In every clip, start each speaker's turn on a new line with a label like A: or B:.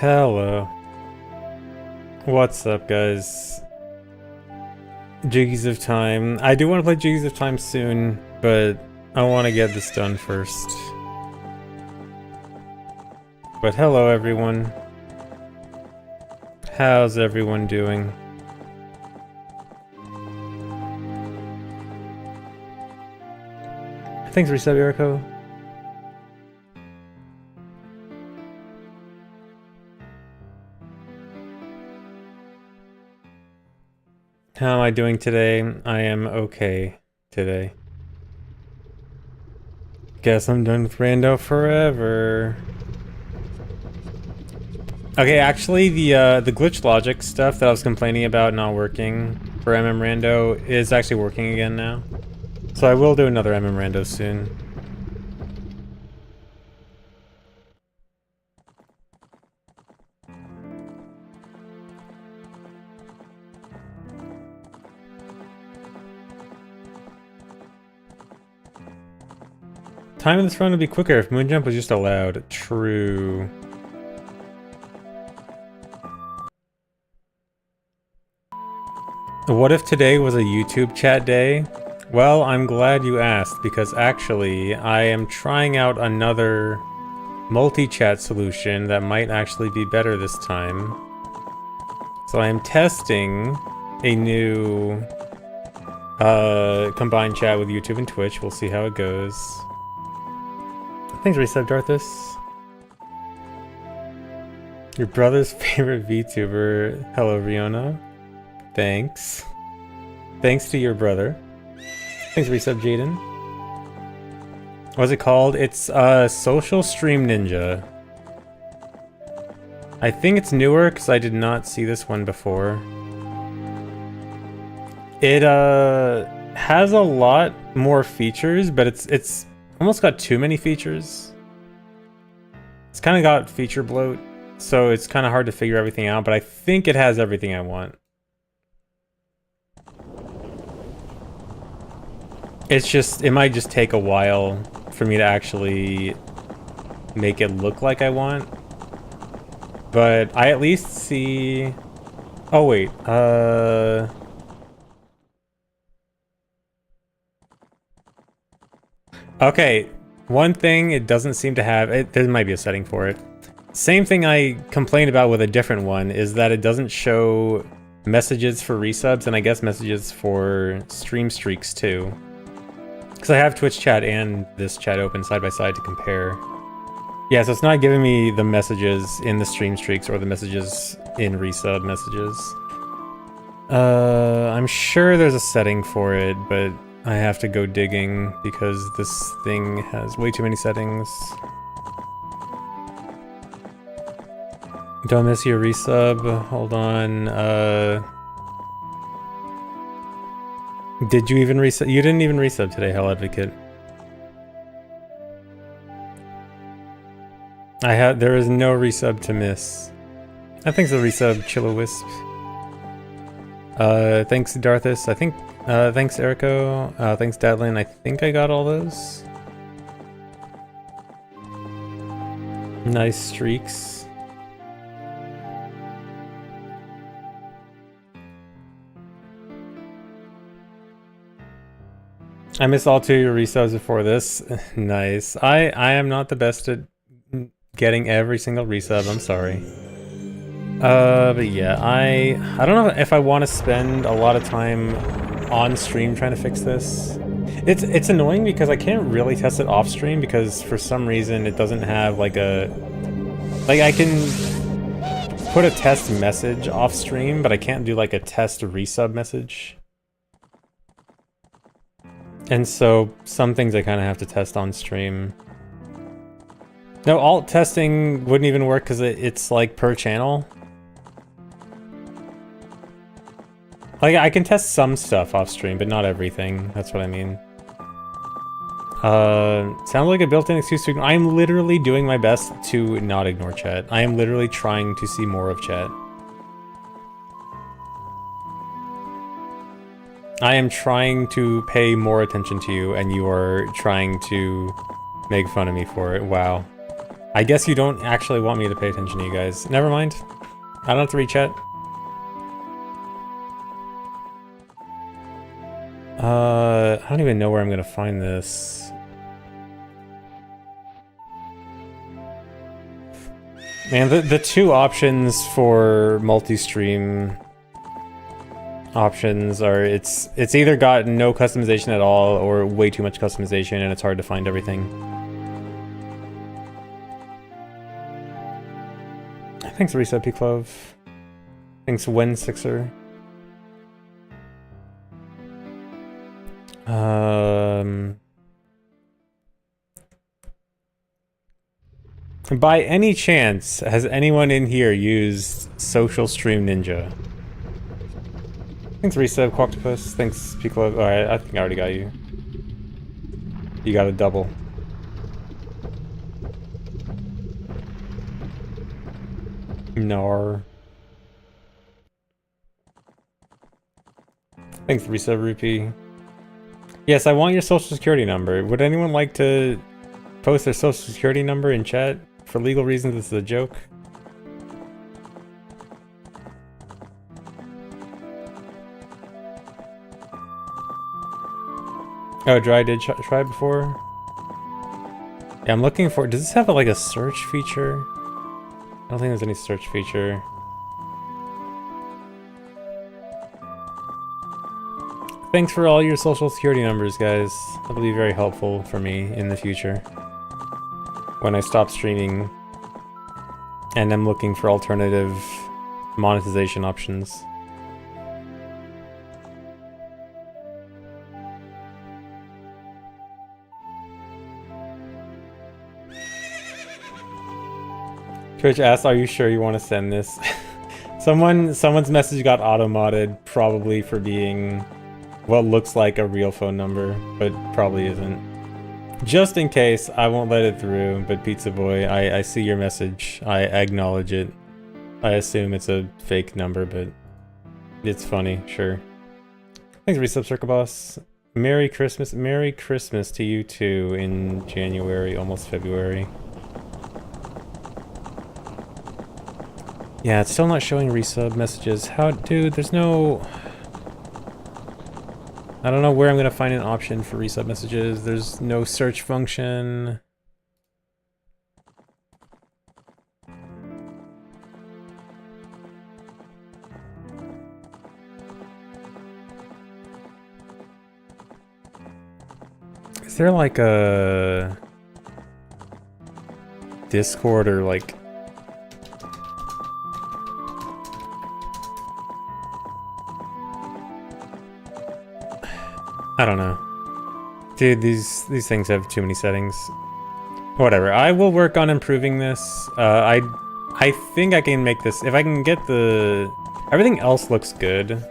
A: Hello. What's up, guys? Jiggies of Time. I do want to play Jiggies of Time soon, but I want to get this done first. But hello, everyone. How's everyone doing? Thanks, Resub Erico. How am I doing today? I am okay today. Guess I'm done with Rando forever. Okay, actually, the glitch logic stuff that I was complaining about not working for Rando is actually working again now. So I will do another Rando soon. Time in this run would be quicker if Moonjump was just allowed. True. What if today was a YouTube chat day? Well, I'm glad you asked, because actually, I am trying out another multi-chat solution that might actually be better this time. So I am testing a new combined chat with YouTube and Twitch. We'll see how it goes. Thanks, Resub Darthus. Your brother's favorite VTuber. Hello, Riona. Thanks. Thanks to your brother. Thanks, Resub Jaden. What's it called? It's Social Stream Ninja. I think it's newer because I did not see this one before. It has a lot more features, but it's almost got too many features. It's kind of got feature bloat, so it's kind of hard to figure everything out, but I think it has everything I want. It's just, it might just take a while for me to actually make it look like I want. But I at least see... Oh wait, okay, one thing it doesn't seem to have, there might be a setting for it. Same thing I complained about with a different one is that it doesn't show messages for resubs and I guess messages for stream streaks too. Because I have Twitch chat and this chat open side by side to compare. Yeah, so it's not giving me the messages in the stream streaks or the messages in resub messages. I'm sure there's a setting for it, but I have to go digging because this thing has way too many settings. Don't miss your resub. Hold on. Did you even resub? You didn't even resub today, Hell Advocate. There is no resub to miss. I think it's a resub, Chillowisp. Thanks Darthus. I think thanks Erico. Thanks Dadlin. I think I got all those. Nice streaks. I missed all two of your resubs before this. Nice. I am not the best at getting every single resub. I'm sorry. But yeah, I don't know if I want to spend a lot of time on stream trying to fix this. It's annoying because I can't really test it off stream because for some reason it doesn't have like a... Like I can put a test message off stream, but I can't do like a test resub message. And so some things I kind of have to test on stream. No, alt testing wouldn't even work because it's like per channel. Like I can test some stuff off stream, but not everything. That's what I mean. Sounds like a built-in excuse to ignore. I'm literally doing my best to not ignore chat. I am literally trying to see more of chat. I am trying to pay more attention to you, and you are trying to make fun of me for it. Wow. I guess you don't actually want me to pay attention to you guys. Never mind. I don't have to reach out. I don't even know where I'm gonna find this. Man, the two options for multi-stream options are it's either got no customization at all or way too much customization and it's hard to find everything. Thanks Reset P Clove. Thanks Wen Sixer. By any chance, has anyone in here used Social Stream Ninja? Thanks Reset Quoctopus. Thanks P Clove. Alright, I think I already got you. You got a double. Nar. Thanks, Reset Rupee. Yes, I want your social security number. Would anyone like to post their social security number in chat? For legal reasons, this is a joke. Oh, Dry did try before? Yeah, I'm looking for... Does this have like a search feature? I don't think there's any search feature. Thanks for all your social security numbers, guys. That'll be very helpful for me in the future. When I stop streaming and I'm looking for alternative monetization options. Twitch asked, are you sure you want to send this? Someone's message got auto-modded, probably for being what looks like a real phone number, but probably isn't. Just in case, I won't let it through, but Pizza Boy, I see your message. I acknowledge it. I assume it's a fake number, but it's funny, sure. Thanks, Resub Circle Boss. Merry Christmas. Merry Christmas to you too in January, almost February. Yeah, it's still not showing resub messages. How, dude, there's no... I don't know where I'm gonna find an option for resub messages. There's no search function. Is there like a Discord or like I don't know. Dude, these things have too many settings. Whatever. I will work on improving this. I think I can make this if I can get the everything else looks good.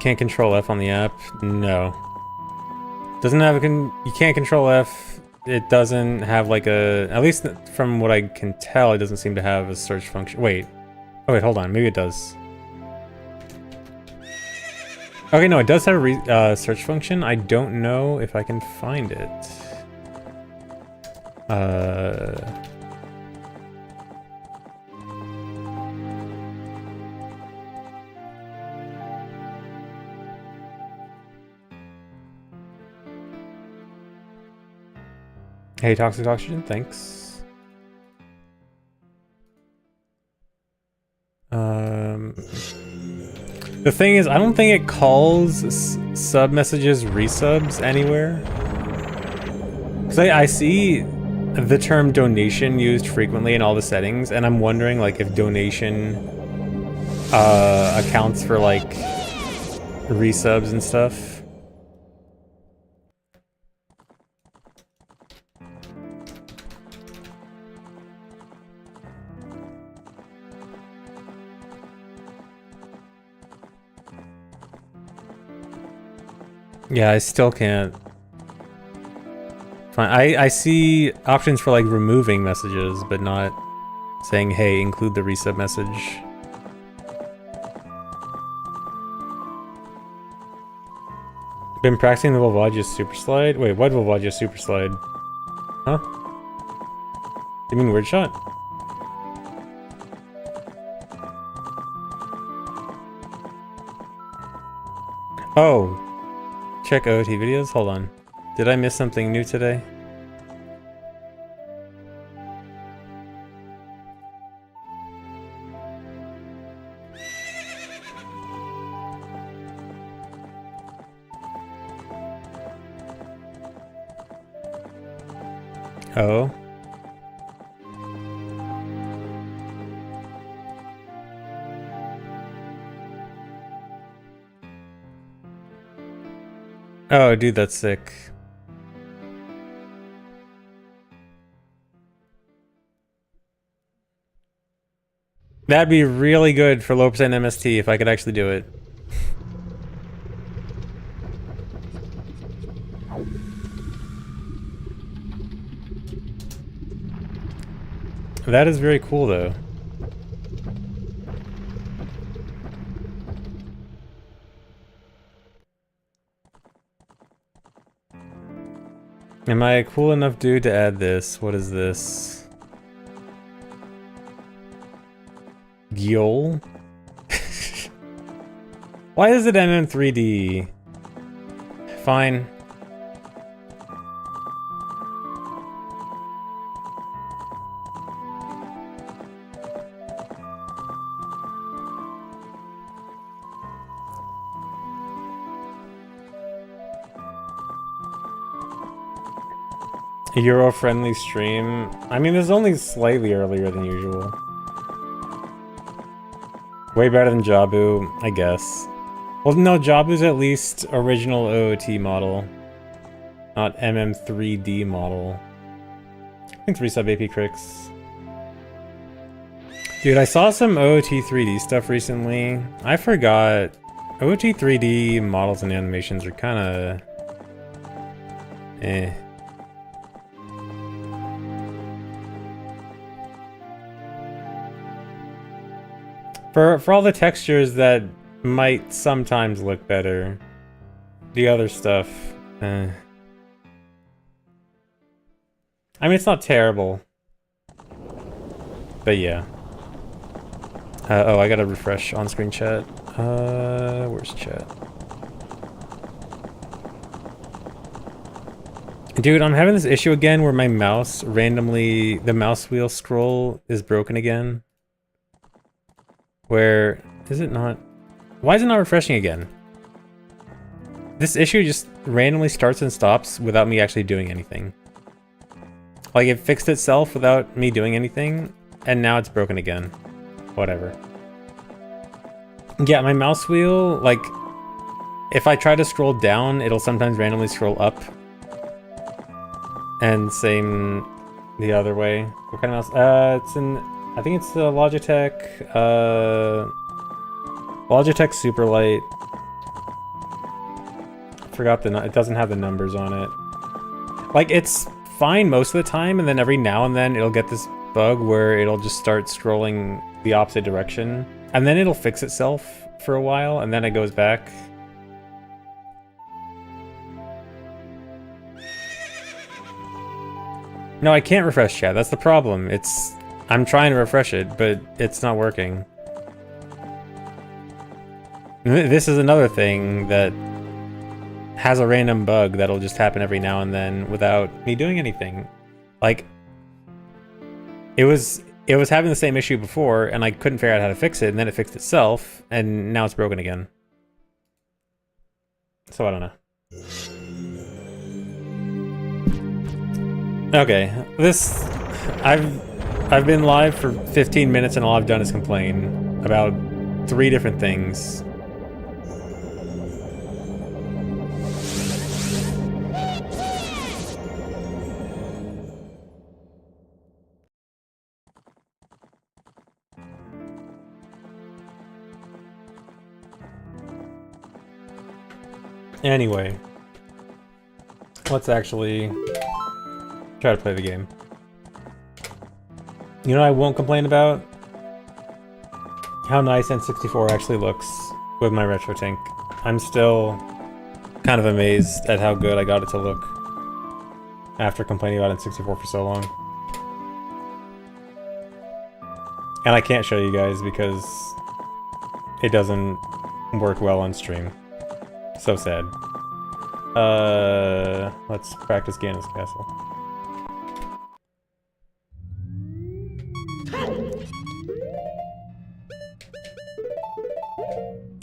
A: Can't control F on the app? No. Doesn't have a you can't control F. It doesn't have like a, at least from what I can tell, it doesn't seem to have a search function. Wait. Oh wait, hold on. Maybe it does. Okay, no, it does have a search function. I don't know if I can find it. Hey, Toxic Oxygen, thanks. The thing is, I don't think it calls sub messages resubs anywhere. Because I see the term donation used frequently in all the settings, and I'm wondering like if donation accounts for like resubs and stuff. Yeah, I still can't find. I see options for like removing messages, but not saying, hey, include the resub message. Been practicing the Volvagia super slide? Wait, what Volvagia super slide? Huh? You mean Word Shot? Oh. Check OT videos? Hold on. Did I miss something new today? Oh. Oh, dude, that's sick. That'd be really good for low percent MST if I could actually do it. That is very cool, though. Am I a cool enough dude to add this? What is this? Gyol? Why is it MM3D? Fine. A Euro-friendly stream. I mean, this is only slightly earlier than usual. Way better than Jabu, I guess. Well, no, Jabu's at least original OOT model, not MM3D model. Thanks, resub AP Cricks. Dude, I saw some OOT 3D stuff recently. I forgot OOT 3D models and animations are kind of eh. For all the textures that might sometimes look better, the other stuff, eh. I mean, it's not terrible, but yeah. Oh, I gotta refresh on-screen chat. Where's chat? Dude, I'm having this issue again where my mouse randomly, the mouse wheel scroll is broken again. Where is it not? Why is it not refreshing again? This issue just randomly starts and stops without me actually doing anything. Like, it fixed itself without me doing anything, and now it's broken again. Whatever. Yeah, my mouse wheel, like, if I try to scroll down, it'll sometimes randomly scroll up. And same the other way. What kind of mouse? It's an... I think it's the Logitech, Logitech Superlight. Forgot the, it doesn't have the numbers on it. Like, it's fine most of the time, and then every now and then it'll get this bug where it'll just start scrolling the opposite direction. And then it'll fix itself for a while, and then it goes back. No, I can't refresh chat, that's the problem. I'm trying to refresh it, but it's not working. This is another thing that has a random bug that'll just happen every now and then without me doing anything. Like, it was having the same issue before, and I couldn't figure out how to fix it, and then it fixed itself, and now it's broken again. So I don't know. Okay, this... I've been live for 15 minutes and all I've done is complain about 3 different things. Anyway, let's actually try to play the game. You know what I won't complain about? How nice N64 actually looks with my retro tank. I'm still kind of amazed at how good I got it to look after complaining about N64 for so long. And I can't show you guys because it doesn't work well on stream. So sad. Let's practice Ganon's Castle.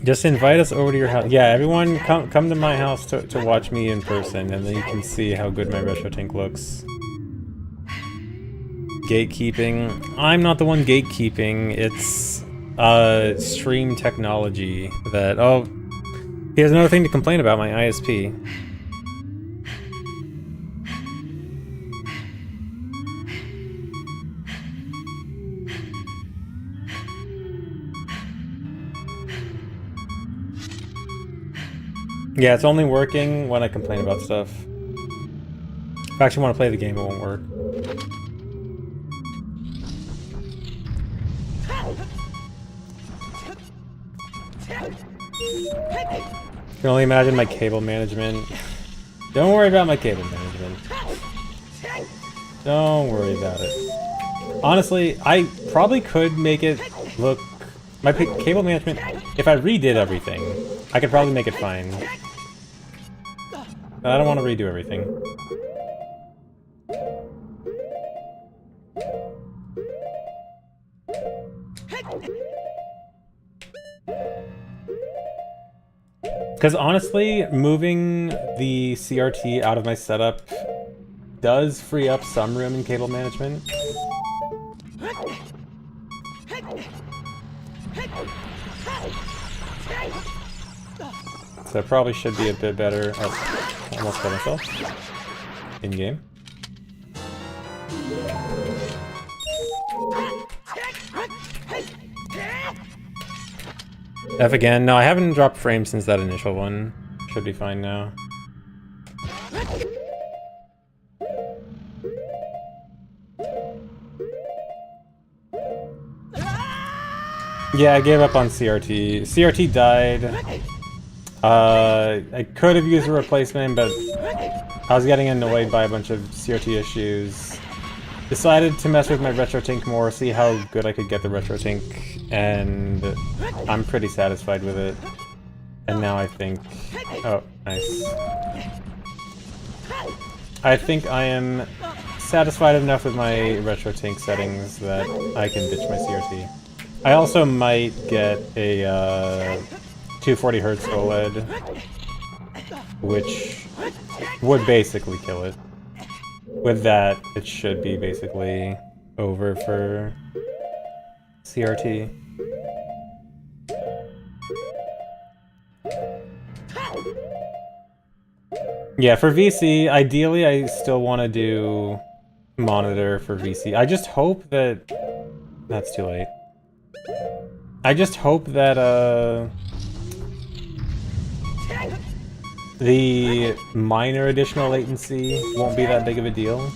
A: Just invite us over to your house. Yeah, everyone come to my house to watch me in person, and then you can see how good my retro tank looks. Gatekeeping. I'm not the one gatekeeping. It's stream technology that... Oh, here's another thing to complain about, my ISP. Yeah, it's only working when I complain about stuff. If I actually want to play the game, it won't work. I can only imagine my cable management. Don't worry about my cable management. Don't worry about it. Honestly, I probably could make it look... My cable management, if I redid everything, I could probably make it fine. But I don't want to redo everything. Because honestly, moving the CRT out of my setup does free up some room in cable management. So it probably should be a bit better. Oh, almost killed myself. In-game. F again. No, I haven't dropped frames since that initial one. Should be fine now. Yeah, I gave up on CRT. CRT died. I could have used a replacement, but I was getting annoyed by a bunch of CRT issues. Decided to mess with my RetroTink more, see how good I could get the RetroTink, and I'm pretty satisfied with it. And now I think... Oh, nice. I think I am satisfied enough with my RetroTink settings that I can ditch my CRT. I also might get a 240Hz OLED, which would basically kill it. With that, it should be basically over for CRT. Yeah, for VC, ideally I still want to do monitor for VC. I just hope that... That's too late. I just hope that, the minor additional latency won't be that big of a deal.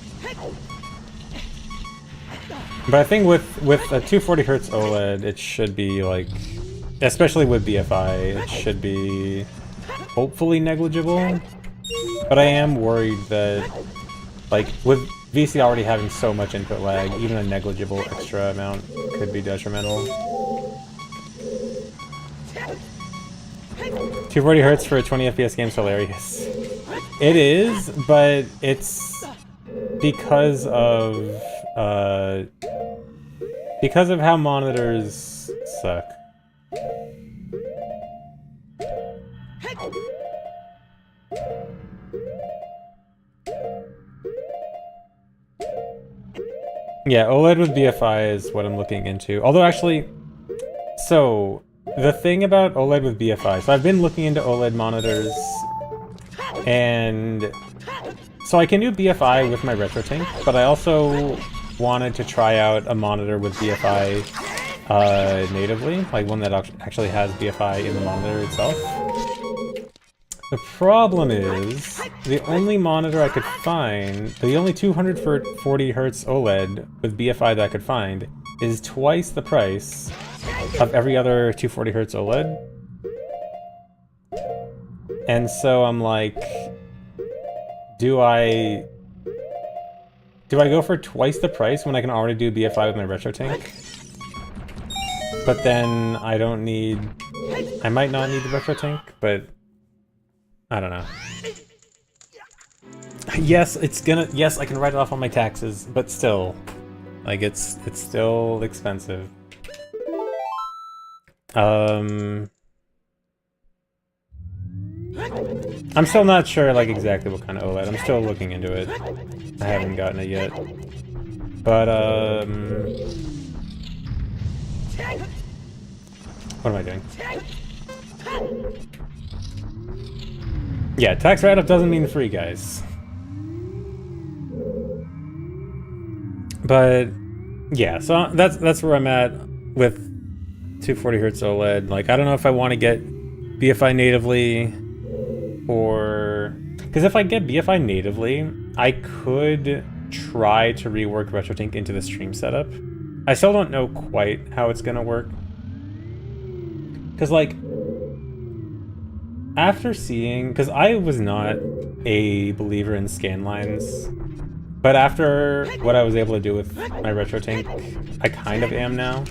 A: But I think with a 240Hz OLED, it should be like, especially with BFI, it should be hopefully negligible. But I am worried that, like, with VC already having so much input lag, even a negligible extra amount could be detrimental. 240Hz for a 20 FPS game is hilarious. It is, but it's because of how monitors suck. Yeah, OLED with BFI is what I'm looking into. Although actually, so the thing about OLED with BFI, so I've been looking into OLED monitors, and so I can do BFI with my RetroTink, but I also wanted to try out a monitor with BFI natively, like one that actually has BFI in the monitor itself. The problem is, the only monitor I could find, the only 240Hz OLED with BFI that I could find, is twice the price of every other 240Hz OLED. And so I'm like, do I go for twice the price when I can already do BFI with my RetroTink? but then I don't need... I might not need the retro tank, but I don't know. Yes, it's gonna... Yes, I can write it off on my taxes, but still. Like, it's still expensive. I'm still not sure, like, exactly what kind of OLED. I'm still looking into it. I haven't gotten it yet. But, what am I doing? Yeah, tax write-up doesn't mean free, guys. But, yeah, so that's where I'm at with 240Hz OLED. Like, I don't know if I want to get BFI natively, or... Because if I get BFI natively, I could try to rework RetroTink into the stream setup. I still don't know quite how it's gonna work. Because, like, after seeing... Because I was not a believer in scanlines, but after what I was able to do with my RetroTink, I kind of am now.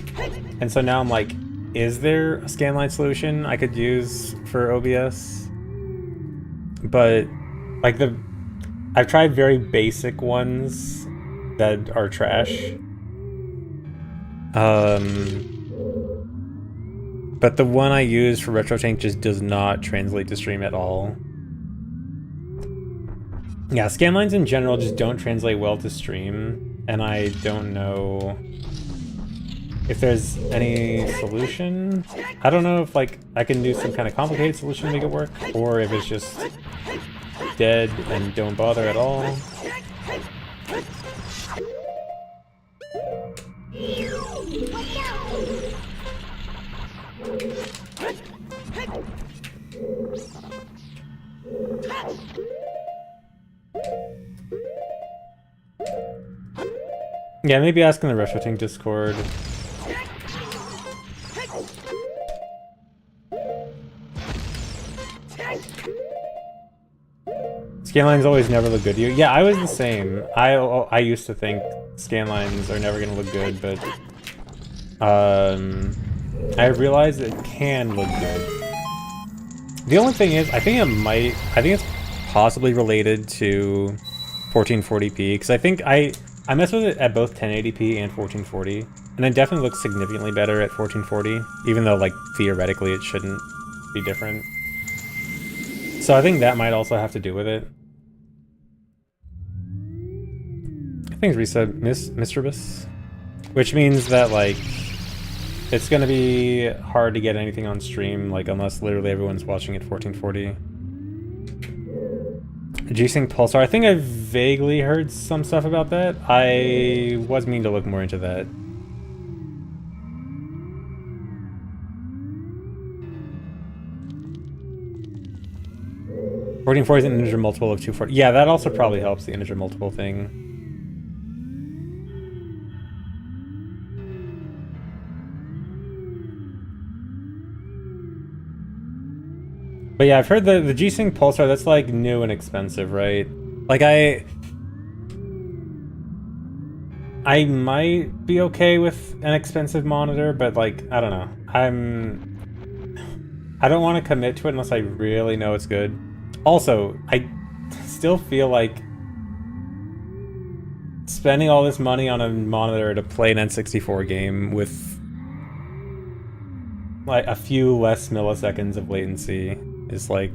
A: And so now I'm like, is there a scanline solution I could use for OBS? But, like, I've tried very basic ones that are trash. But the one I use for RetroTank just does not translate to stream at all. Yeah, scanlines in general just don't translate well to stream, and I don't know if there's any solution. I don't know if, like, I can do some kind of complicated solution to make it work, or if it's just dead and don't bother at all. Yeah, maybe asking the RetroTink Discord. Scanlines always never look good to you. Yeah, I was the same. I used to think scanlines are never gonna look good, but I realized it can look good. The only thing is, I think it's possibly related to 1440p, because I think I messed with it at both 1080p and 1440, and it definitely looks significantly better at 1440, even though, like, theoretically it shouldn't be different. So I think that might also have to do with it. I think it's reset Mistrobus, which means that, like, it's gonna be hard to get anything on stream, like, unless literally everyone's watching at 1440. G-Sync Pulsar, I think I vaguely heard some stuff about that. I was meaning to look more into that. $1440 is an integer multiple of 240. Yeah, that also probably helps, the integer multiple thing. But yeah, I've heard the G-Sync Pulsar, that's like new and expensive, right? Like I might be okay with an expensive monitor, but, like, I don't know. I don't want to commit to it unless I really know it's good. Also, I still feel like spending all this money on a monitor to play an N64 game with, like, a few less milliseconds of latency is like...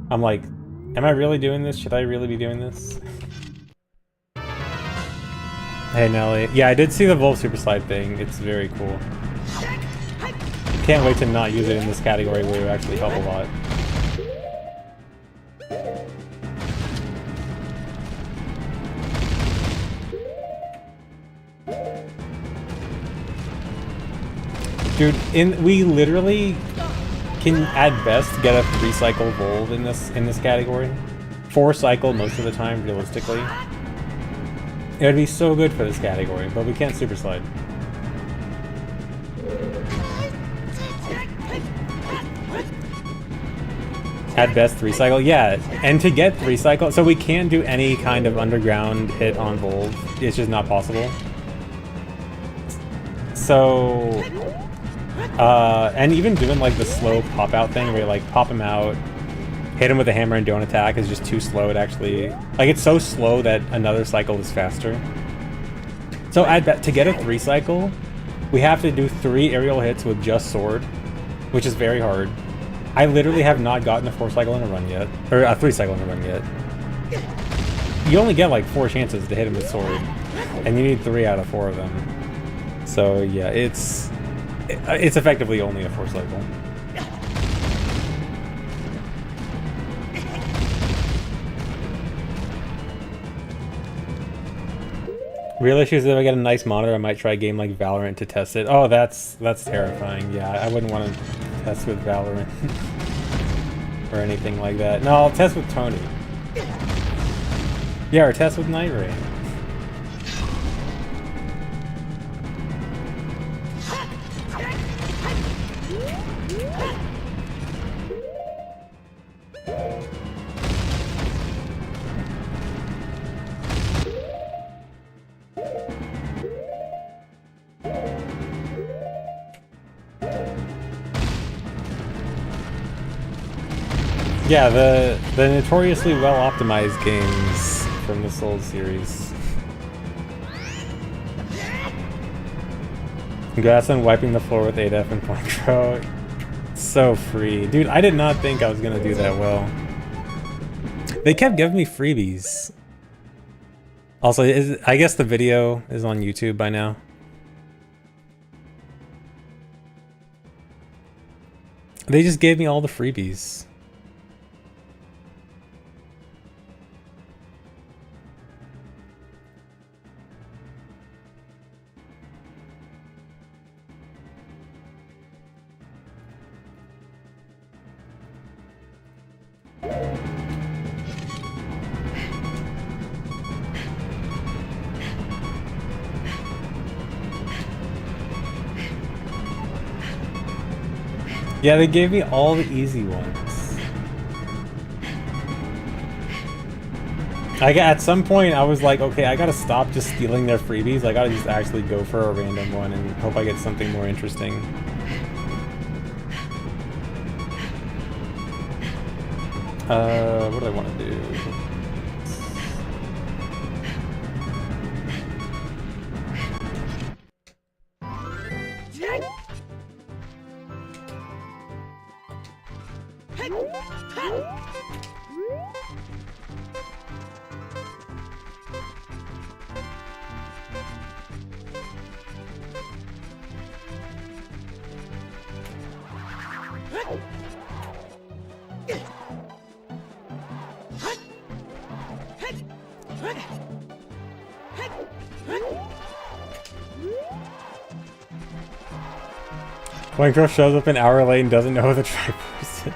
A: I'm like, am I really doing this? Should I really be doing this? Hey Nelly. Yeah, I did see the Volv Super Slide thing. It's very cool. Can't wait to not use it in this category where it would actually help a lot. Dude, we literally can at best get a 3-cycle Volv in this category. 4-cycle most of the time, realistically. It would be so good for this category, but we can't super slide. At best 3-cycle, yeah. And to get 3-cycle, so we can't do any kind of underground hit on Volv. It's just not possible. So, and even doing like the slow pop out thing where you like pop him out, hit him with a hammer and don't attack is just too slow. It actually, like, it's so slow that another cycle is faster. So to get a 3 cycle, we have to do 3 aerial hits with just sword, which is very hard. I literally have not gotten a 4 cycle in a run yet, or a 3 cycle in a run yet. You only get like 4 chances to hit him with sword, and you need 3 out of 4 of them. So yeah, it's effectively only a 4 cycle. Real issue is if I get a nice monitor, I might try a game like Valorant to test it. Oh, that's terrifying. Yeah, I wouldn't want to test with Valorant or anything like that. No, I'll test with Tony. Yeah, or test with Night Rain. Yeah, the notoriously well-optimized games from the Souls series. Congrats on wiping the floor with 8F and Point Crow. So free. Dude, I did not think I was gonna do that well. They kept giving me freebies. Also, I guess the video is on YouTube by now. They just gave me all the freebies. Yeah, they gave me all the easy ones. At some point, I was like, okay, I gotta stop just stealing their freebies. I gotta just actually go for a random one and hope I get something more interesting. What do I want to do? When girl shows up an hour late and doesn't know who the Triforce is.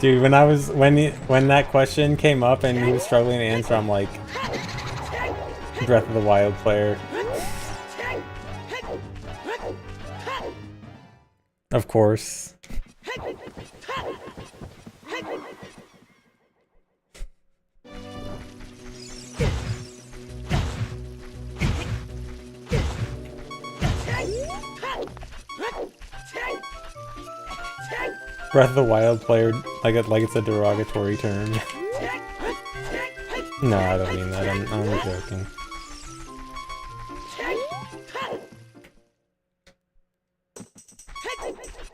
A: Dude, when that question came up and he was struggling to answer, I'm like, Breath of the Wild player. Of course. Breath of the Wild player, like it's a derogatory term. No, I don't mean that. I'm joking.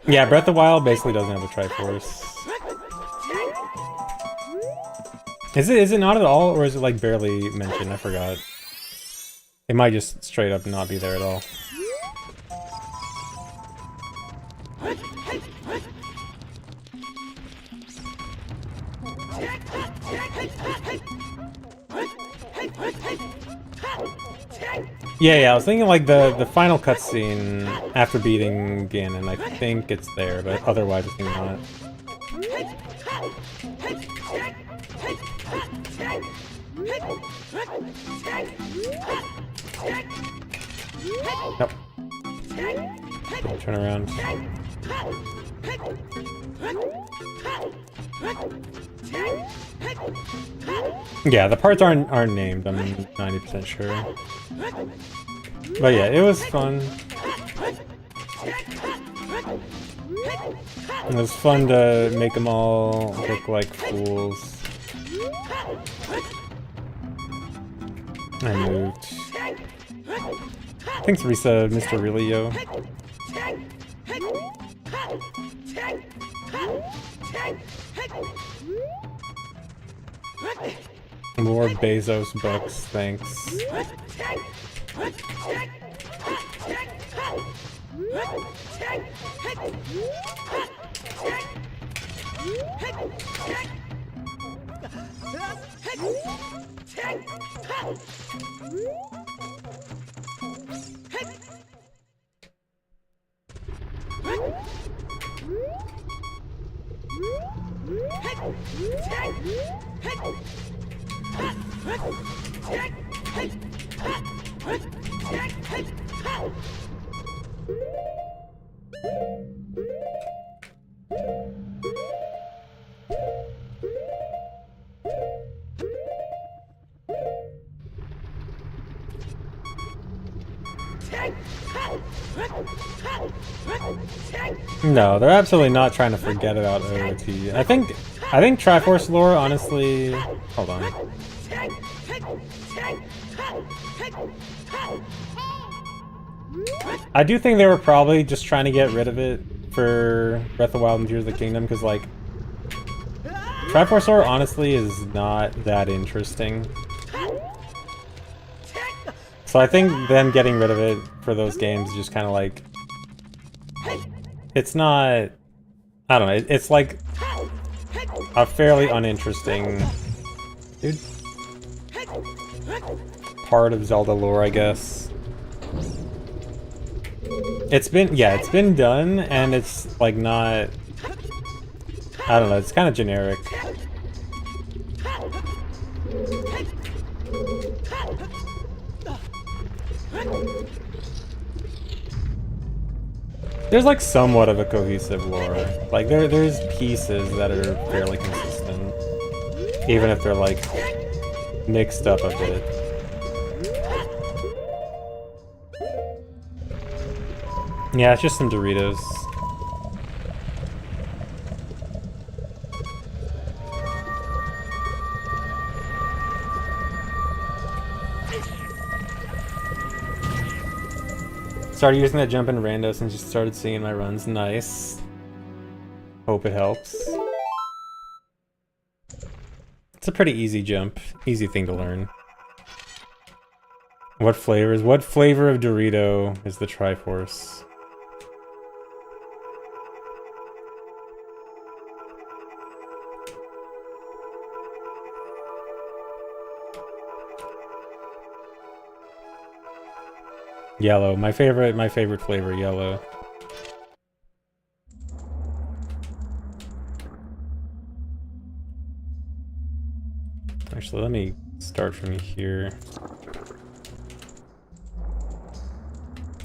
A: Yeah, Breath of the Wild basically doesn't have a Triforce. Is it not at all, or is it like barely mentioned? I forgot. It might just straight up not be there at all. Yeah, I was thinking like the final cutscene after beating Ganon. I think it's there, but otherwise I think not. Nope. I'll turn around. Yeah, the parts aren't named. I'm 90% sure. But yeah, it was fun. It was fun to make them all look like fools. I moved. Thanks, Risa, Mr. Realio. More Bezos bucks, thanks. No, they're absolutely not trying to forget about OOT. I think Triforce lore, honestly... Hold on. I do think they were probably just trying to get rid of it for Breath of the Wild and Tears of the Kingdom, because, like, Triforce lore, honestly, is not that interesting. So I think them getting rid of it for those games is just kind of like... It's not... I don't know, it's like a fairly uninteresting... Dude. Part of Zelda lore, I guess. It's been done, and it's like not... I don't know, it's kind of generic. There's like somewhat of a cohesive lore. Like there's pieces that are fairly consistent, even if they're like mixed up a bit. Yeah, it's just some Doritos. Started using that jump in randos and just started seeing my runs. Nice. Hope it helps. It's a pretty easy jump. Easy thing to learn. What flavor of Dorito is the Triforce? Yellow, my favorite flavor, yellow. Actually, let me start from here.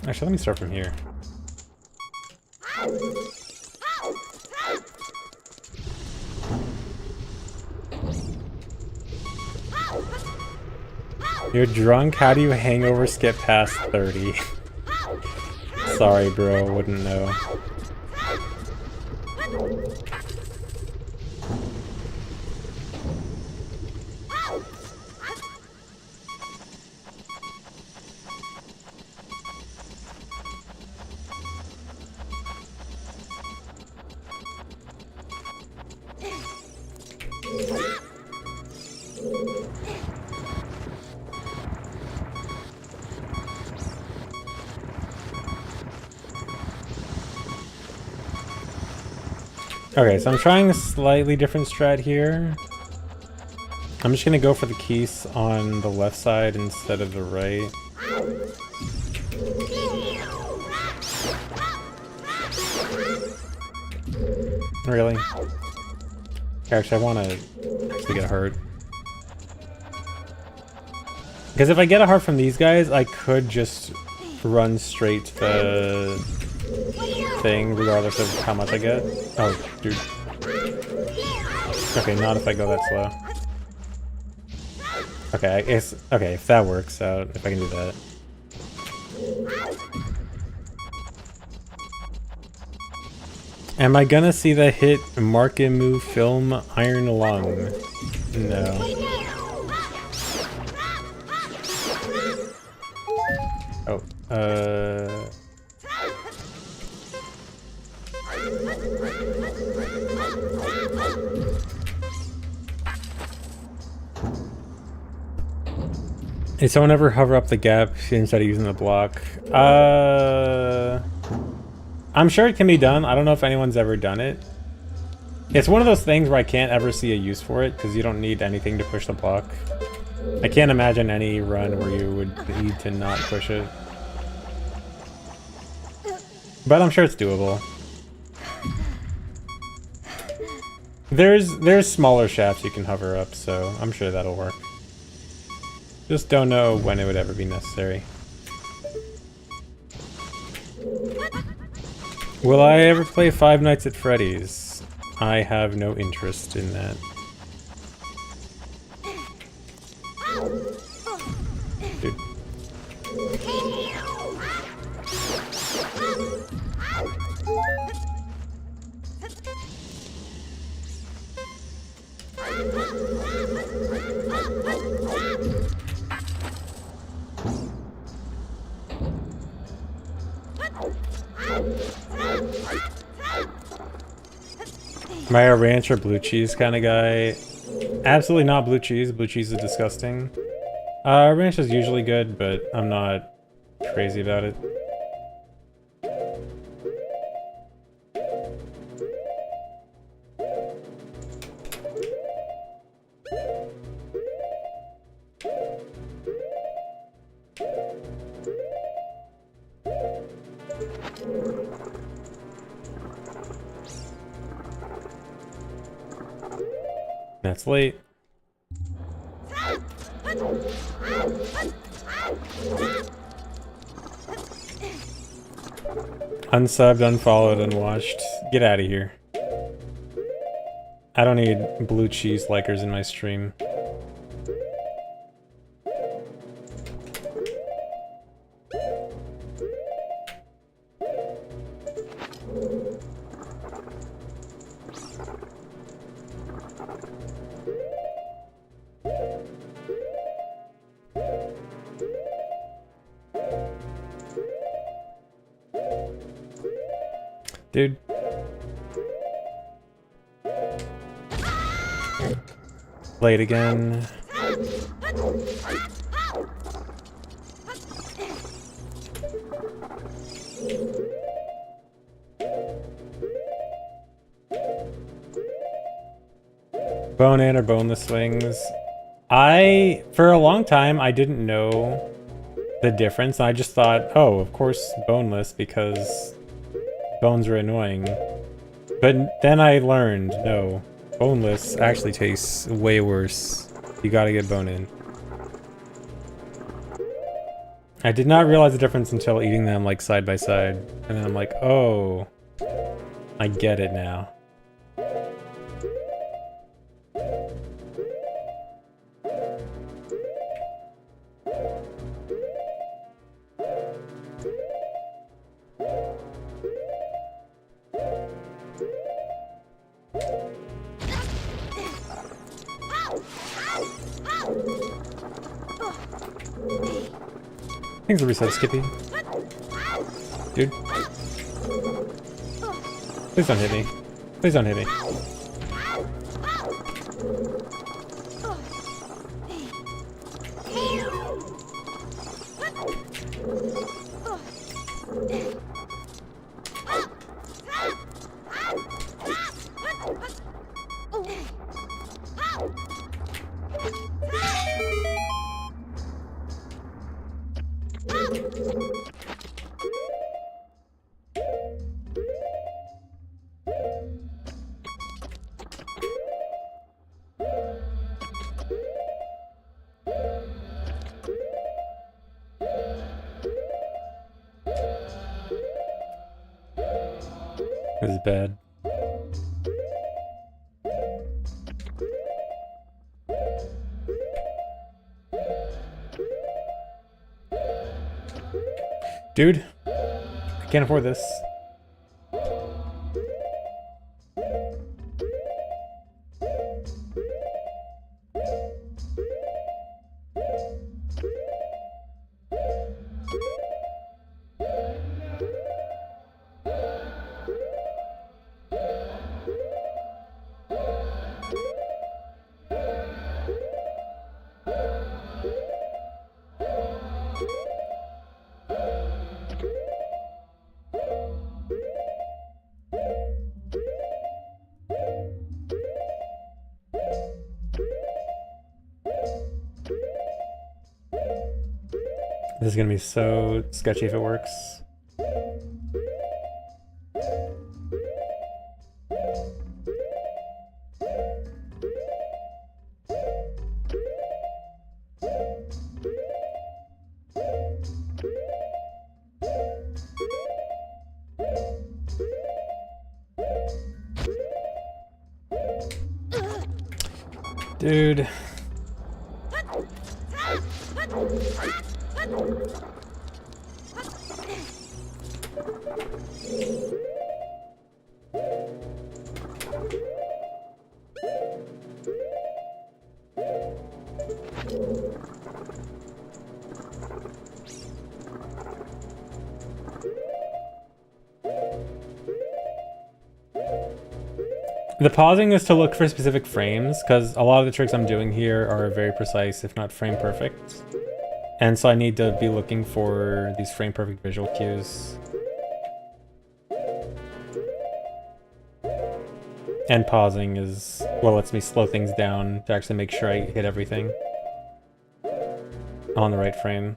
A: Actually, let me start from here. You're drunk? How do you hangover skip past 30? Sorry, bro, wouldn't know. Okay, so I'm trying a slightly different strat here. I'm just gonna go for the keys on the left side instead of the right. Really? Actually, I want to actually get a heart. Because if I get a heart from these guys, I could just run straight to the thing, regardless of how much I get. Oh, dude. Okay, not if I go that slow. Okay, I guess, okay, if that works out, if I can do that. Am I gonna see the hit Markimu film Iron Lung? No. Oh, Did someone ever hover up the gap instead of using the block? I'm sure it can be done. I don't know if anyone's ever done it. It's one of those things where I can't ever see a use for it because you don't need anything to push the block. I can't imagine any run where you would need to not push it. But I'm sure it's doable. There's smaller shafts you can hover up, so I'm sure that'll work. Just don't know when it would ever be necessary. Will I ever play Five Nights at Freddy's? I have no interest in that. Dude. Am I a ranch or blue cheese kind of guy? Absolutely not blue cheese. Blue cheese is disgusting. Ranch is usually good, but I'm not crazy about it. That's late. Unsubbed, unfollowed, unwatched. Get out of here. I don't need blue cheese likers in my stream. Dude. Late again. Bone in or boneless wings. For a long time, I didn't know the difference. I just thought, oh, of course boneless because bones are annoying. But then I learned, no, boneless actually tastes way worse. You gotta get bone in. I did not realize the difference until eating them like side by side. And then I'm like, oh, I get it now. Thanks for reset, Skippy. Dude. Please don't hit me. Please don't hit me. This is bad. Dude, I can't afford this. This is gonna be so sketchy if it works. Dude. The pausing is to look for specific frames, because a lot of the tricks I'm doing here are very precise, if not frame perfect. And so I need to be looking for these frame perfect visual cues. And pausing is what lets me slow things down to actually make sure I hit everything on the right frame.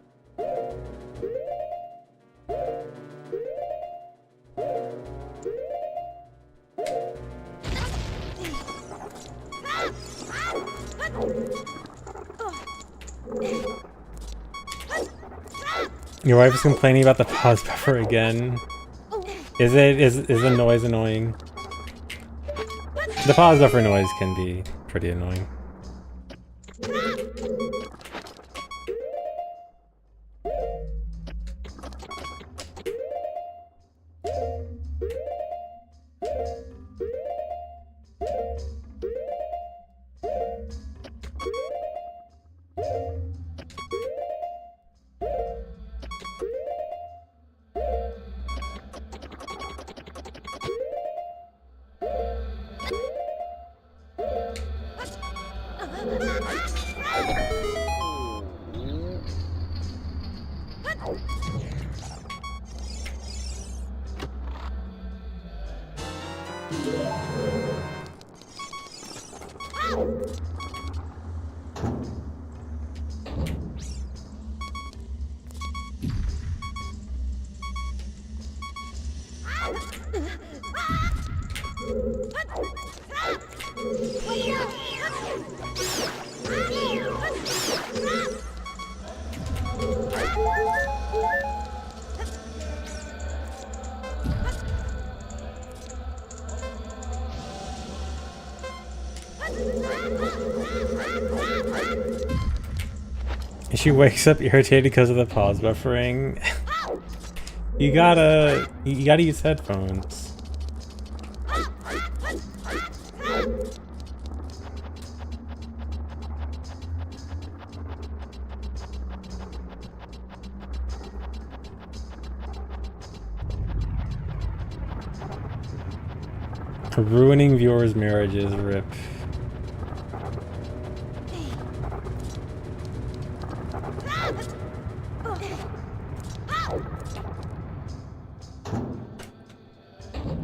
A: Your wife is complaining about the pause buffer again. Is the noise annoying? The pause buffer noise can be pretty annoying. She wakes up irritated because of the pause buffering. you gotta use headphones. Ruining viewers' marriages, rip.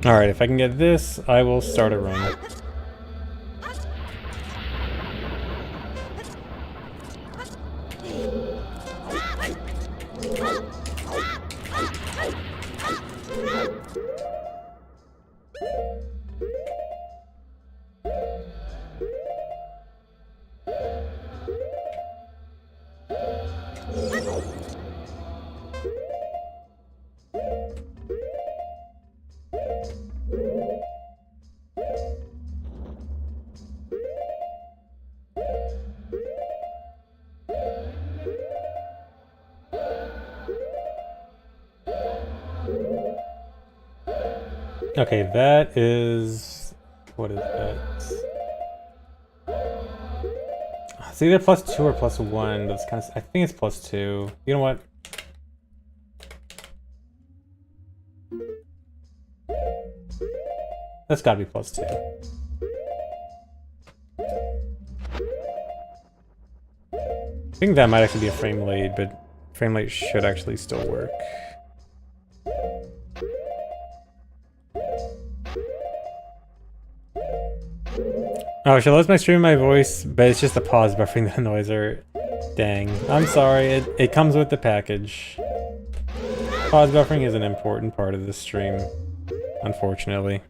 A: Alright, if I can get this, I will start a run. Okay, that is... what is that? It's either +2 or +1. That's kind of... I think it's +2. You know what? That's gotta be +2. I think that might actually be a frame late, but frame late should actually still work. Oh, she loves my stream my voice, but it's just the pause buffering the noiser. Dang. I'm sorry, it comes with the package. Pause buffering is an important part of this stream, unfortunately.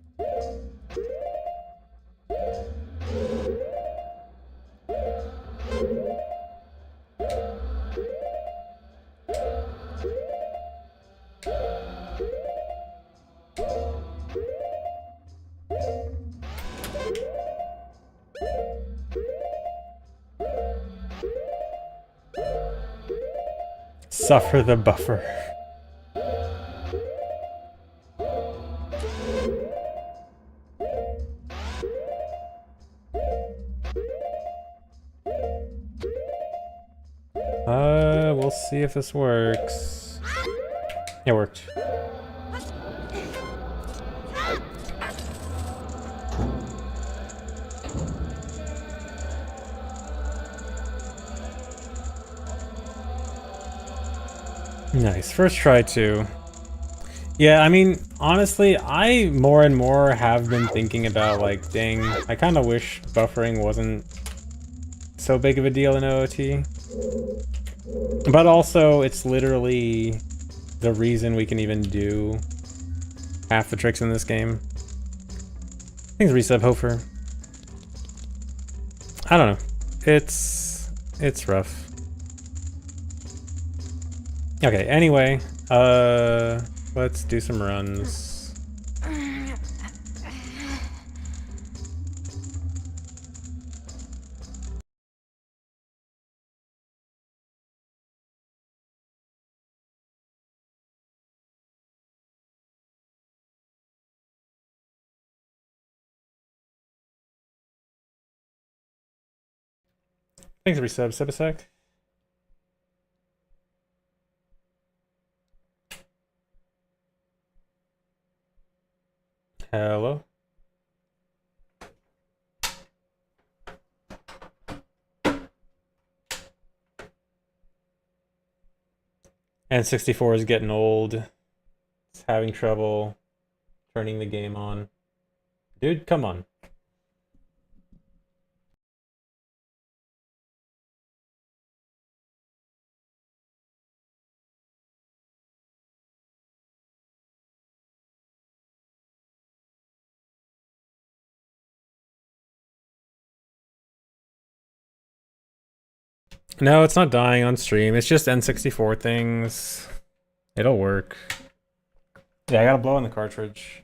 A: Suffer the buffer. We'll see if this works. It worked. Nice, first try too. Yeah, I mean, honestly, I more and more have been thinking about like, dang, I kind of wish buffering wasn't so big of a deal in OOT. But also, it's literally the reason we can even do half the tricks in this game. Thanks, Resub Hofer. I don't know. It's rough. Okay, anyway, let's do some runs. Thanks, Resub, Sebasek. Hello. N64 is getting old. It's having trouble turning the game on. Dude, come on. No, it's not dying on stream. It's just N64 things. It'll work. Yeah, I gotta blow in the cartridge.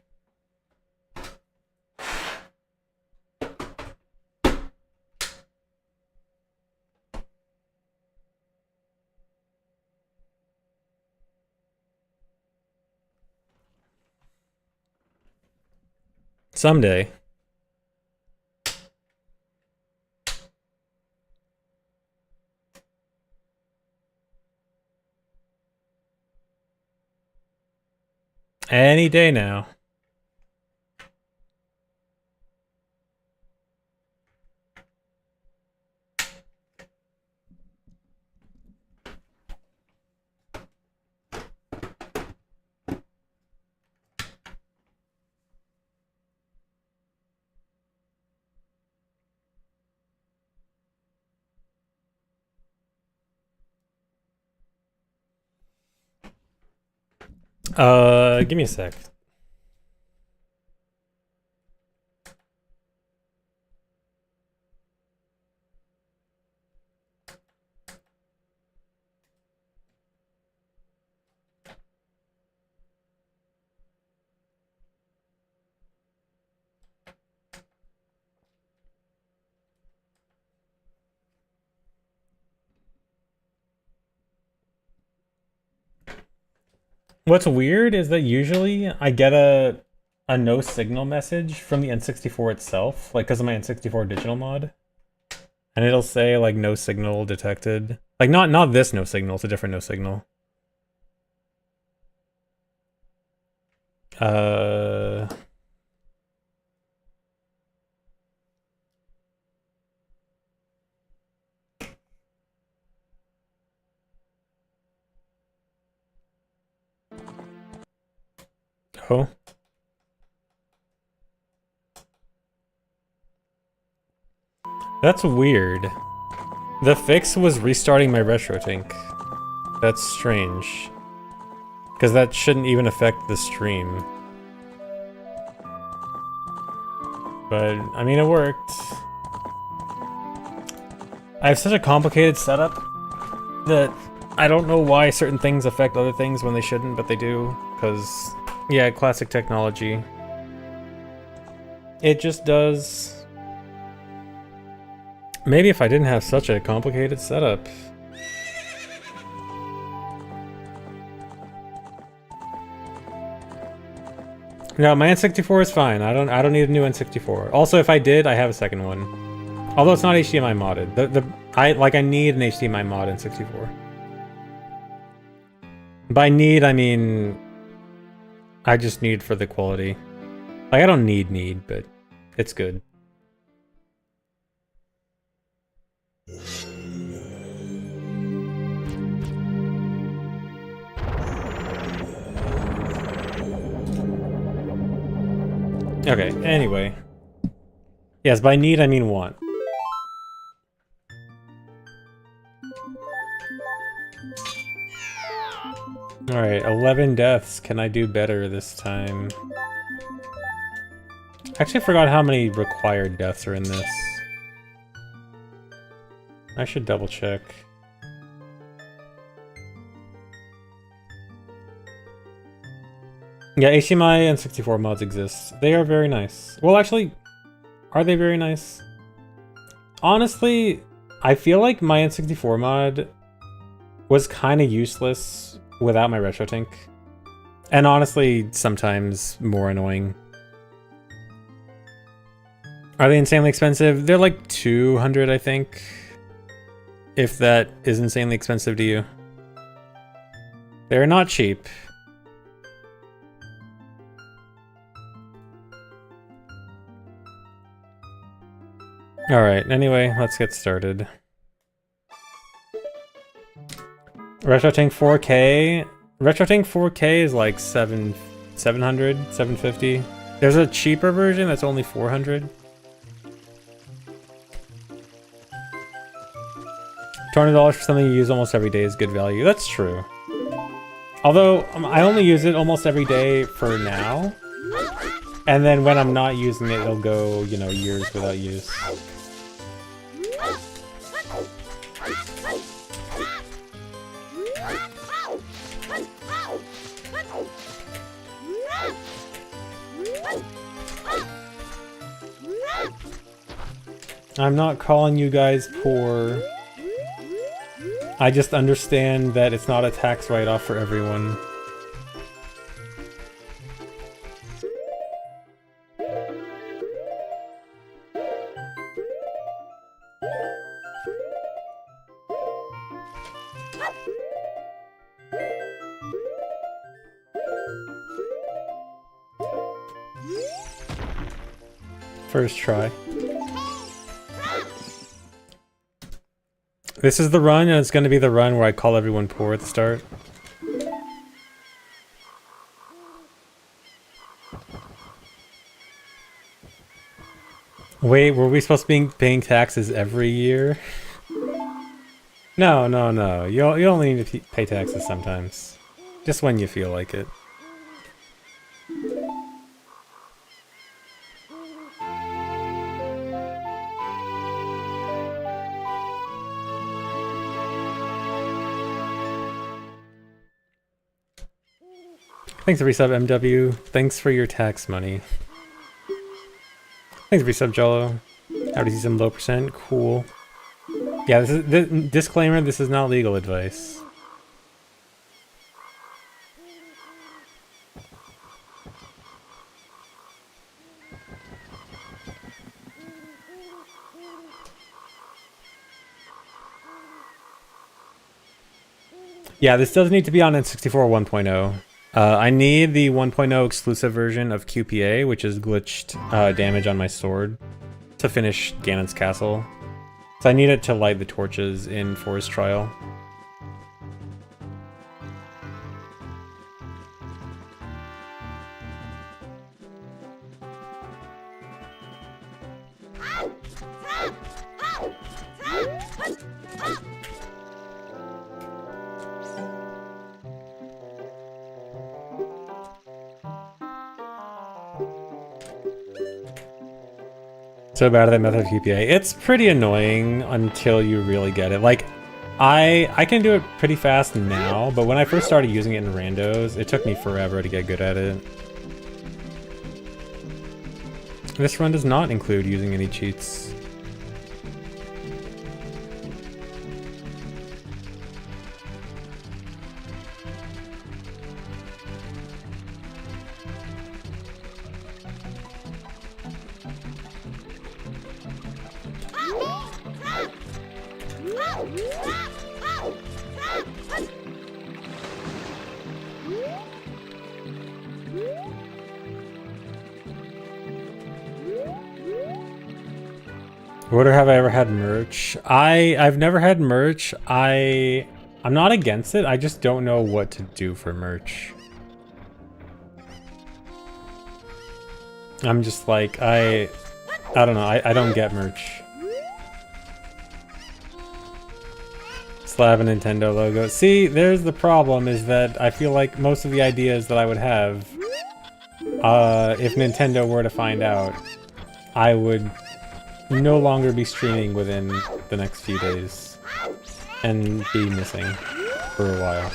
A: Someday. Any day now. Give me a sec. What's weird is that usually I get a no signal message from the N64 itself, like because of my N64 digital mod. And it'll say like no signal detected. Like not this no signal, it's a different no signal. Oh. That's weird. The fix was restarting my RetroTink. That's strange. Because that shouldn't even affect the stream. But, I mean, it worked. I have such a complicated setup that I don't know why certain things affect other things when they shouldn't, but they do. Because, yeah, classic technology. It just does. Maybe if I didn't have such a complicated setup. No, my N64 is fine. I don't need a new N64. Also, if I did, I have a second one. Although it's not HDMI modded. I need an HDMI mod in 64. By need, I mean I just need for the quality. Like, I don't need, but it's good. Okay, anyway. Yes, by need I mean want. Alright, 11 deaths. Can I do better this time? Actually, I forgot how many required deaths are in this. I should double check. Yeah, HDMI and 64 mods exist. They are very nice. Well, actually, are they very nice? Honestly, I feel like my N64 mod was kind of useless without my RetroTink. And honestly, sometimes more annoying. Are they insanely expensive? They're like 200, I think. If that is insanely expensive to you. They're not cheap. Alright, anyway, let's get started. RetroTink 4K. RetroTink 4K is like 700, 750. There's a cheaper version that's only 400. $200 for something you use almost every day is good value. That's true. Although, I only use it almost every day for now. And then when I'm not using it, it'll go, you know, years without use. I'm not calling you guys poor. I just understand that it's not a tax write-off for everyone. First try. This is the run, and it's going to be the run where I call everyone poor at the start. Wait, were we supposed to be paying taxes every year? No, no, no. You only need to pay taxes sometimes. Just when you feel like it. Thanks for resub, MW. Thanks for your tax money. Thanks for resub, Jolo. How to see some low percent? Cool. Yeah, this is disclaimer. This is not legal advice. Yeah, this does need to be on N64 1.0. I need the 1.0 exclusive version of QPA, which is glitched damage on my sword, to finish Ganon's castle. So I need it to light the torches in Forest Trial. So bad at that method of QPA. It's pretty annoying until you really get it. Like, I can do it pretty fast now, but when I first started using it in randos, it took me forever to get good at it. This run does not include using any cheats. Wonder have I ever had merch? I've never had merch. I'm not against it. I just don't know what to do for merch. I'm just like I don't know. I don't get merch. Slab a Nintendo logo. See, there's the problem is that I feel like most of the ideas that I would have, if Nintendo were to find out, I would no longer be streaming within the next few days and be missing for a while.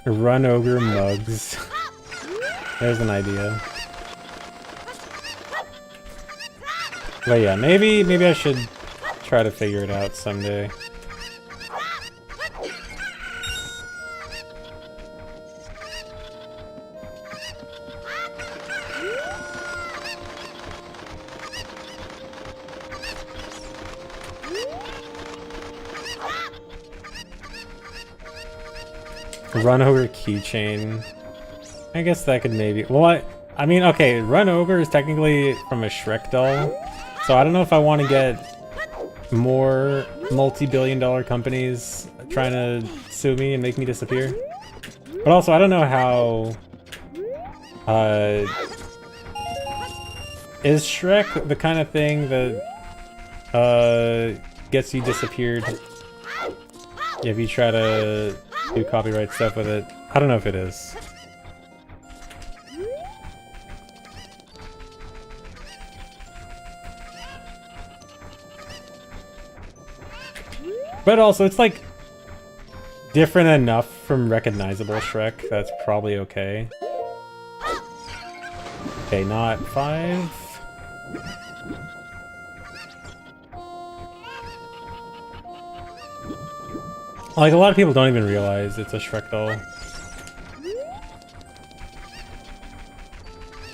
A: Run ogre mugs. There's an idea. But yeah, maybe I should try to figure it out someday. Run ogre keychain. I guess that could maybe. Well, I mean, okay, Run Ogre is technically from a Shrek doll. So I don't know if I want to get more multi-billion-dollar companies trying to sue me and make me disappear. But also, I don't know how... is Shrek the kind of thing that gets you disappeared if you try to do copyright stuff with it? I don't know if it is. But also, it's like different enough from recognizable Shrek that's probably okay. Okay, not 5. Like, a lot of people don't even realize it's a Shrek doll.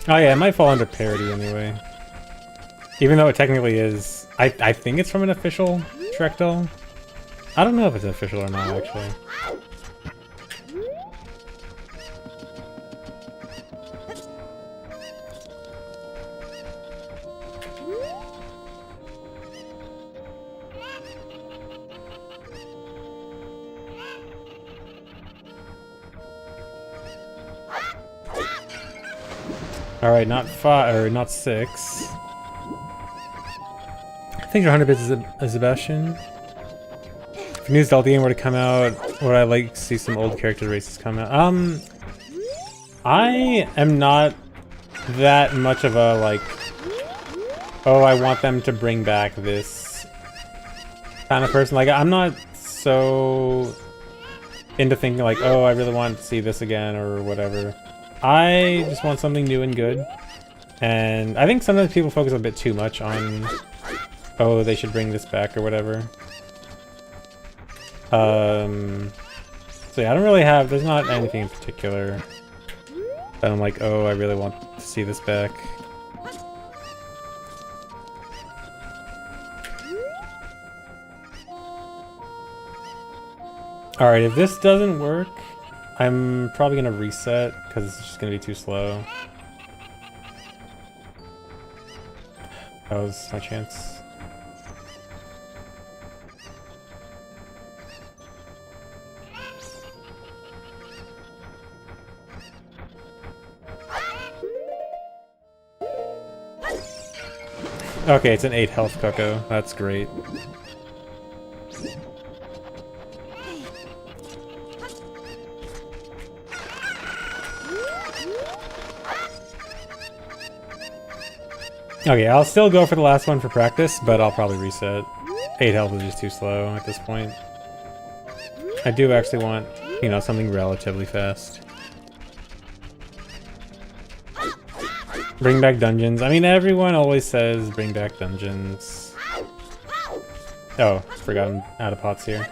A: Oh yeah, it might fall under parody anyway. Even though it technically is... I think it's from an official Shrek doll. I don't know if it's official or not, actually. Alright, not 5, or not 6. I think 100 bits is Sebastian. If a new Zelda game were to come out, would I like to see some old character races come out? I am not that much of a, like, oh, I want them to bring back this kind of person. Like, I'm not so into thinking like, oh, I really want to see this again or whatever. I just want something new and good. And I think sometimes people focus a bit too much on, oh, they should bring this back or whatever. So yeah, I don't really have, there's not anything in particular that I'm like, oh, I really want to see this back. Alright, if this doesn't work, I'm probably gonna reset, because it's just gonna be too slow. That was my chance. Okay, it's an 8 health Coco. That's great. Okay, I'll still go for the last one for practice, but I'll probably reset. 8 health is just too slow at this point. I do actually want, you know, something relatively fast. Bring back dungeons. I mean, everyone always says bring back dungeons. Oh, forgot I'm out of pots here.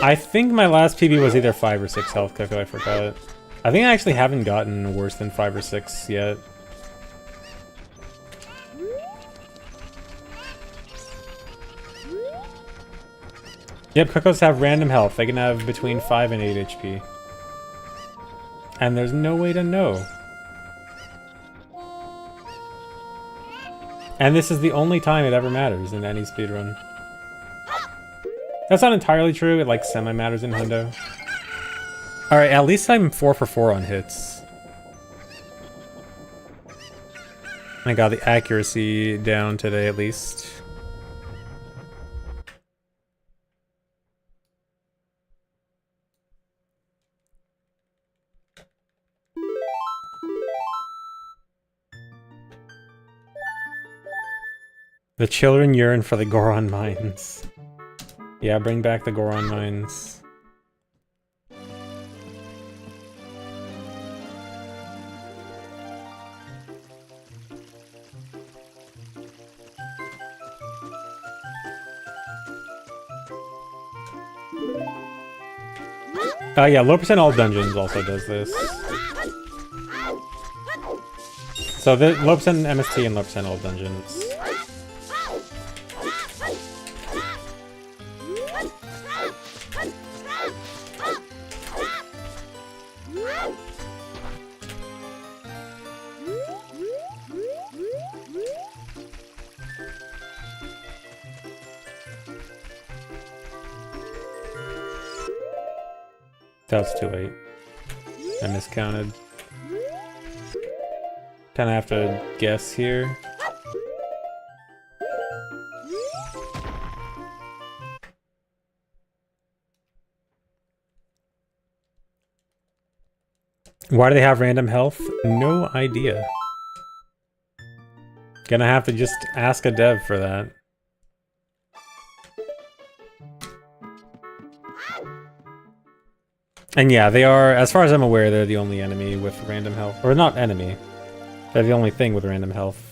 A: I think my last PB was either 5 or 6 health, Coco, I forgot. I think I actually haven't gotten worse than 5 or 6 yet. Yep, Cocos have random health. They can have between 5 and 8 HP. And there's no way to know. And this is the only time it ever matters in any speedrun. That's not entirely true, it like semi-matters in Hundo. Alright, at least I'm 4 for 4 on hits. I got the accuracy down today at least. The children yearn for the Goron mines. Yeah, bring back the Goron mines. Yeah, low percent all dungeons also does this. So the low percent MST and low percent all dungeons. That's too late. I miscounted. Kinda have to guess here. Why do they have random health? No idea. Gonna have to just ask a dev for that. And yeah, they are, as far as I'm aware, they're the only enemy with random health. Or not enemy. They're the only thing with random health.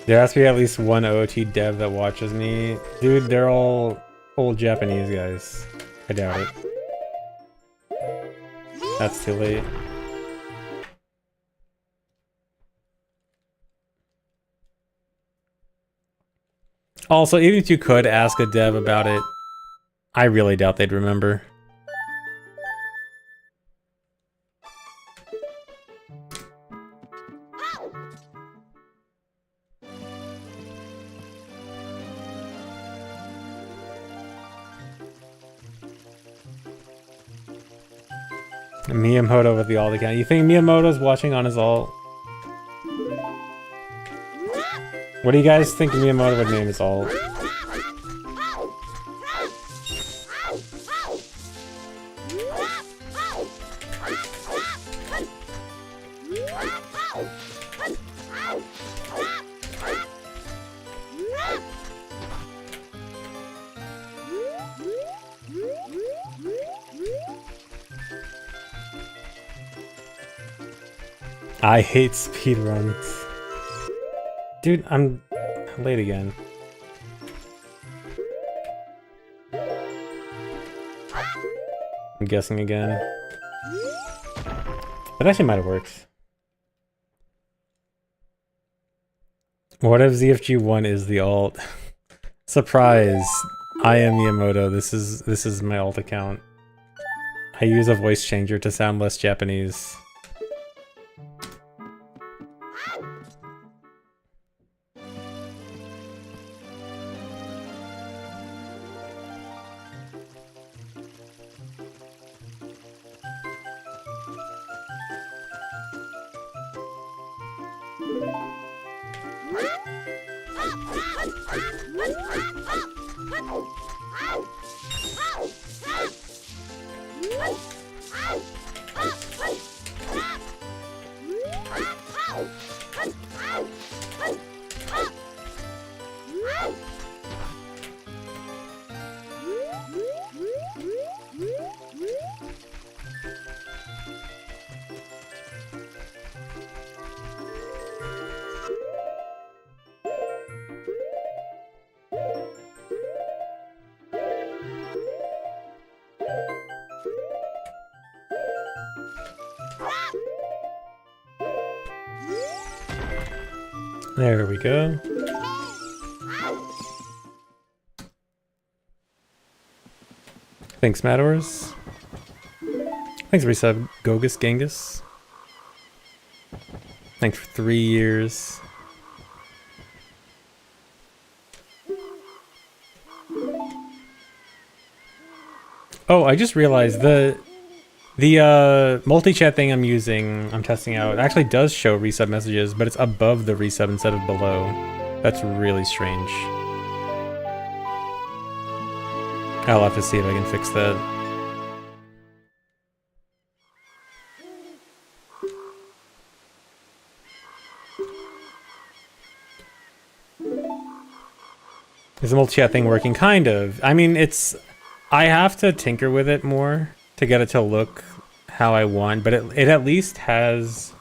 A: There has to be at least one OOT dev that watches me. Dude, they're all old Japanese guys. I doubt it. That's too late. Also, even if you could ask a dev about it, I really doubt they'd remember. Miyamoto with the alt account. You think Miyamoto's watching on his alt? What do you guys think Miyamoto would name his alt? I hate speedruns. Dude, I'm late again. I'm guessing again. That actually might have worked. What if ZFG1 is the alt? Surprise! I am Miyamoto. This is my alt account. I use a voice changer to sound less Japanese. There we go. Thanks, Mators. Thanks, resub, Gogus Genghis. Thanks for 3 years. Oh, I just realized the multi-chat thing I'm testing out, actually does show resub messages, but it's above the resub instead of below. That's really strange. I'll have to see if I can fix that. Is the multi-chat thing working? Kind of. I mean, I have to tinker with it more to get it to look how I want, but it at least has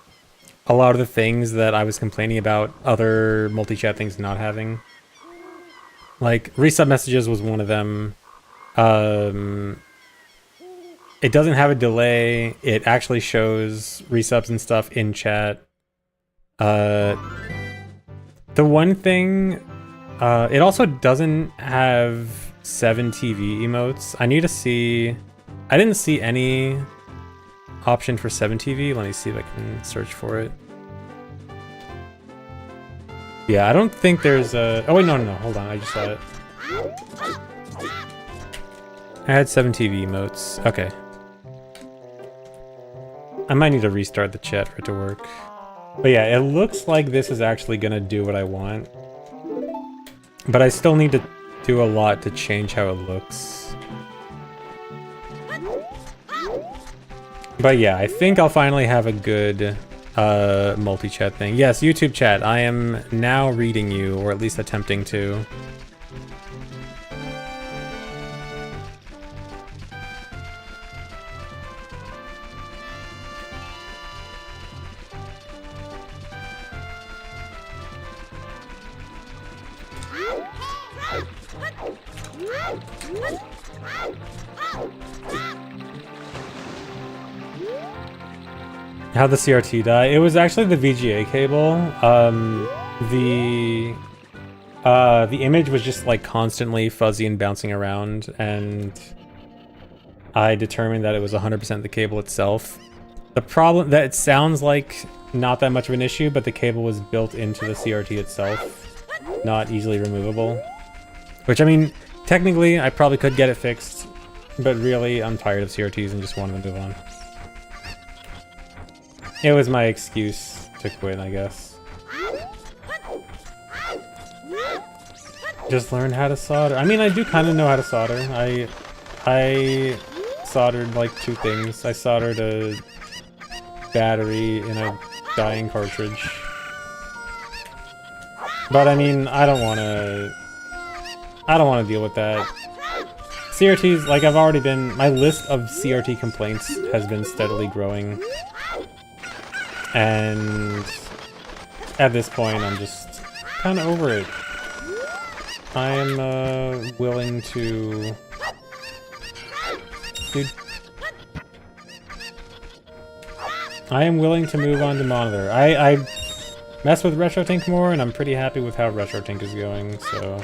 A: a lot of the things that I was complaining about other multi-chat things not having. Like, resub messages was one of them. It doesn't have a delay. It actually shows resubs and stuff in chat. The one thing, it also doesn't have 7 TV emotes. I need to see, I didn't see any option for 7 TV. Let me see if I can search for it. Yeah, I don't think there's a, oh wait, no, hold on, I just saw it. I had 7 TV emotes, okay. I might need to restart the chat for it to work. But yeah, it looks like this is actually gonna do what I want. But I still need to do a lot to change how it looks. But yeah, I think I'll finally have a good multi-chat thing. Yes, YouTube chat, I am now reading you, or at least attempting to. How'd the CRT die? It was actually the VGA cable. The image was just like constantly fuzzy and bouncing around, and I determined that it was 100% the cable itself. The problem that it sounds like not that much of an issue, but the cable was built into the CRT itself, not easily removable. Which, I mean, technically I probably could get it fixed, but really I'm tired of CRTs and just wanted to move on. It was my excuse to quit, I guess. Just learn how to solder. I mean, I do kind of know how to solder. I soldered like 2 things. I soldered a battery in a dying cartridge. But I mean, I don't want to deal with that. CRTs, like I've already been, my list of CRT complaints has been steadily growing. And at this point, I'm just kind of over it. I am willing to dude. I am willing to move on to monitor. I mess with RetroTink more, and I'm pretty happy with how RetroTink is going, so...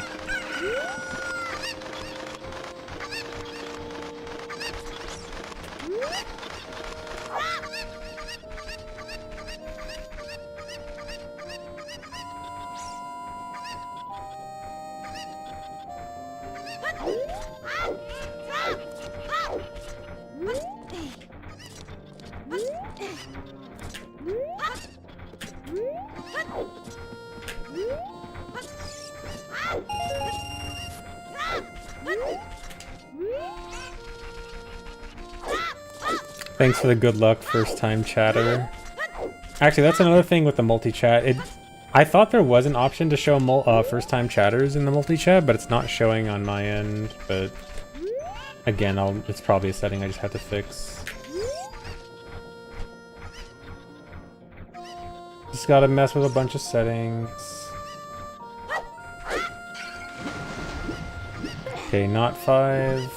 A: Thanks for the good luck, first time chatter. Actually, that's another thing with the multi-chat. I thought there was an option to show first time chatters in the multi-chat, but it's not showing on my end. But again, it's probably a setting I just have to fix. Just gotta mess with a bunch of settings. Okay, not 5.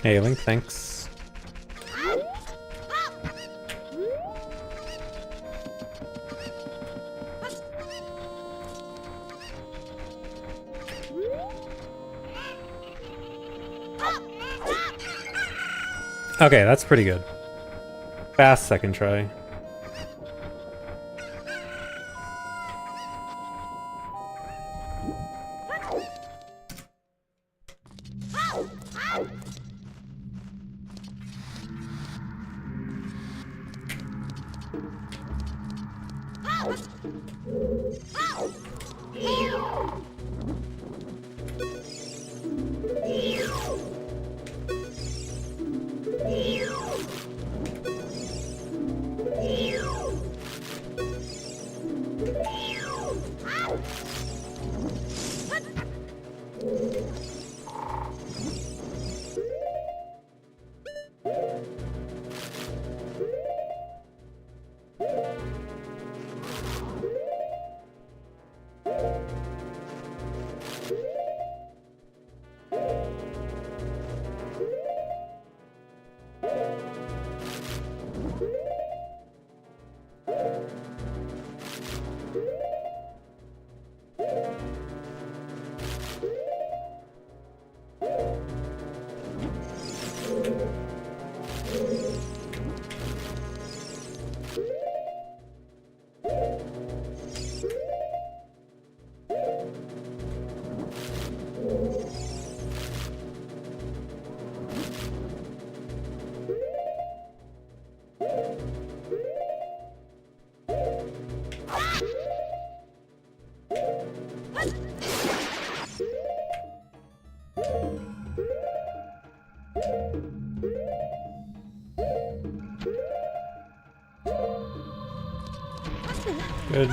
A: Hey, Link, thanks. Okay, that's pretty good. Fast second try. Good.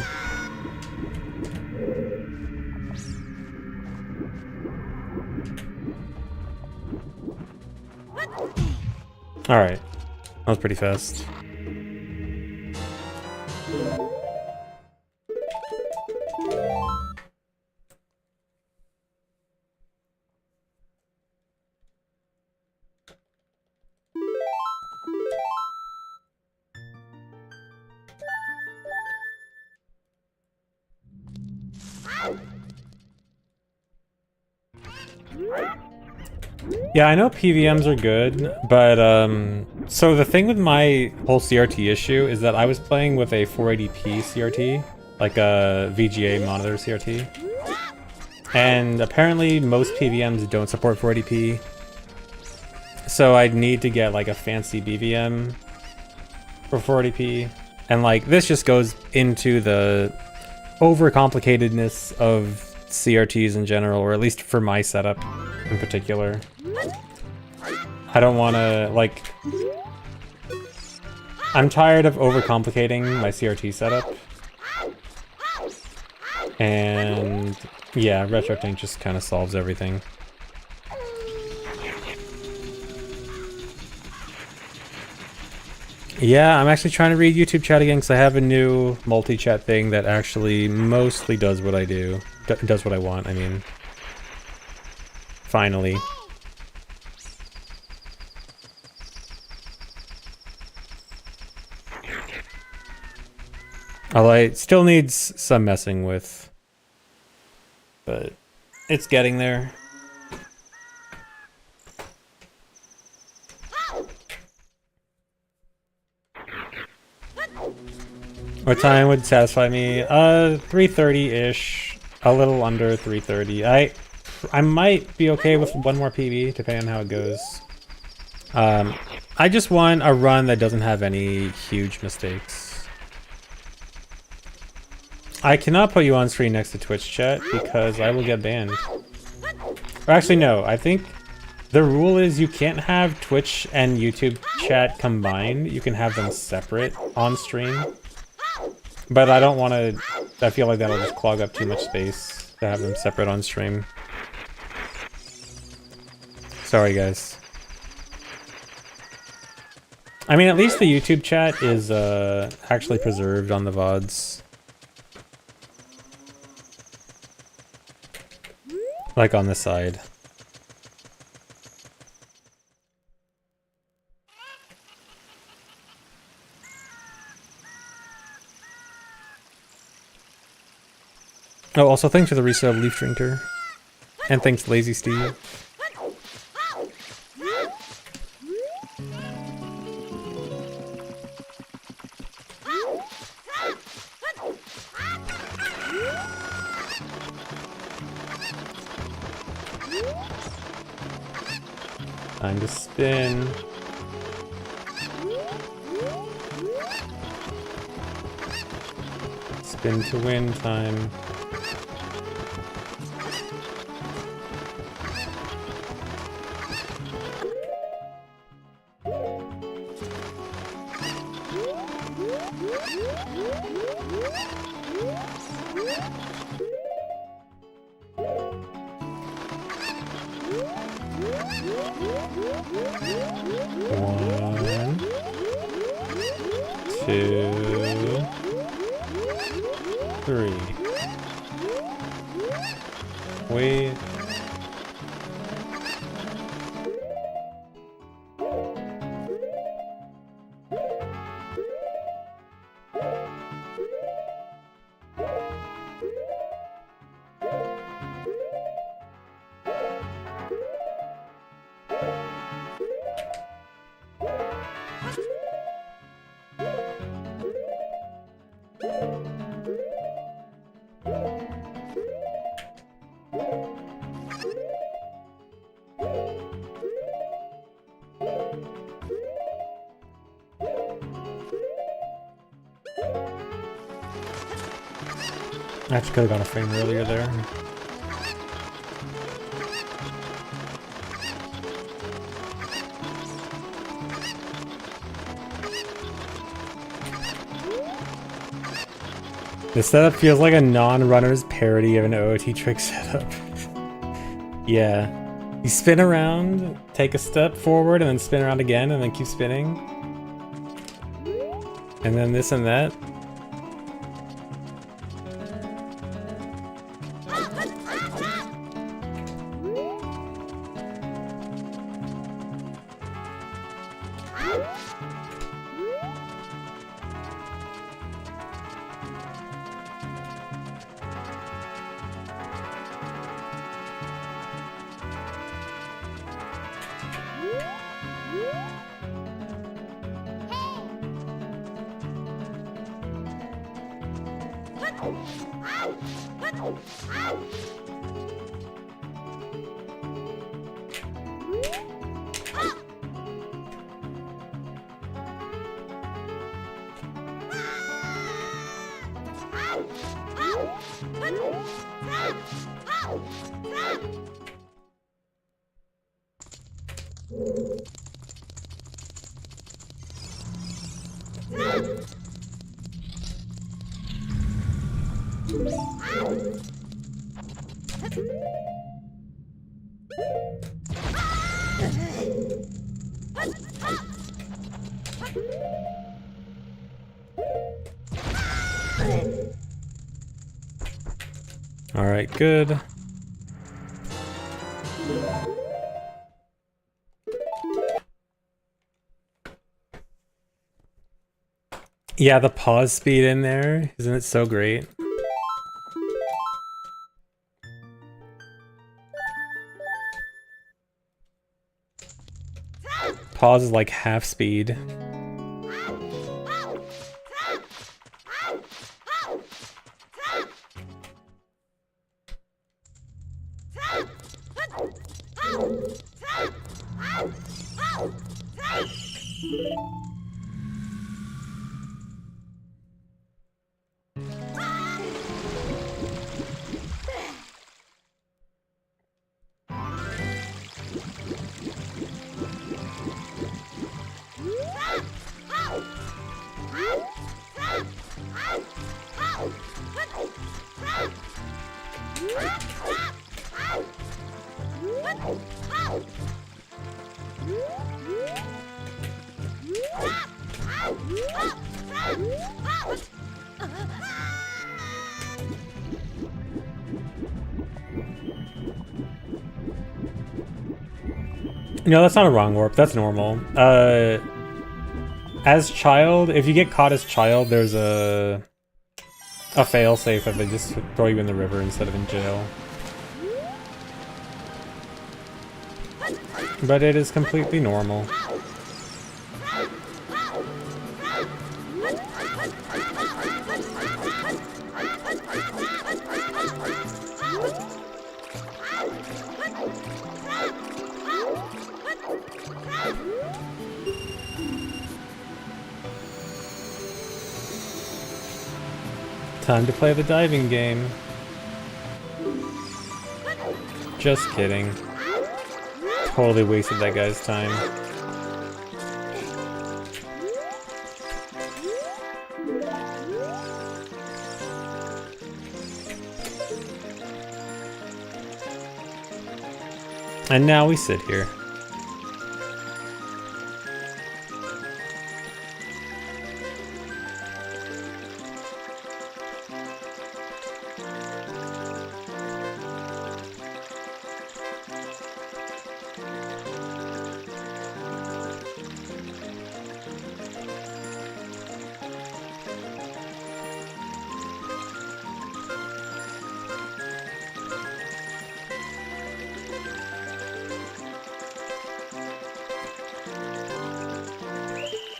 A: Alright. That was pretty fast. Yeah, I know PVMs are good, but so the thing with my whole CRT issue is that I was playing with a 480p CRT, like a VGA monitor CRT, and apparently most PVMs don't support 480p, so I'd need to get like a fancy BVM for 480p, and like this just goes into the overcomplicatedness of CRTs in general, or at least for my setup in particular. I don't want to, like... I'm tired of overcomplicating my CRT setup. And yeah, RetroTink just kind of solves everything. Yeah, I'm actually trying to read YouTube chat again because I have a new multi-chat thing that actually mostly does what I do. Does what I want, I mean. Finally. Although it still needs some messing with. But it's getting there. What time would satisfy me? 3:30-ish. A little under 3:30. I might be okay with one more PB, depending on how it goes. I just want a run that doesn't have any huge mistakes. I cannot put you on screen next to Twitch chat because I will get banned. Or actually, no. I think the rule is you can't have Twitch and YouTube chat combined. You can have them separate on stream. But I don't want to... I feel like that'll just clog up too much space to have them separate on stream. Sorry, guys. I mean, at least the YouTube chat is actually preserved on the VODs. Like on the side. Oh, also thanks for the resub, Leaf Drinker. And thanks, Lazy Steve. Time to spin. Spin to win time. One, two, three. Wait. I actually could have got a frame earlier there. The setup feels like a non-runner's parody of an OOT trick setup. Yeah. You spin around, take a step forward, and then spin around again, and then keep spinning. And then this and that. Alright, good. Yeah, the pause speed in there, isn't it so great? Pause is like half speed. No, that's not a wrong warp. That's normal. As child, if you get caught as child, there's a failsafe that they just throw you in the river instead of in jail. But it is completely normal. Time to play the diving game. Just kidding. Totally wasted that guy's time. And now we sit here.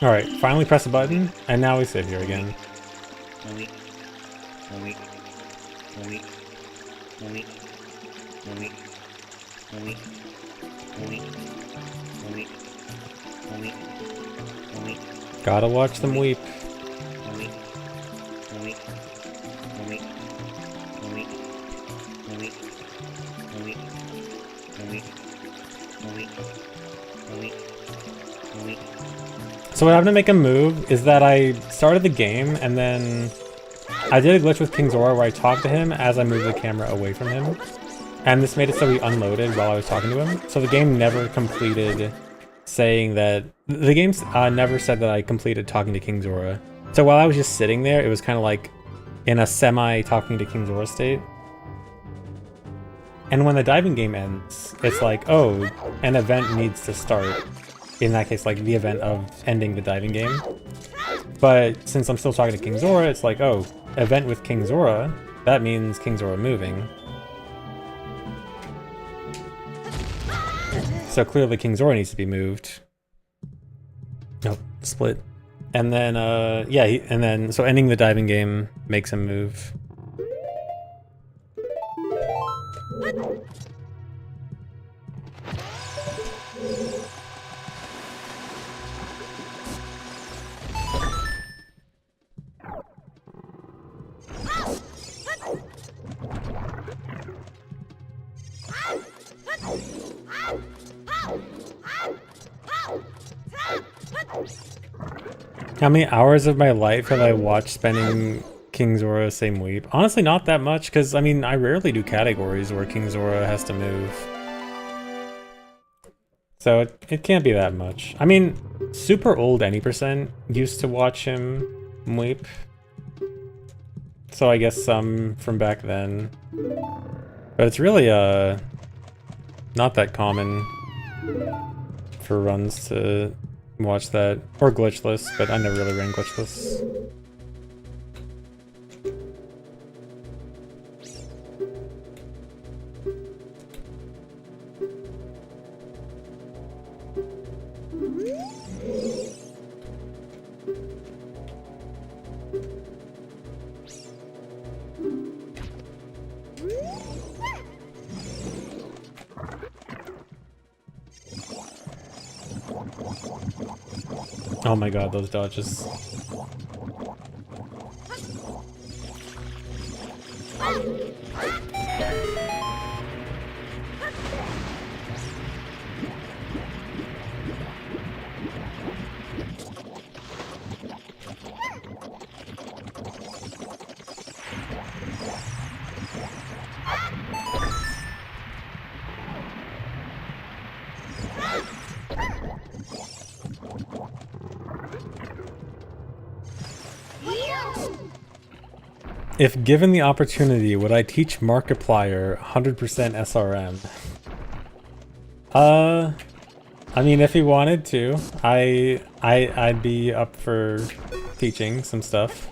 A: Alright, finally press a button, and now we sit here again. Gotta watch them weep. So what happened to make him move is that I started the game and then I did a glitch with King Zora where I talked to him as I moved the camera away from him. And this made it so he unloaded while I was talking to him. So the game never completed saying that... The game never said that I completed talking to King Zora. So while I was just sitting there, it was kind of like in a semi-talking to King Zora state. And when the diving game ends, it's like, oh, an event needs to start. In that case, like the event of ending the diving game. But since I'm still talking to King Zora, it's like, oh, event with King Zora, that means King Zora moving. So clearly King Zora needs to be moved. Oh, split. And then, yeah, so ending the diving game makes him move. How many hours of my life have I watched spending King Zora same weep? Honestly, not that much, because, I mean, I rarely do categories where King Zora has to move. So it can't be that much. I mean, super old any% used to watch him weep. So I guess some from back then. But it's really not that common for runs to watch that. Or glitchless, but I never really ran glitchless. Oh my god, those dodges. If given the opportunity, would I teach Markiplier 100% SRM? I mean, if he wanted to, I'd be up for teaching some stuff.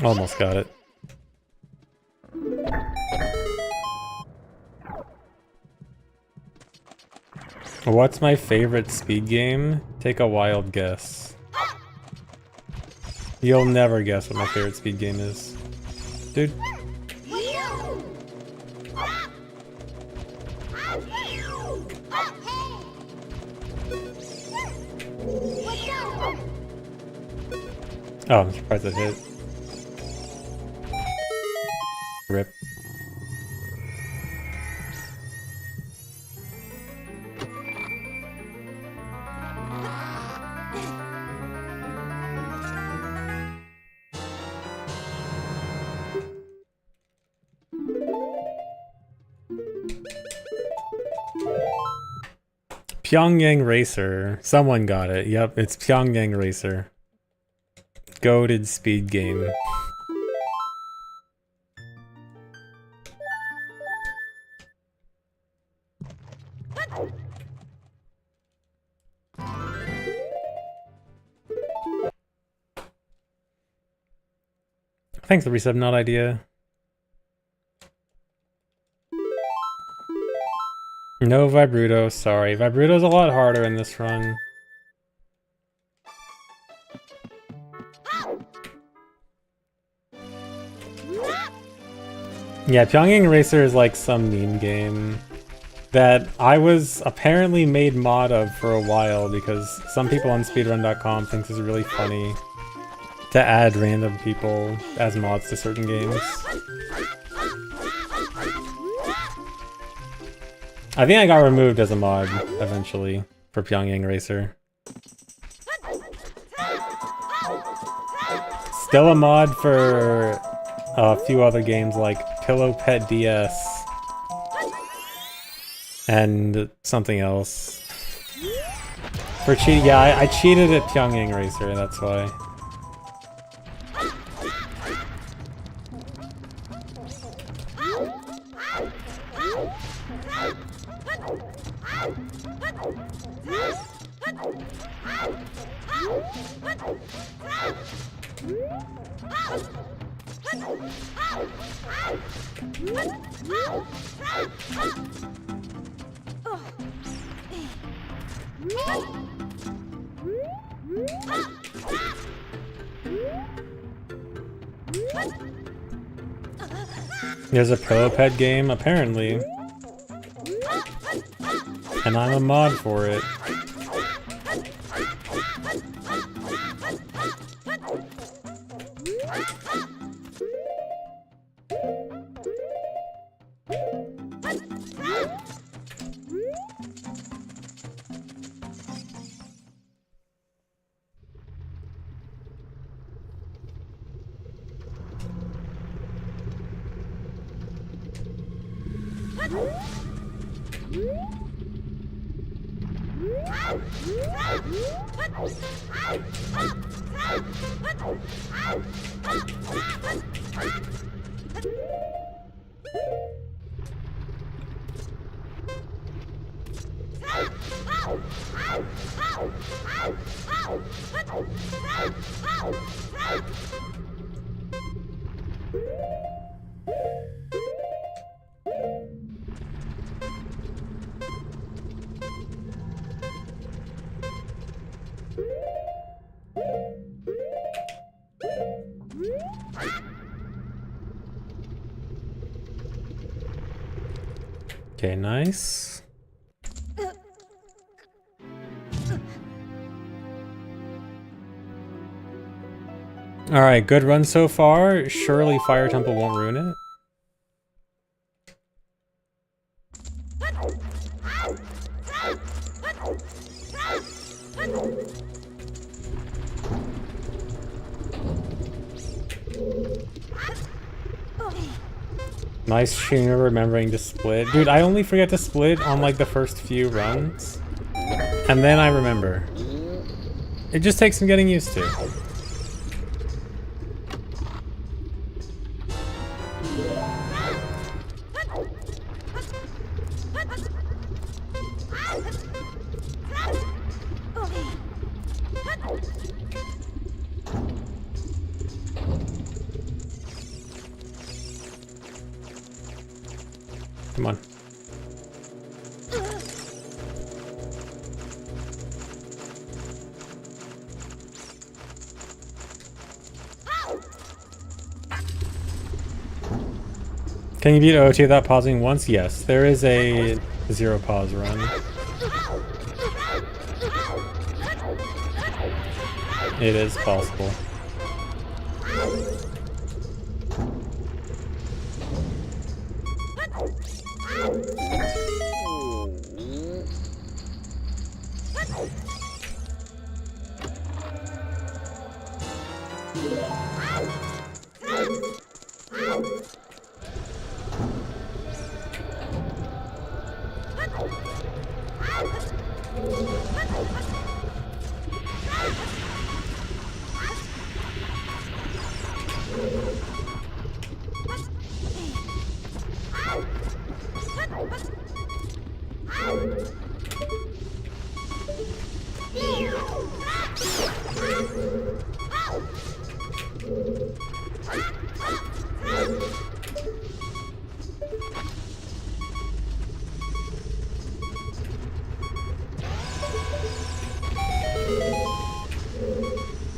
A: Almost got it. What's my favorite speed game? Take a wild guess. You'll never guess what my favorite speed game is. Dude. Oh, I'm surprised it hit. Rip. Pyongyang Racer. Someone got it. Yep, it's Pyongyang Racer. Goated speed game. Thanks, the resub, not idea. No Vibruto, sorry. Vibruto's a lot harder in this run. Yeah, Pyongyang Racer is like some meme game that I was apparently made mod of for a while because some people on speedrun.com thinks it's really funny to add random people as mods to certain games. I think I got removed as a mod eventually for Pyongyang Racer. Still a mod for a few other games like Pillow Pet DS and something else. For cheating, yeah, I cheated at Pyongyang Racer, that's why. There's a Pillow Pet game, apparently. And I'm a mod for it. Okay, nice. Alright, good run so far. Surely Fire Temple won't ruin it. Nice Sheena remembering to split. Dude, I only forget to split on like the first few runs. And then I remember. It just takes some getting used to. Come on. Can you beat OT without pausing once? Yes, there is a 0 pause run. It is possible.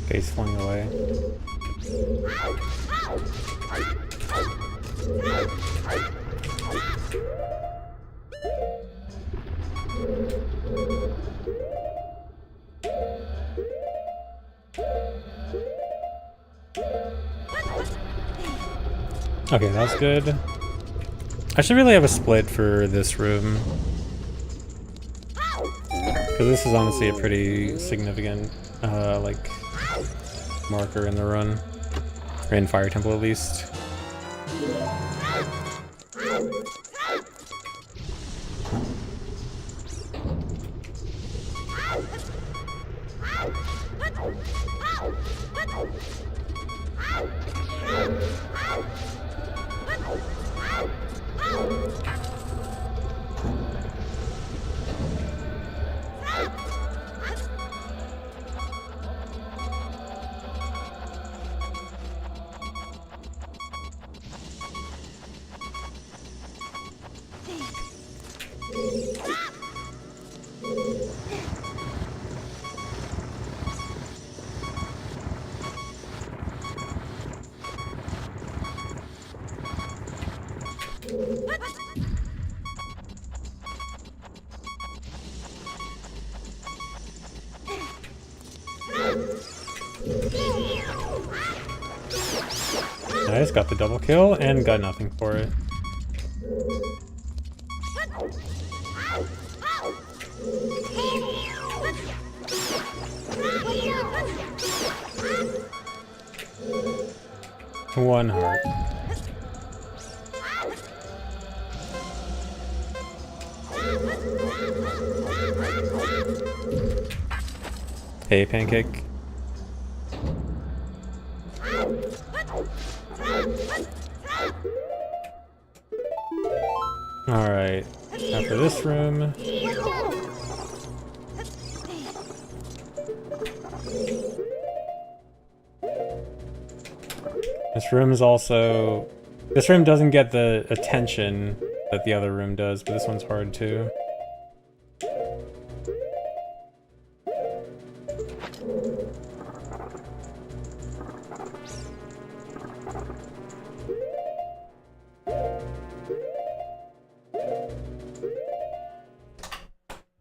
A: Okay, he's flying away. Okay, that's good. I should really have a split for this room. Because this is honestly a pretty significant, like, marker in the run. Or in Fire Temple, at least. Nice, got the double kill and got nothing for it. One heart. Hey, Pancake. Alright, now for this room. This room is also... This room doesn't get the attention that the other room does, but this one's hard too.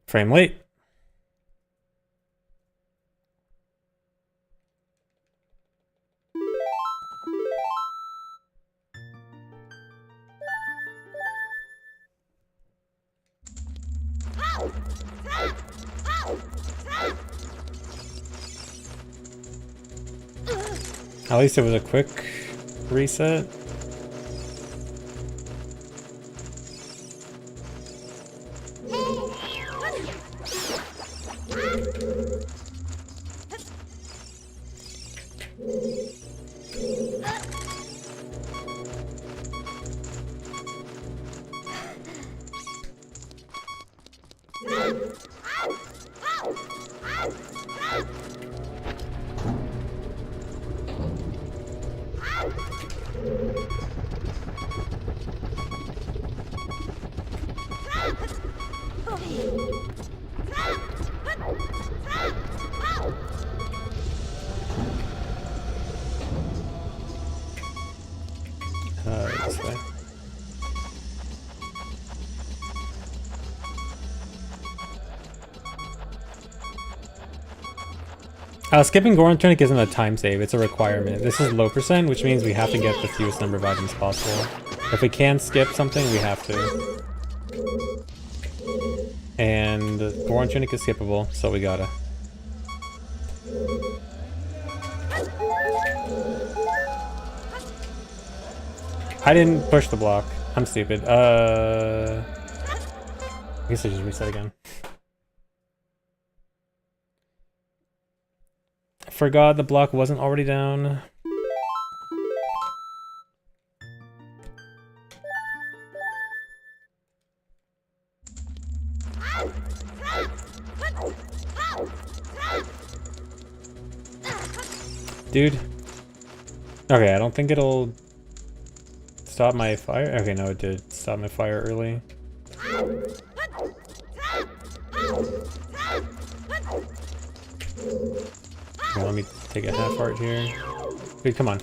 A: Frame late. At least it was a quick reset. This way. Skipping Goron Tunic isn't a time save, it's a requirement. This is low percent, which means we have to get the fewest number of items possible. If we can skip something, we have to. And Goron Tunic is skippable, so we gotta. I didn't push the block. I'm stupid. I guess I just reset again. Forgot the block wasn't already down. Dude. Okay, I don't think it'll stop my fire. Okay, no, it did stop my fire early. Okay, let me take a half heart here. Dude, come on.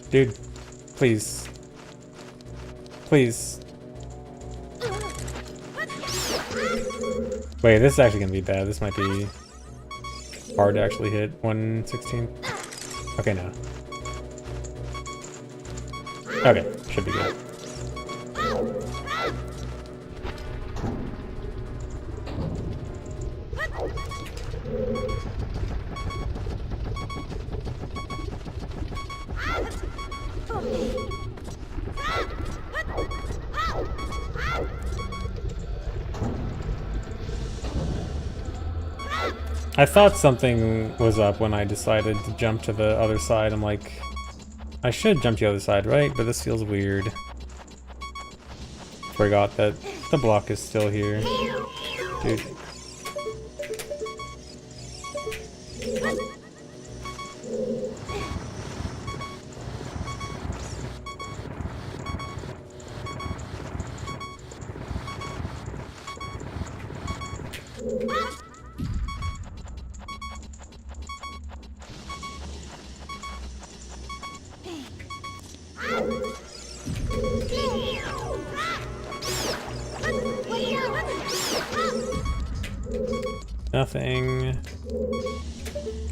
A: Dude, please. Please. Wait, this is actually gonna be bad. This might be hard to actually hit 116. Okay, no. Okay, should be good. I thought something was up when I decided to jump to the other side. I'm like, I should jump to the other side, right? But this feels weird. Forgot that the block is still here. Dude. Nothing.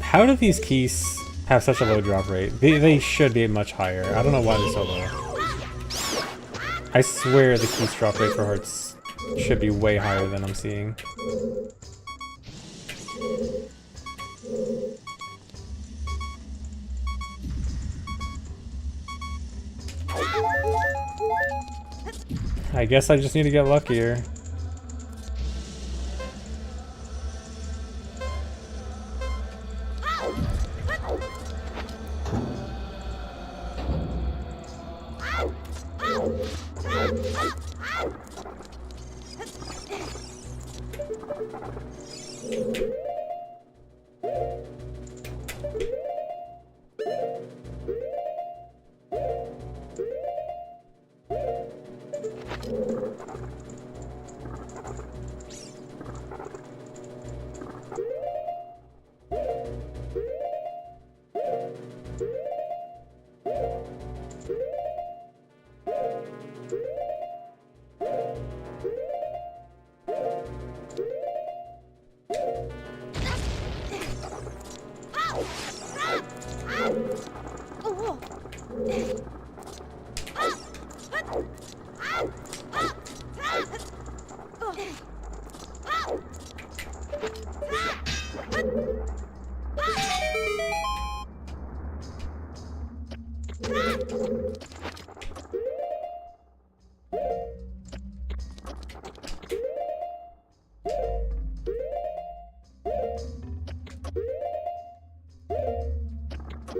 A: How do these keys have such a low drop rate? They should be much higher. I don't know why they're so low. I swear the keys drop rate for hearts should be way higher than I'm seeing. I guess I just need to get luckier.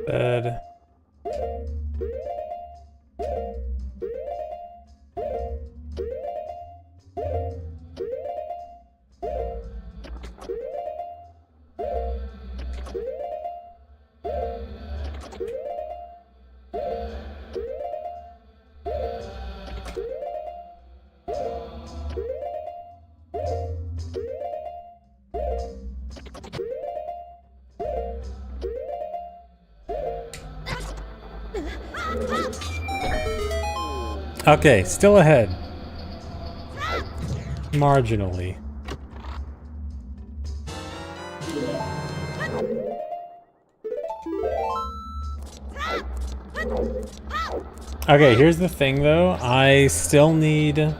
A: Bed. Okay, still ahead. Marginally. Okay, here's the thing though. I still need a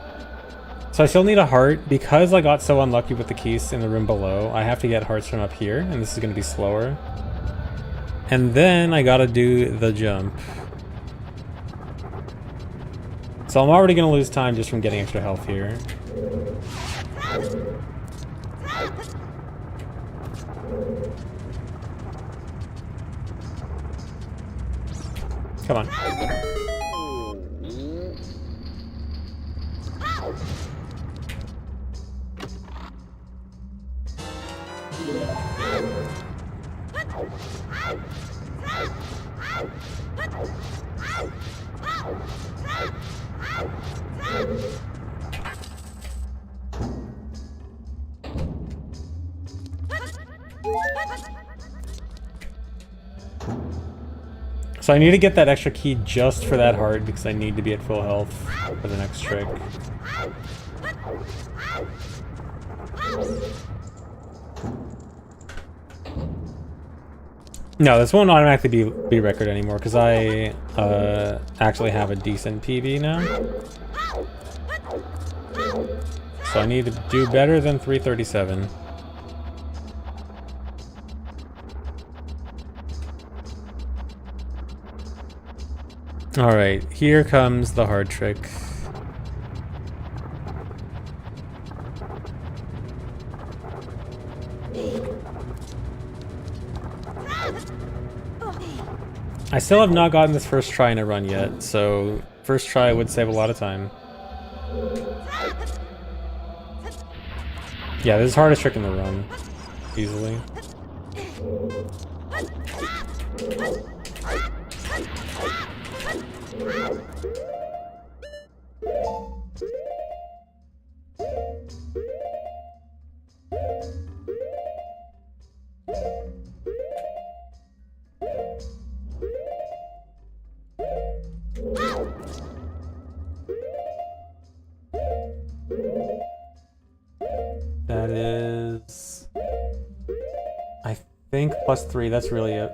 A: heart. Because I got so unlucky with the keys in the room below, I have to get hearts from up here, and this is gonna be slower. And then I gotta do the jump. So I'm already gonna lose time just from getting extra health here. Come on. So I need to get that extra key just for that heart because I need to be at full health for the next trick. No, this won't automatically be record anymore because I actually have a decent PB now. So I need to do better than 337. Alright, here comes the hard trick. I still have not gotten this first try in a run yet, so first try would save a lot of time. Yeah, this is the hardest trick in the run. Easily. That is... I think +3, that's really it.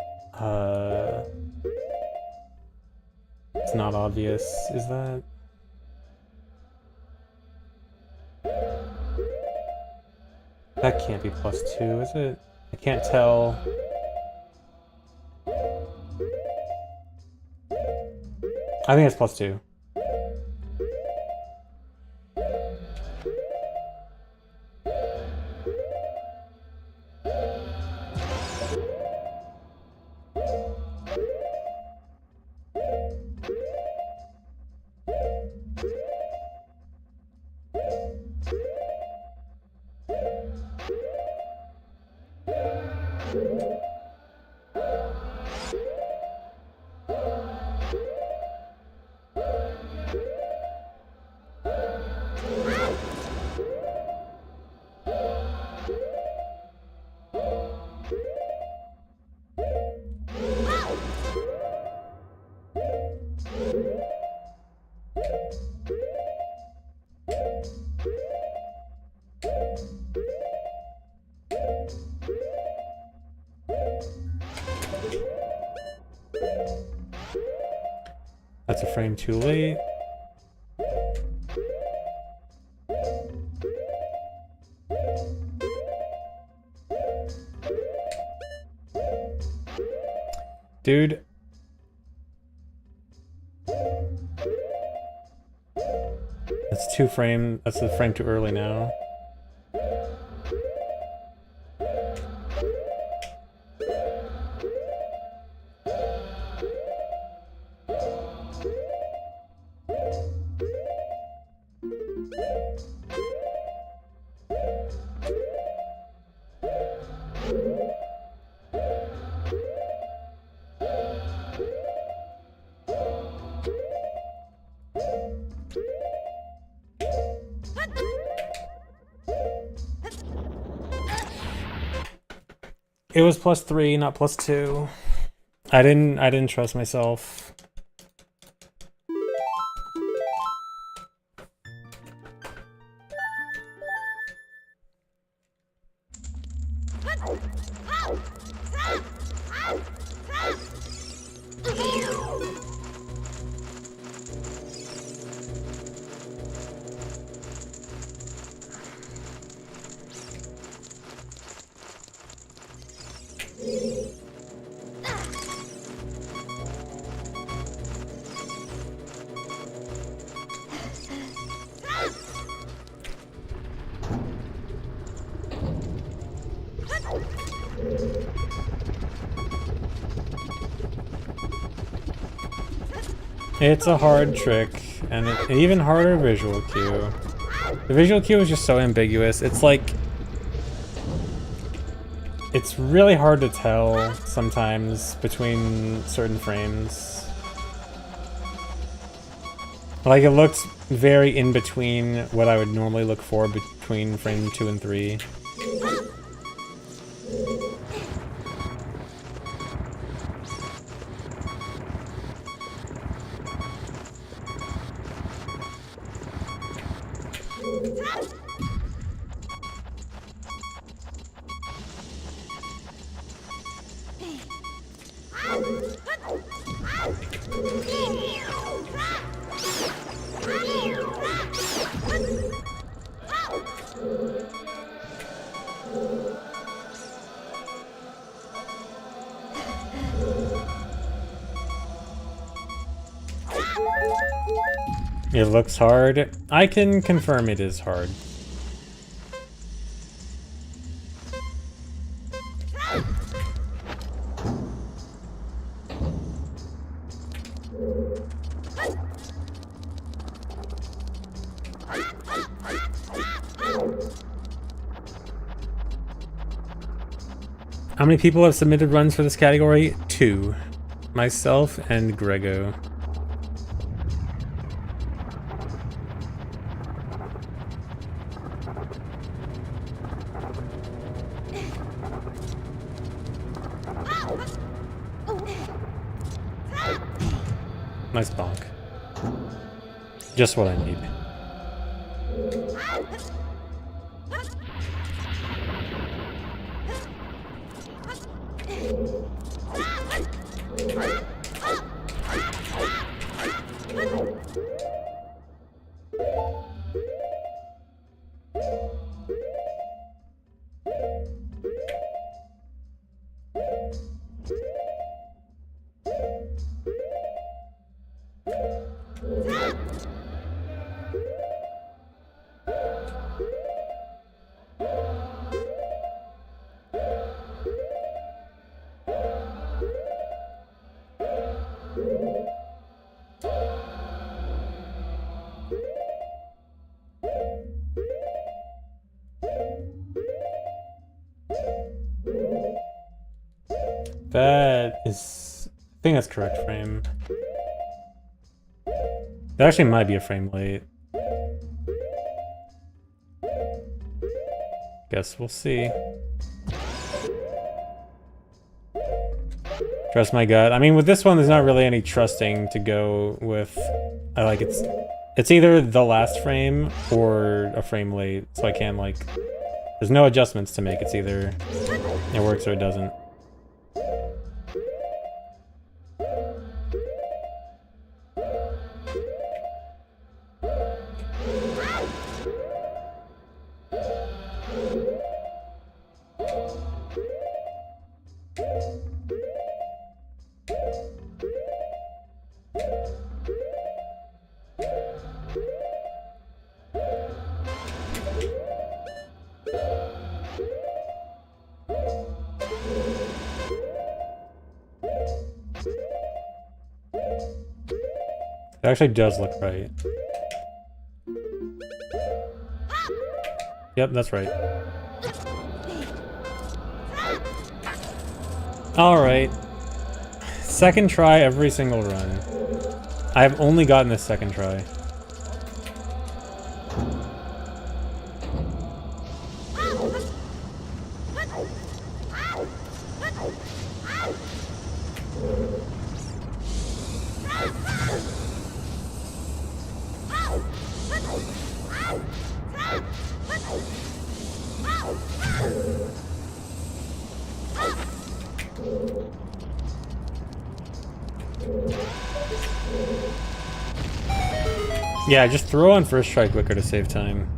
A: It's not obvious, is that? That can't be +2, is it? I can't tell. I think it's +2. That's a frame too late. Dude. That's that's a frame too early now. It was +3, not +2. I didn't trust myself. It's a hard trick, and an even harder visual cue. The visual cue is just so ambiguous. It's like... It's really hard to tell sometimes between certain frames. Like, it looks very in between what I would normally look for between frame 2 and 3. It looks hard. I can confirm it is hard. How many people have submitted runs for this category? 2. Myself and Grego. Nice bonk. Just what I need. That is... I think that's correct frame. That actually might be a frame late. Guess we'll see. Trust my gut. I mean, with this one, there's not really any trusting to go with. It's either the last frame or a frame late, so I can't like... There's no adjustments to make. It's either it works or it doesn't. It actually does look right. Yep, that's right. Alright. Second try every single run. I've only gotten this second try. Yeah, just throw on first try quicker to save time.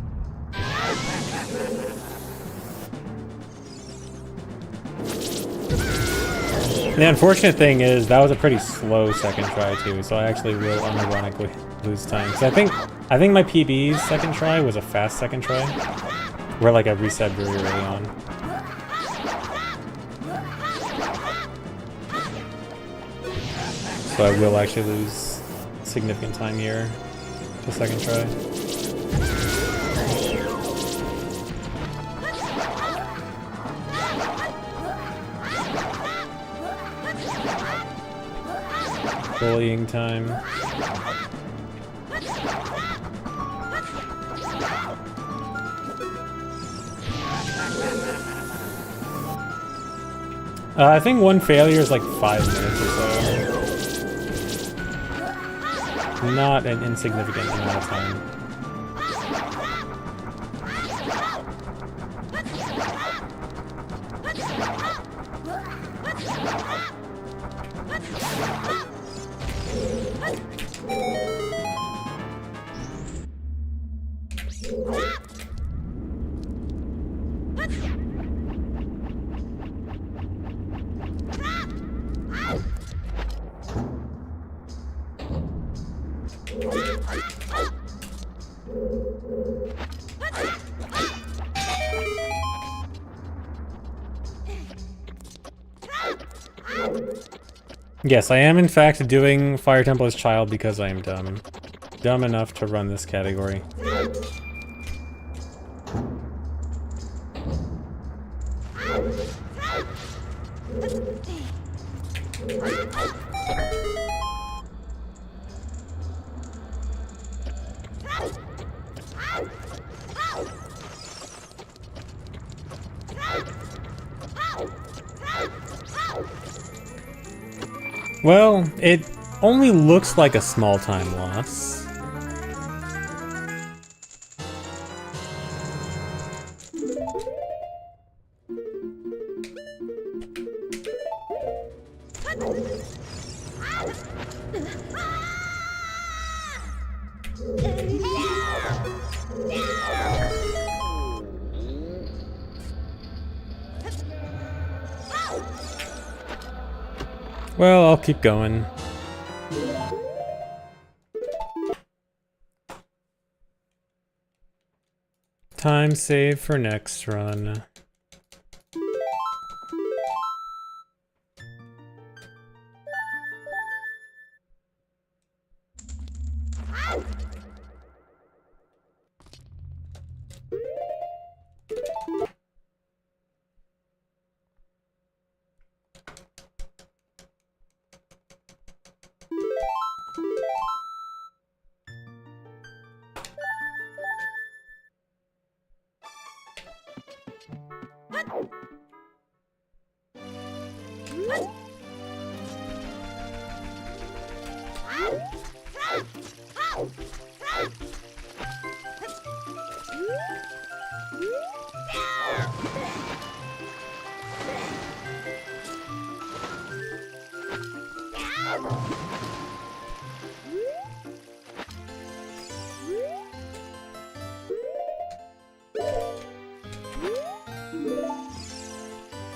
A: The unfortunate thing is that was a pretty slow second try too, so I actually will unironically lose time. So I think my PB's second try was a fast second try, where like I reset very early on. So I will actually lose significant time here. The second try. Bullying time. I think one failure is like 5 minutes or so. Not an insignificant amount of time. Yes, I am in fact doing Fire Temple as Child because I am dumb. Dumb enough to run this category. Well, it only looks like a small time loss. Well, I'll keep going. Time save for next run.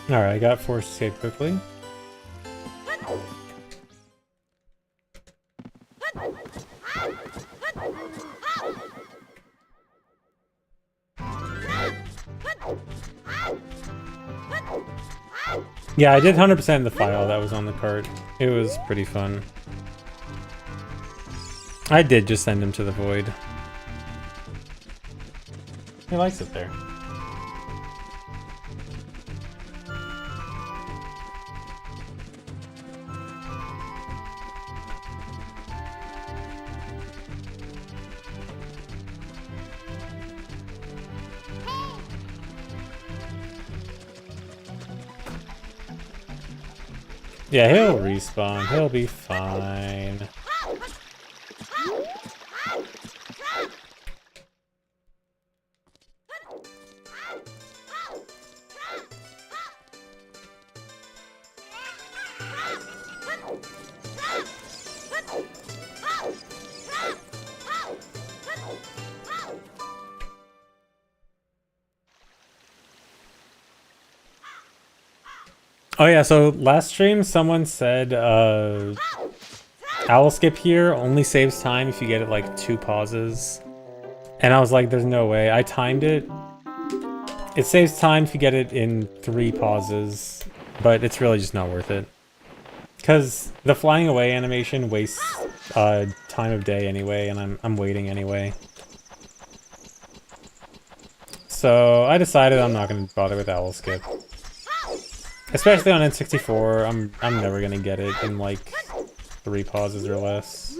A: Alright, I got forced escape quickly. Yeah, I did 100% the file that was on the cart. It was pretty fun. I did just send him to the void. He likes it there. Yeah, he'll respawn. He'll be fine. Oh yeah, so last stream someone said owl skip here only saves time if you get it like 2 pauses. And I was like, there's no way. I timed it. It saves time if you get it in 3 pauses, but it's really just not worth it. Because the flying away animation wastes time of day anyway, and I'm waiting anyway. So I decided I'm not going to bother with owl skip. Especially on N64, I'm never gonna get it in like 3 pauses or less.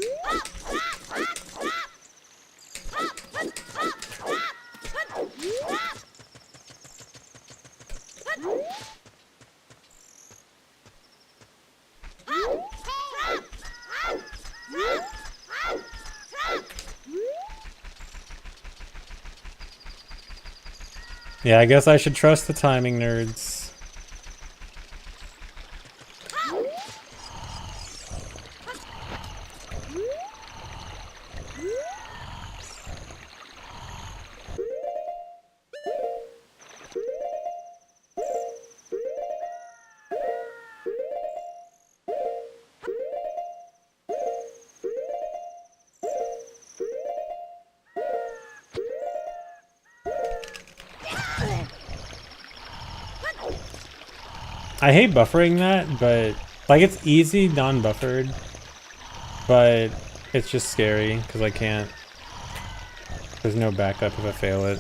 A: Yeah, I guess I should trust the timing, nerds. I hate buffering that, but like it's easy non-buffered, but it's just scary because I can't. There's no backup if I fail it.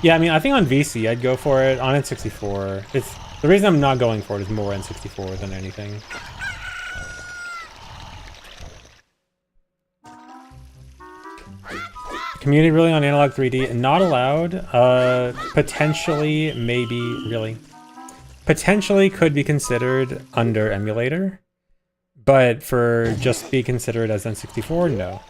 A: Yeah, I mean, I think on VC I'd go for it. On N64, it's the reason I'm not going for it is more N64 than anything. Community really on analog 3D? Not allowed. Potentially, maybe, really. Potentially could be considered under emulator, but for just be considered as N64, no.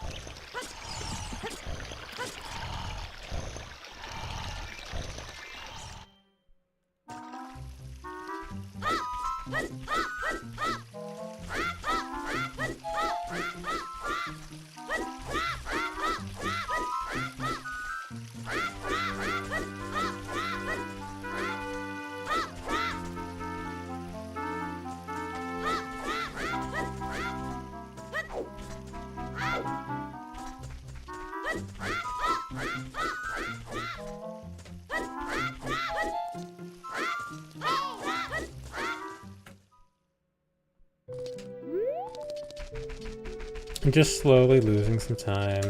A: I'm just slowly losing some time.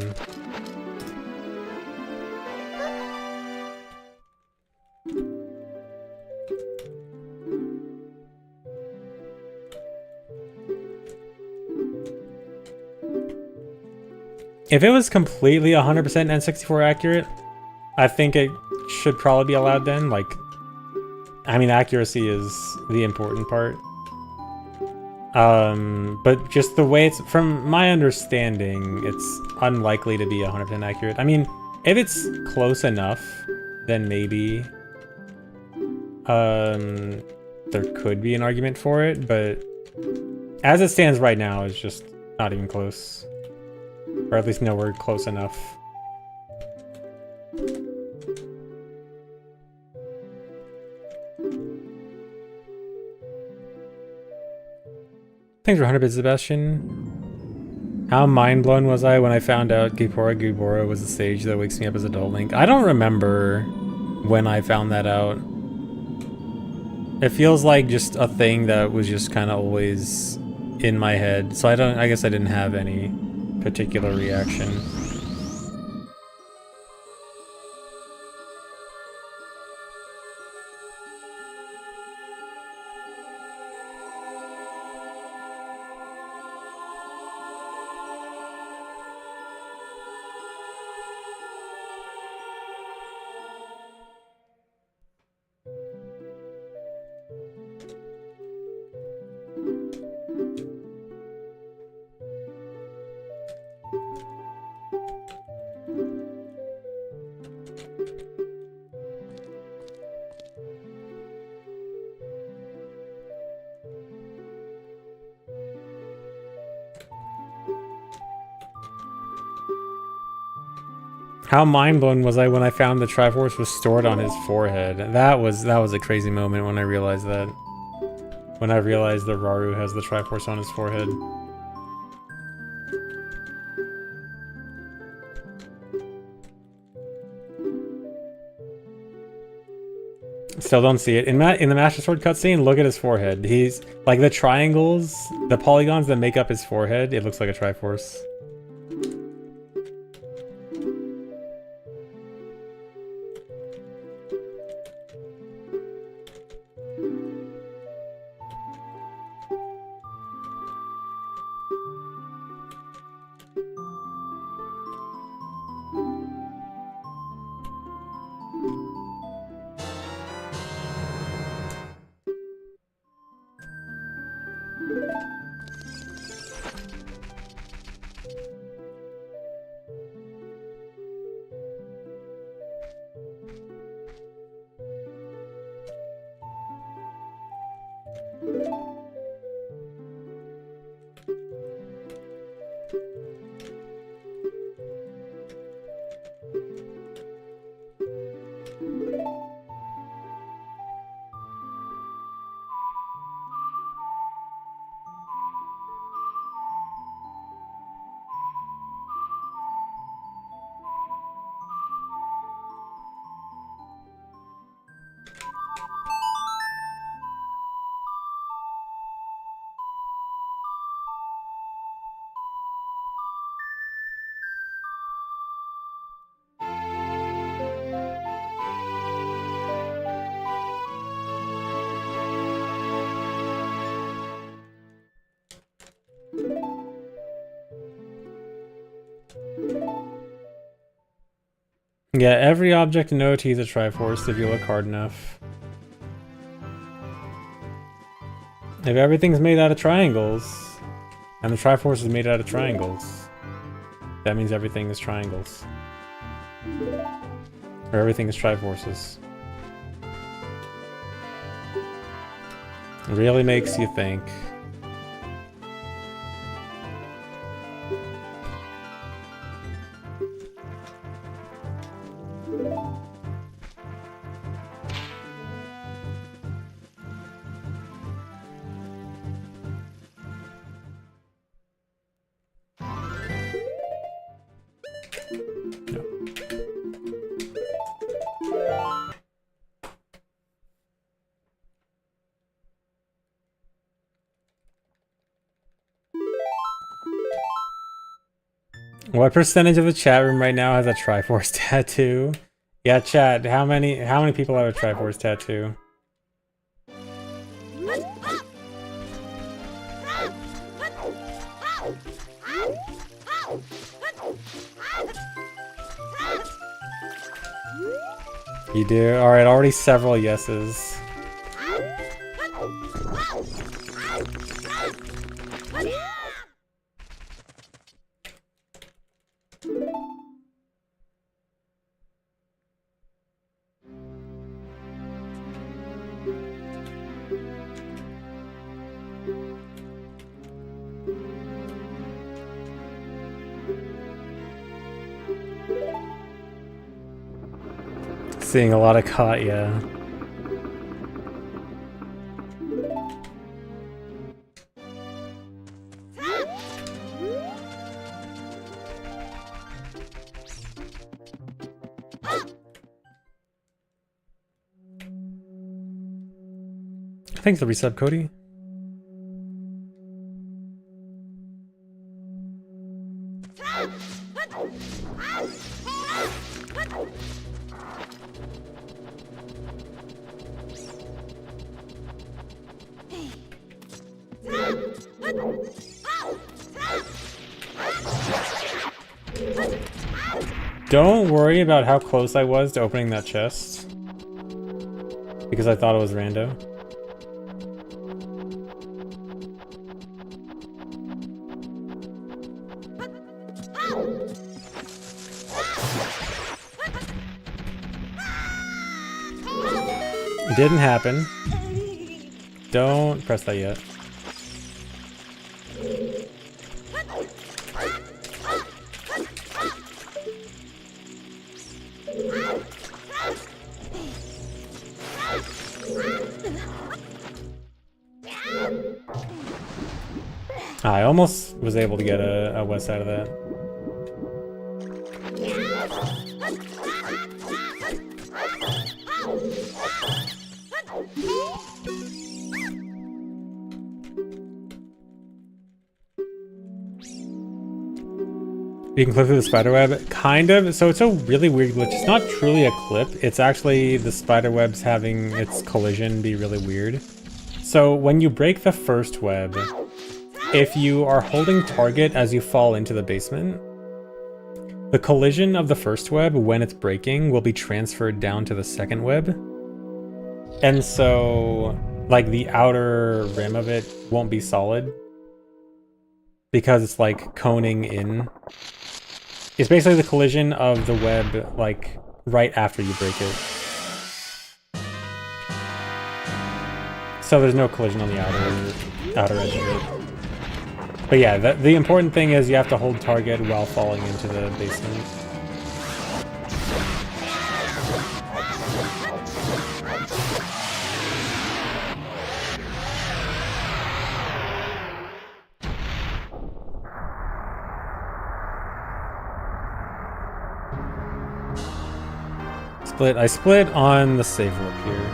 A: If it was completely 100% N64 accurate, I think it should probably be allowed then. Like, I mean, accuracy is the important part. But just the way it's, from my understanding, it's unlikely to be 100% accurate. I mean, if it's close enough, then maybe there could be an argument for it, but as it stands right now, it's just not even close. Or at least nowhere close enough. Thanks for 100 bits, Sebastian. How mind blown was I when I found out Gipora Gubora was the stage that wakes me up as Adult Link? I don't remember when I found that out. It feels like just a thing that was just kind of always in my head, so I guess I didn't have any particular reaction. How mind-blown was I when I found the Triforce was stored on his forehead. That was a crazy moment when I realized that. When I realized that Raru has the Triforce on his forehead. Still don't see it. In the Master Sword cutscene, look at his forehead. He's like the triangles, the polygons that make up his forehead, it looks like a Triforce. Yeah, every object in OT is a Triforce if you look hard enough. If everything's made out of triangles, and the Triforce is made out of triangles, that means everything is triangles. Or everything is Triforces. It really makes you think. What percentage of the chat room right now has a Triforce tattoo? Yeah, chat, how many people have a Triforce tattoo? You do? Alright, already several yeses. Seeing a lot of Katya. Thanks for the resub, Cody. Don't worry about how close I was to opening that chest, because I thought it was rando. It didn't happen. Don't press that yet. I almost was able to get a west out of that. You can clip through the spiderweb? Kind of. So it's a really weird glitch. It's not truly a clip. It's actually the spiderweb's having its collision be really weird. So when you break the first web, if you are holding target as you fall into the basement, the collision of the first web when it's breaking will be transferred down to the second web. And so, like, the outer rim of it won't be solid because it's like coning in. It's basically the collision of the web, like, right after you break it. So there's no collision on the outer edge of it. But yeah, the important thing is you have to hold target while falling into the basement. I split on the save warp here.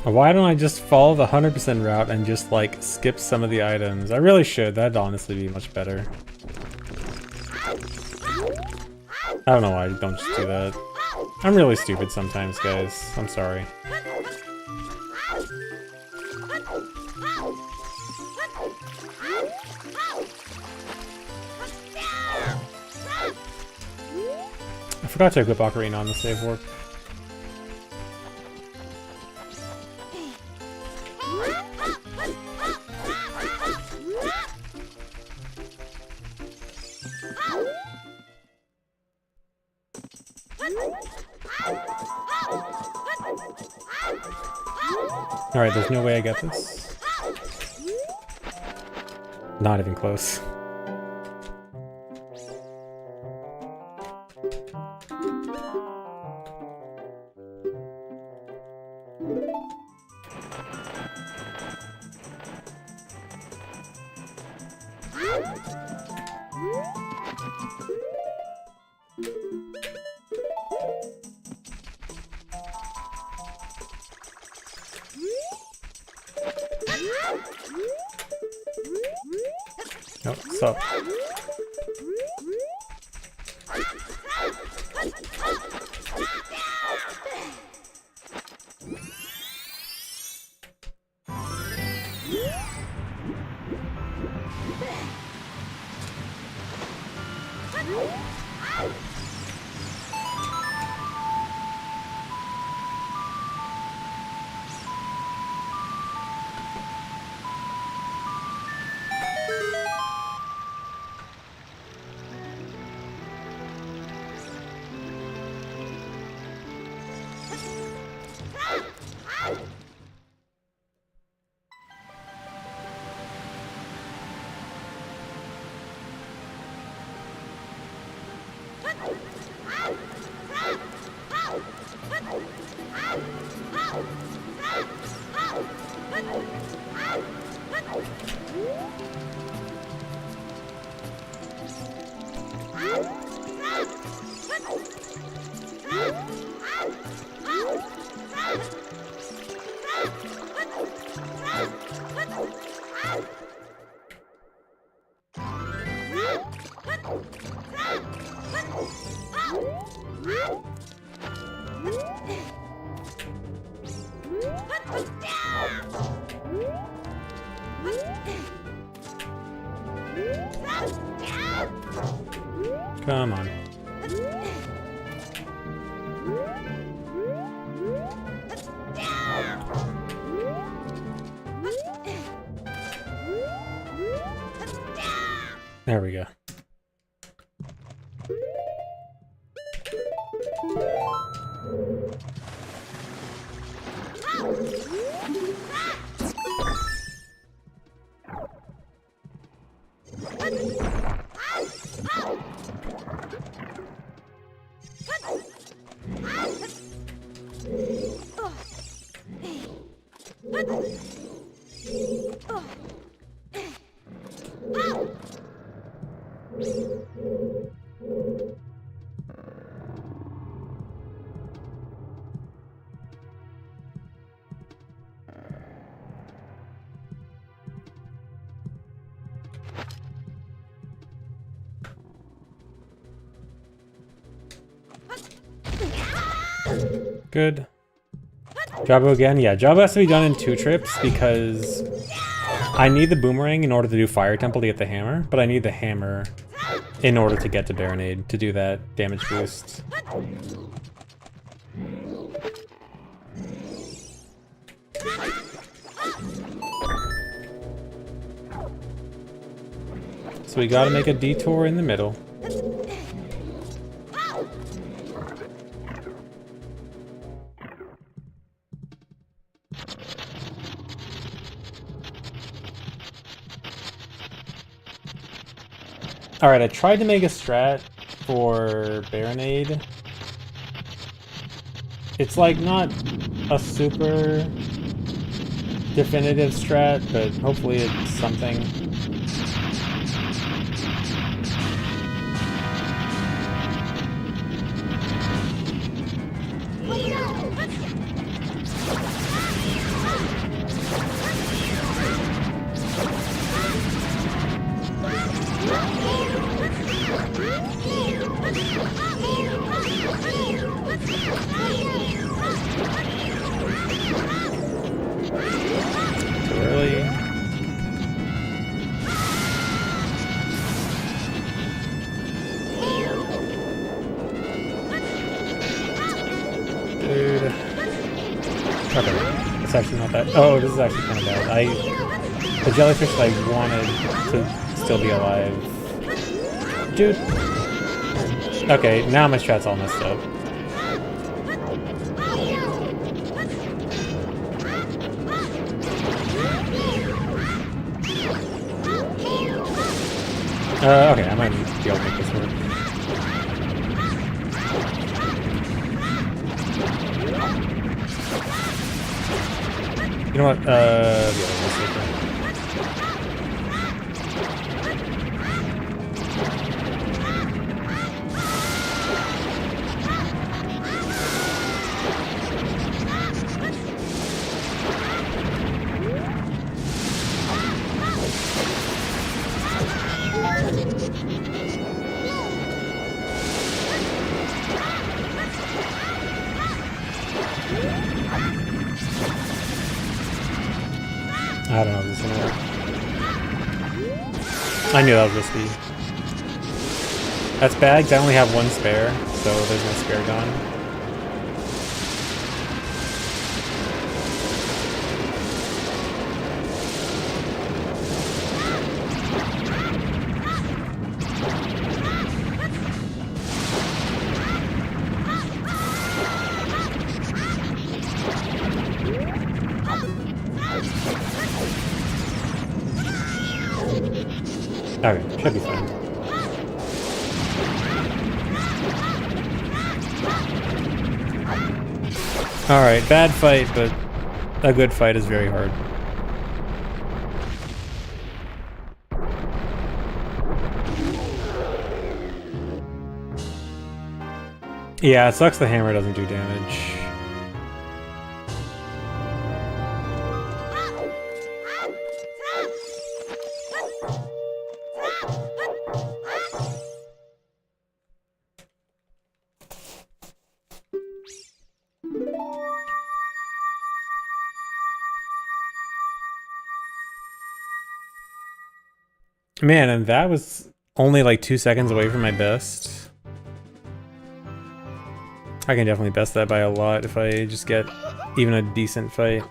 A: Why don't I just follow the 100% route and just, like, skip some of the items? I really should. That'd honestly be much better. I don't know why I don't just do that. I'm really stupid sometimes, guys. I'm sorry. I forgot to equip Ocarina on the save warp. Alright, there's no way I get this. Not even close. No, stop. Come on. There we go. Good. Jabo again? Yeah, Jabo has to be done in 2 trips because I need the boomerang in order to do Fire Temple to get the hammer, but I need the hammer in order to get to Baronade to do that damage boost. So we gotta make a detour in the middle. Alright, I tried to make a strat for Baronade. It's like not a super definitive strat, but hopefully it's something. Oh, this is actually kind of bad. The jellyfish I wanted to still be alive. Dude. Okay, now my strat's all messed up. Okay, I might be able to make this work. You know what? I don't know if this is gonna work. I knew that was risky. That's bad because I only have 1 spare, so there's no spare gun. Okay, should be fine. Alright, bad fight, but a good fight is very hard. Yeah, it sucks the hammer doesn't do damage. Man, and that was only like 2 seconds away from my best. I can definitely best that by a lot if I just get even a decent fight.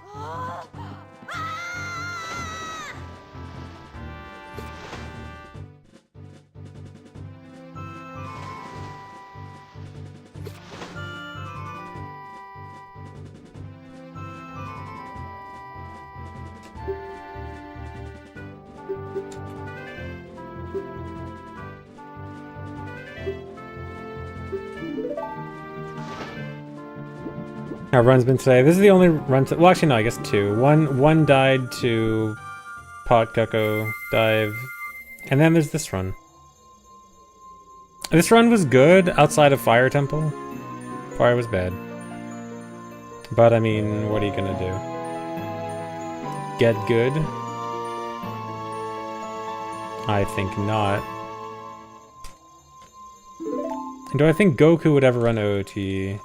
A: Our run's been today. This is the only run. Well, actually, no. I guess 2. One died to Pot Cuckoo dive, and then there's this run. This run was good outside of Fire Temple. Fire was bad, but I mean, what are you gonna do? Get good? I think not. And do I think Goku would ever run OOT?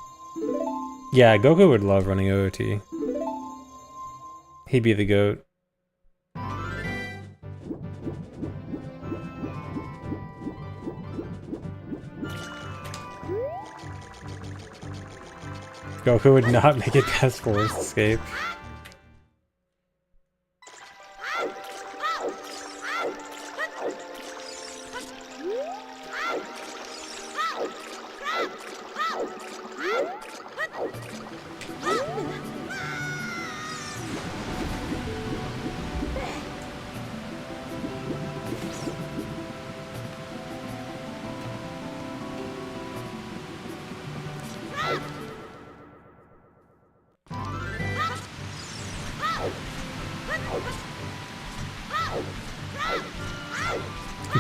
A: Yeah, Goku would love running OOT. He'd be the GOAT. Goku would not make it past Forest Escape.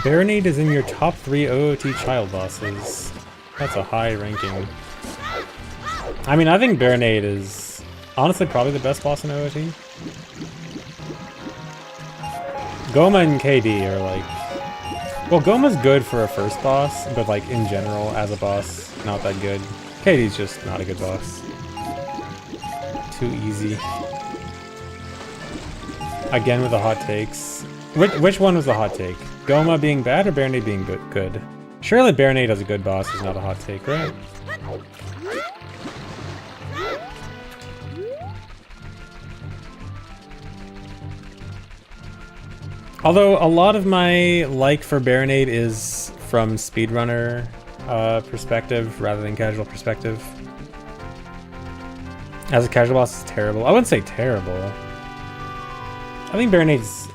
A: Baronade is in your top 3 OOT child bosses. That's a high ranking. I mean, I think Baronade is honestly probably the best boss in OOT. Goma and KD are like... Well, Goma's good for a first boss, but like in general, as a boss, not that good. KD's just not a good boss. Too easy. Again with the hot takes. Which one was the hot take? Goma being bad or Baronade being good? Surely Baronade as a good boss is not a hot take, right? Although a lot of my like for Baronade is from speedrunner perspective rather than casual perspective. As a casual boss, it's terrible. I wouldn't say terrible. I think Baronade's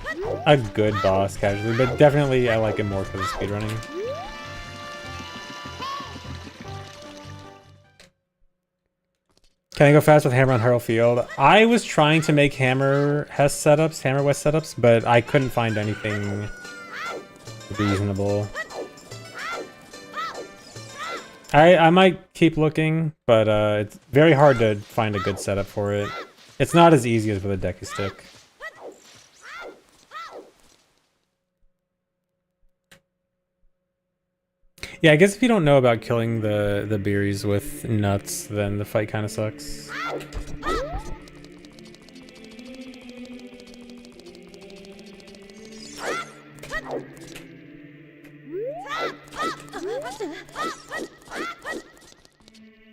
A: a good boss casually, but definitely I like him more because of speedrunning. Can I go fast with Hammer on Hurl Field? I was trying to make Hammer Hess setups, Hammer West setups, but I couldn't find anything reasonable. I might keep looking, but it's very hard to find a good setup for it. It's not as easy as with a Deku Stick. Yeah, I guess if you don't know about killing the Beeries with nuts, then the fight kind of sucks.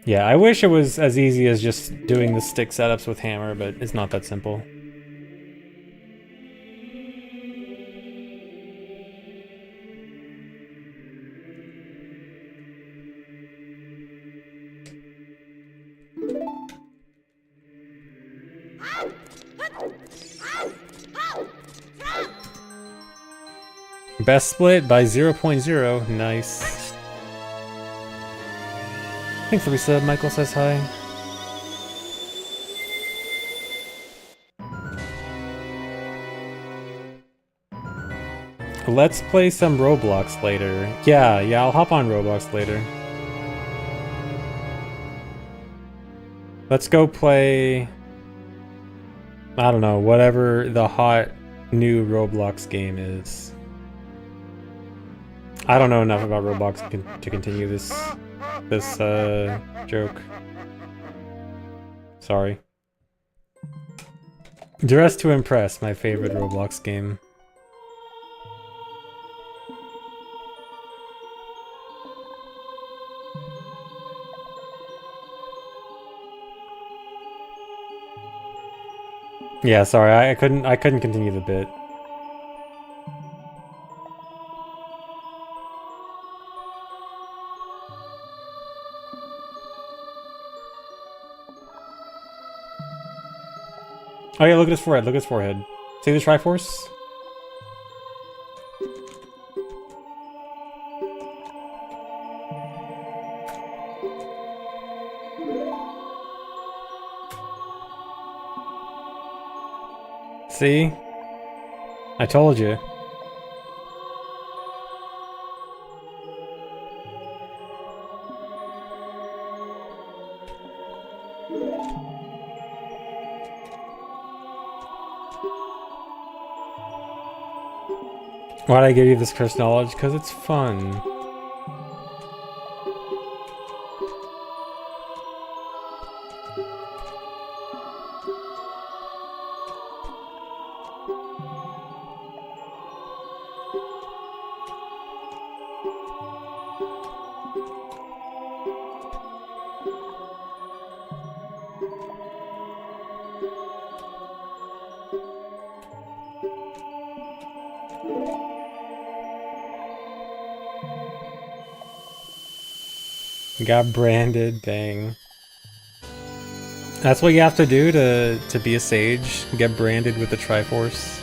A: Yeah, I wish it was as easy as just doing the stick setups with Hammer, but it's not that simple. Best split by 0.0. Nice. Thanks for the resub. Michael says hi. Let's play some Roblox later. Yeah, I'll hop on Roblox later. Let's go play... I don't know, whatever the hot new Roblox game is. I don't know enough about Roblox to continue this joke. Sorry. Dress to Impress, my favorite Roblox game. Yeah, sorry, I couldn't continue the bit. Oh yeah, look at his forehead, look at his forehead. See the Triforce? See? I told you. Why'd I give you this cursed knowledge? Because it's fun. Got branded, dang. That's what you have to do to be a sage. Get branded with the Triforce.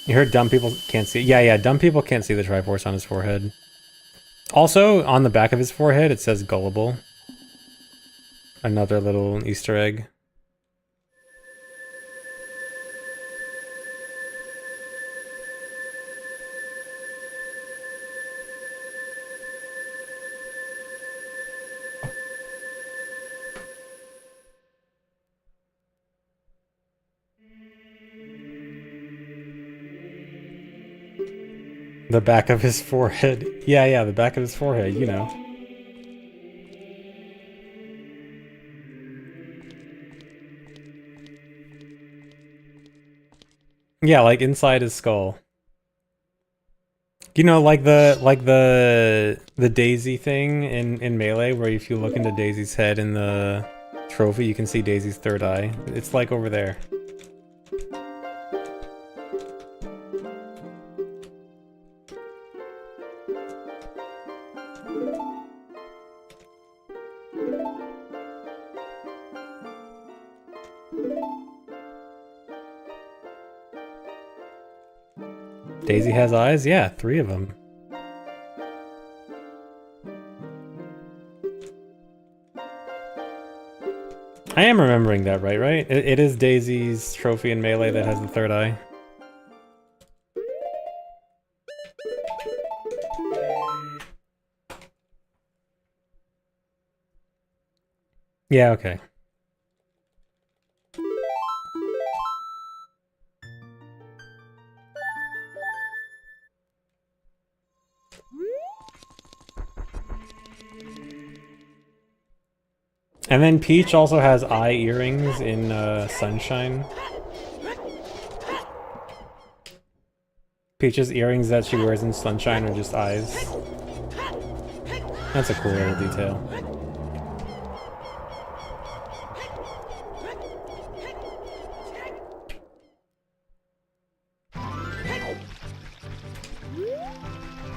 A: You heard dumb people can't see. Yeah, dumb people can't see the Triforce on his forehead. Also, on the back of his forehead, it says gullible. Another little Easter egg. The back of his forehead. Yeah, the back of his forehead, you know. Yeah, like inside his skull. You know, like the Daisy thing in Melee, where if you look into Daisy's head in the trophy, you can see Daisy's third eye. It's like over there. Daisy has eyes? Yeah, 3 of them. I am remembering that right? It is Daisy's trophy in Melee that has the third eye. Yeah, okay. And then Peach also has eye earrings in Sunshine. Peach's earrings that she wears in Sunshine are just eyes. That's a cool little detail.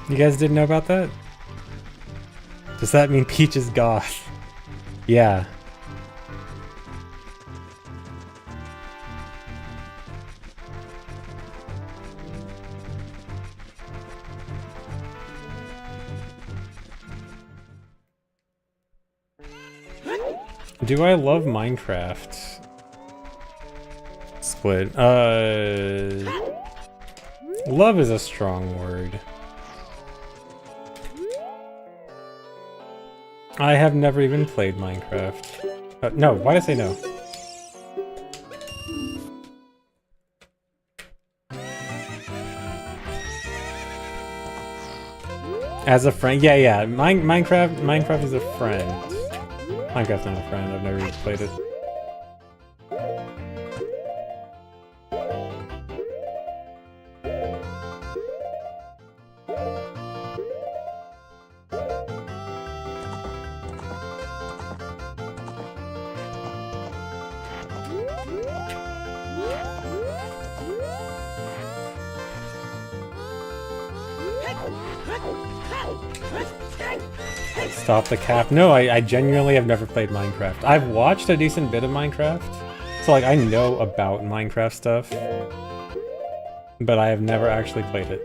A: You guys didn't know about that? Does that mean Peach is goth? Yeah. Do I love Minecraft? Split. Love is a strong word. I have never even played Minecraft. No, why did I say no? As a friend, yeah. Minecraft is a friend. Minecraft's not a friend. I've never even played it. Stop the cap. No, I genuinely have never played Minecraft. I've watched a decent bit of Minecraft, so like I know about Minecraft stuff, but I have never actually played it.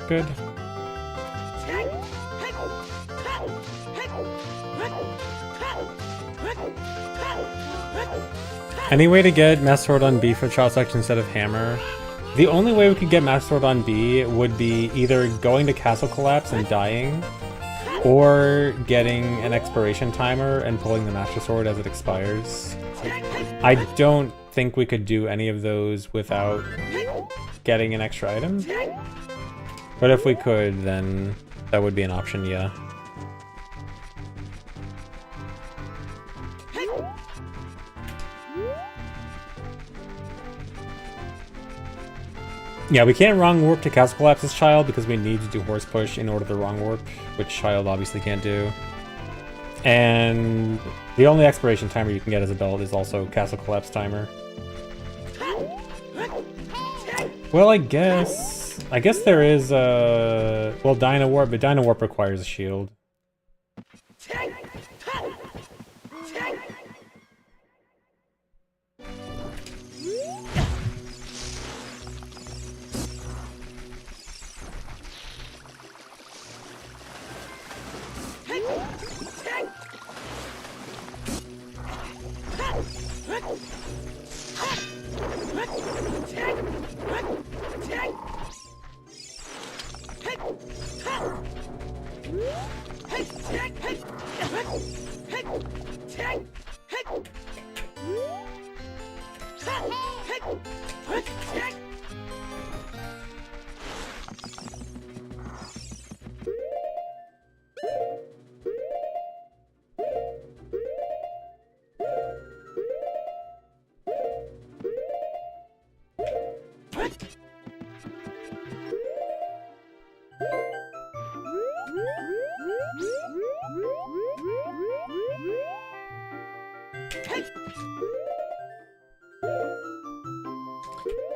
A: Good. Any way to get Master Sword on B for child section instead of hammer? The only way we could get Master Sword on B would be either going to Castle Collapse and dying, or getting an expiration timer and pulling the Master Sword as it expires. I don't think we could do any of those without getting an extra item. But if we could, then that would be an option, yeah. Yeah, we can't wrong warp to Castle Collapse this child because we need to do horse push in order to wrong warp, which child obviously can't do. And the only expiration timer you can get as adult is also Castle Collapse timer. Well, I guess there is well, Dino Warp, but Dino Warp requires a shield.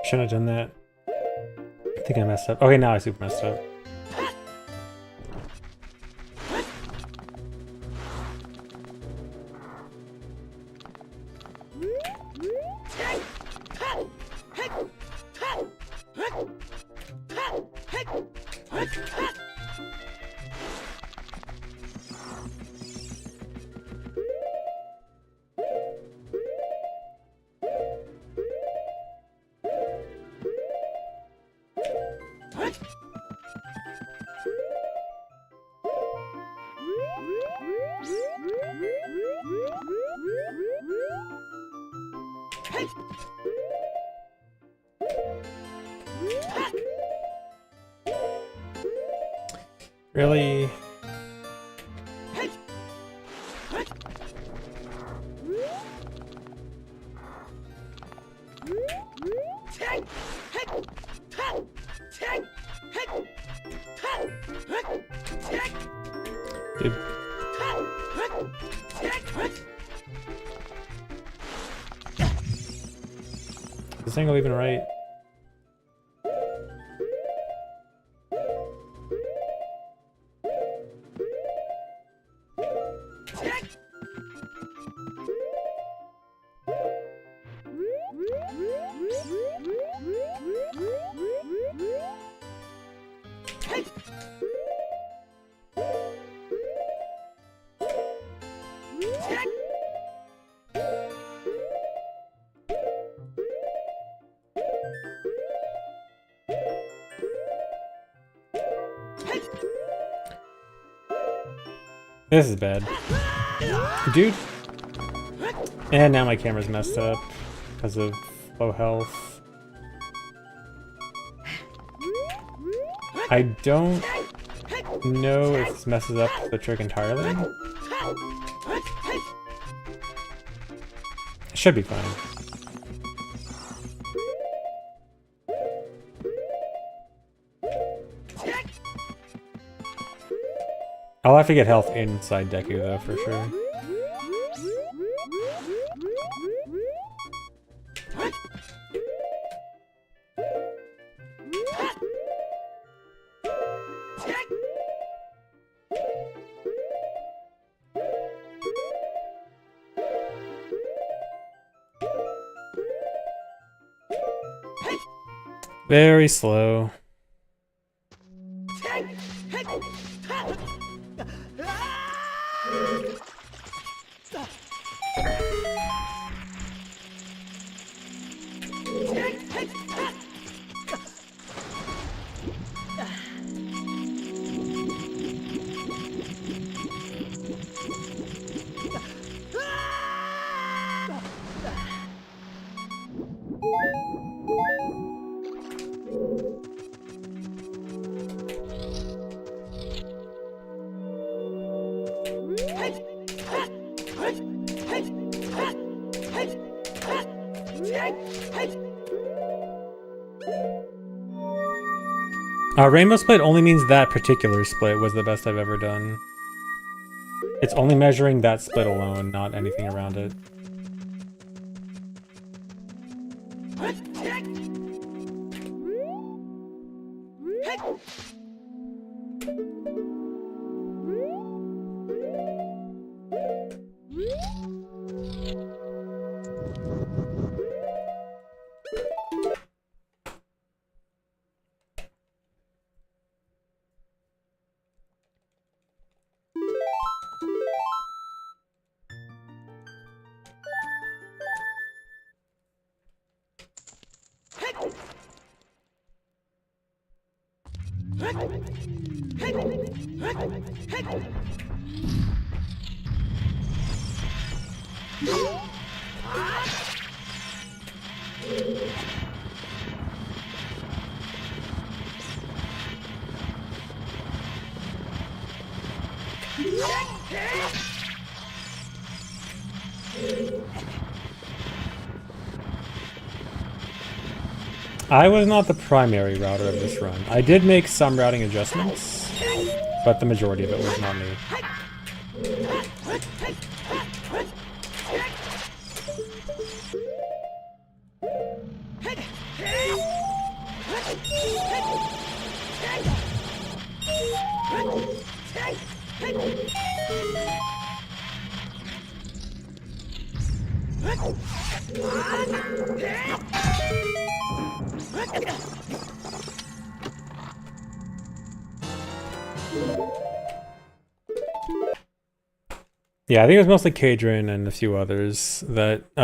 A: Shouldn't have done that. I think I messed up. Okay, now I super messed up. Really? Dude. Is this angle even right? This is bad. Dude. And now my camera's messed up because of low health. I don't know if this messes up the trick entirely. It should be fine. I'll have to get health inside Deku though, for sure. Very slow. Rainbow split only means that particular split was the best I've ever done. It's only measuring that split alone, not anything around it. I was not the primary router of this run. I did make some routing adjustments, but the majority of it was not me. Yeah, I think it was mostly Kadrin and a few others that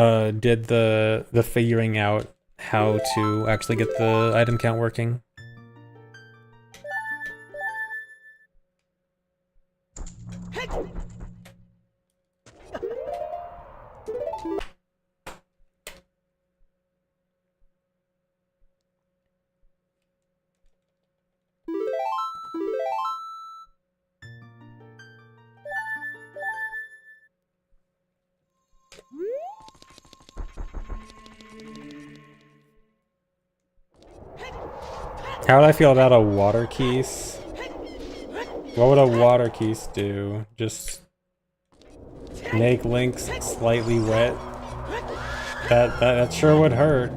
A: did the figuring out how to actually get the item count working. How would I feel about a water keys? What would a water keys do? Just make Link's slightly wet? That sure would hurt.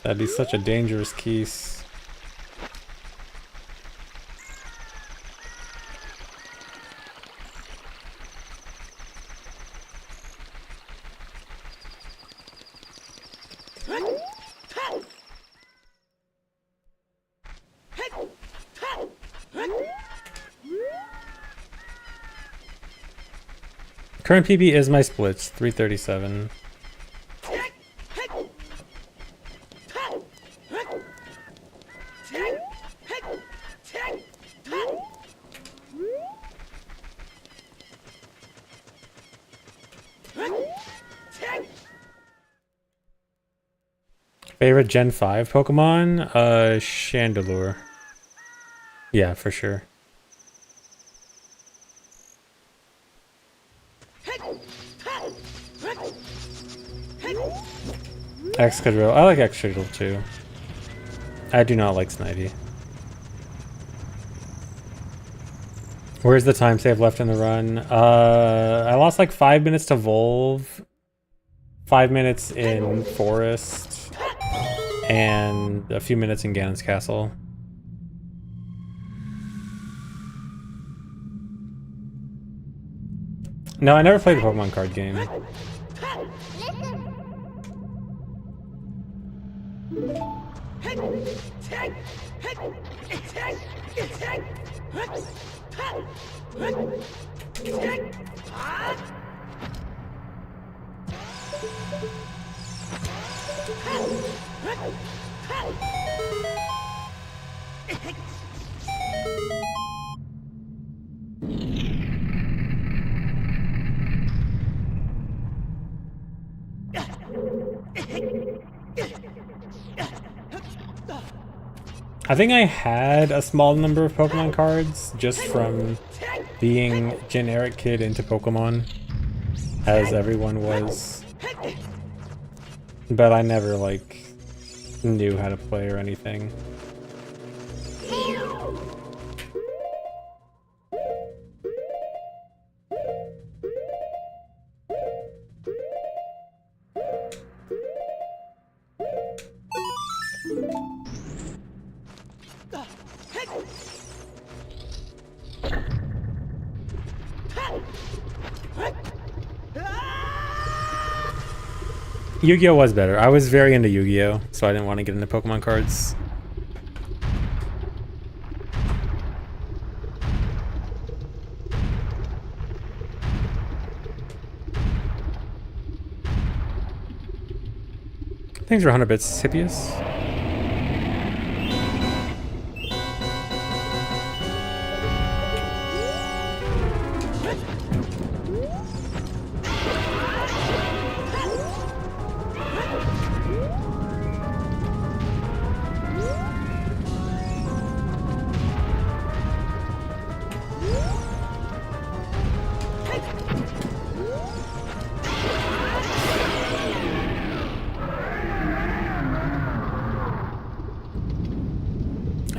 A: That'd be such a dangerous keys. Current PB is my splits, 337. Favorite Gen 5 Pokemon? Chandelure. Yeah, for sure. Excadrill. I like Excadrill too. I do not like Snivy. Where's the time save left in the run? I lost like 5 minutes to Volve, 5 minutes in Forest, and a few minutes in Ganon's Castle. No, I never played the Pokemon card game. I think I had a small number of Pokemon cards just from being generic kid into Pokemon, as everyone was. But I never, like, knew how to play or anything. Yu-Gi-Oh was better. I was very into Yu-Gi-Oh, so I didn't want to get into Pokemon cards. Thanks for 100 bits, Hippias.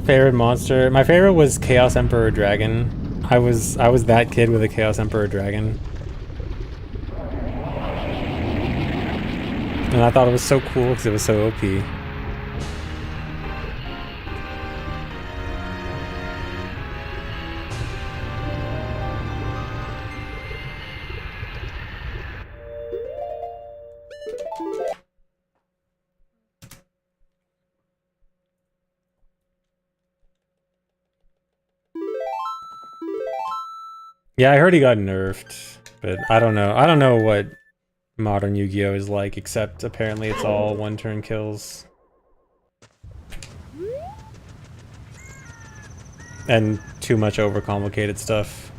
A: Favorite monster? My favorite was Chaos Emperor Dragon. I was that kid with a Chaos Emperor Dragon. And I thought it was so cool because it was so OP. Yeah, I heard he got nerfed, but I don't know. I don't know what modern Yu-Gi-Oh is like, except apparently it's all one-turn kills. And too much overcomplicated stuff.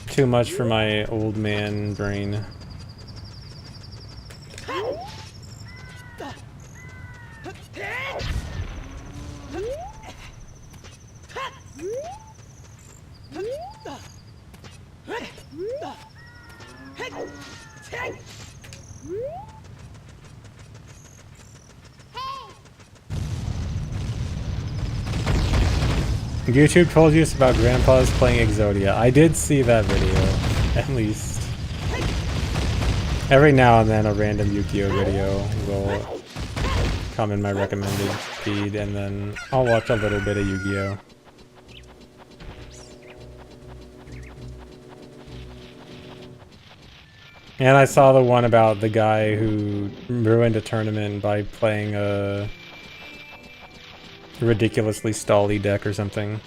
A: Too much for my old man brain. YouTube told you it's about grandpas playing Exodia. I did see that video, at least. Every now and then a random Yu-Gi-Oh video will come in my recommended feed, and then I'll watch a little bit of Yu-Gi-Oh. And I saw the one about the guy who ruined a tournament by playing a ridiculously stally deck or something.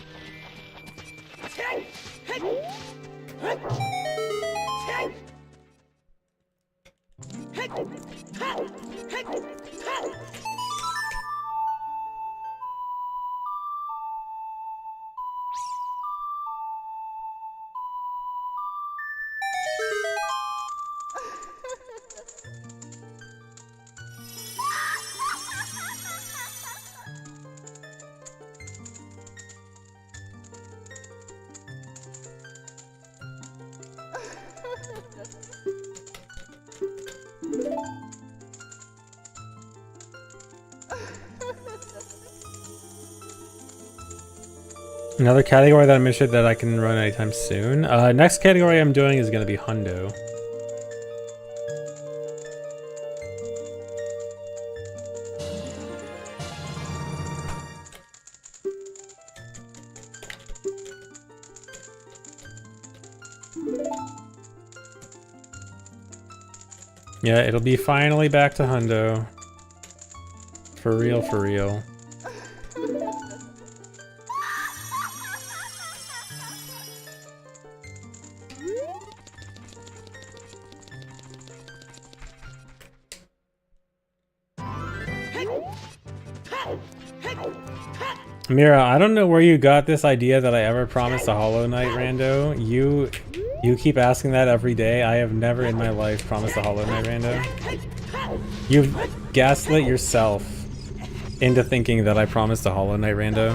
A: Another category that I'm interested that I can run anytime soon. Next category I'm doing is going to be Hundo. Yeah, it'll be finally back to Hundo. For real, for real. Mira, I don't know where you got this idea that I ever promised a Hollow Knight rando. You keep asking that every day. I have never in my life promised a Hollow Knight rando. You've gaslit yourself into thinking that I promised a Hollow Knight rando.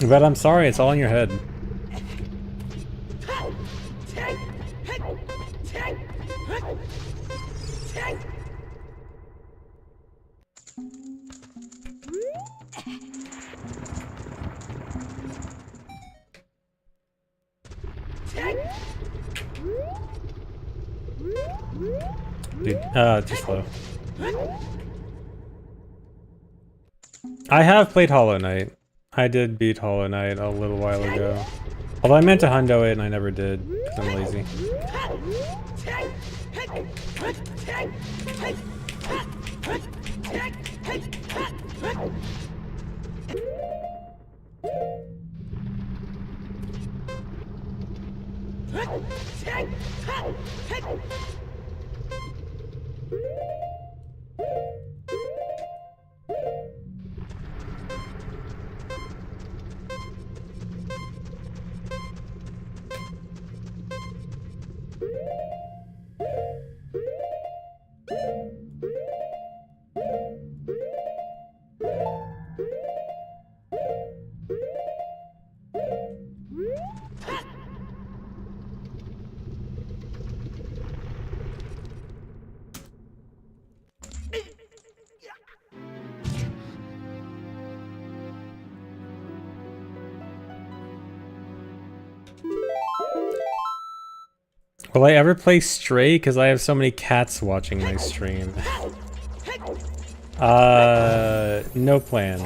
A: But I'm sorry, it's all in your head. Dude, too slow. I have played Hollow Knight. I did beat Hollow Knight a little while ago. Although I meant to hundo it and I never did, because I'm lazy. Will I ever play Stray? Because I have so many cats watching my stream. No plans.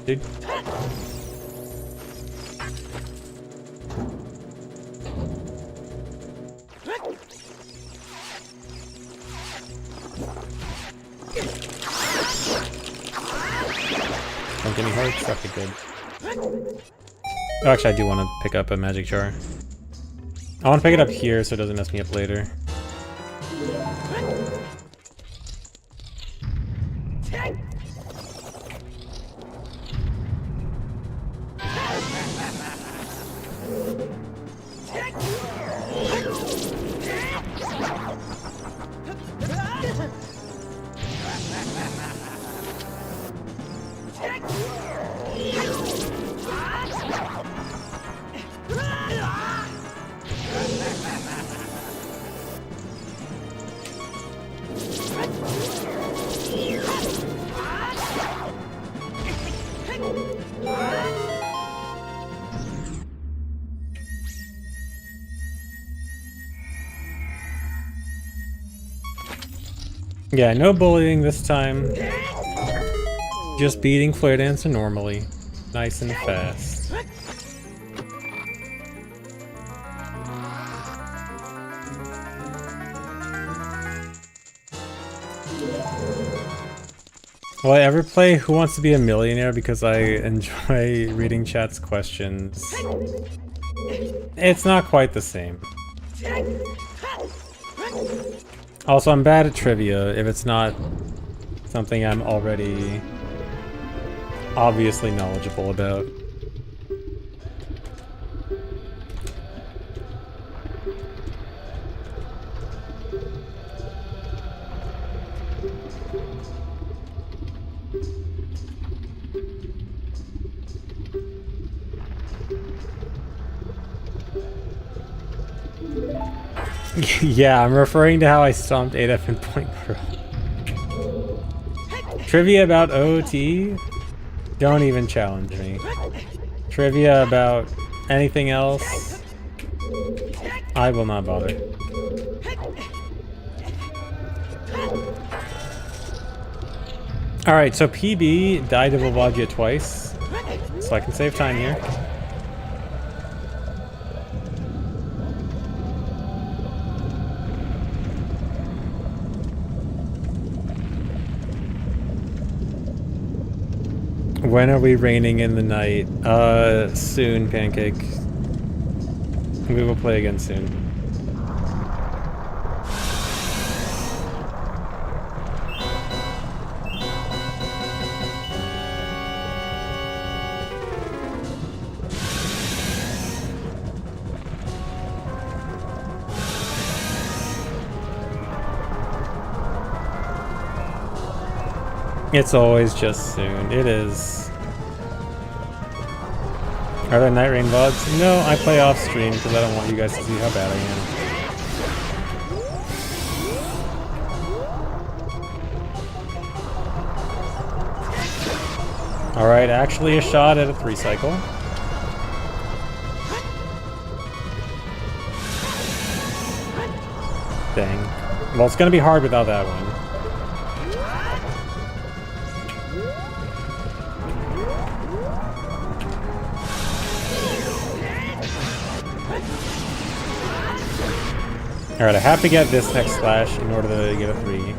A: Dude. Don't get me hurt. Okay, good. Oh, actually, I do want to pick up a magic jar. I want to pick it up here so it doesn't mess me up later. Yeah, no bullying this time. Just beating Flare Dancer normally. Nice and fast. Will I ever play Who Wants to Be a Millionaire because I enjoy reading chat's questions? It's not quite the same. Also, I'm bad at trivia if it's not something I'm already obviously knowledgeable about. Yeah, I'm referring to how I stomped 8F in Point Girl. Trivia about OT? Don't even challenge me. Trivia about anything else? I will not bother. Alright, so PB died to Volvagia twice, so I can save time here. When are we raining in the night? Soon, Pancake. We will play again soon. It's always just soon. It is. Are there night rain VODs? No, I play off stream because I don't want you guys to see how bad I am. Alright, actually a shot at a 3 cycle. Dang. Well, it's gonna be hard without that one. Alright, I have to get this next slash in order to get a 3.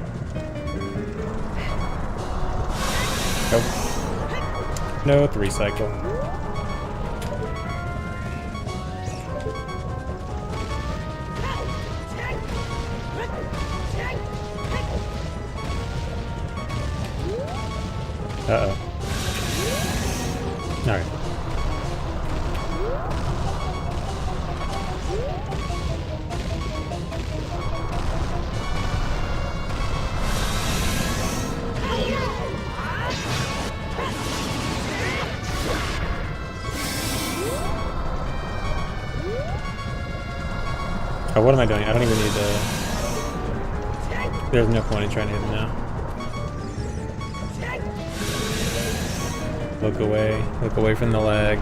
A: Nope. No 3 cycle. Uh-oh. Alright. Oh, what am I doing? I don't even need to... There's no point in trying to hit him now. Look away. Look away from the lag.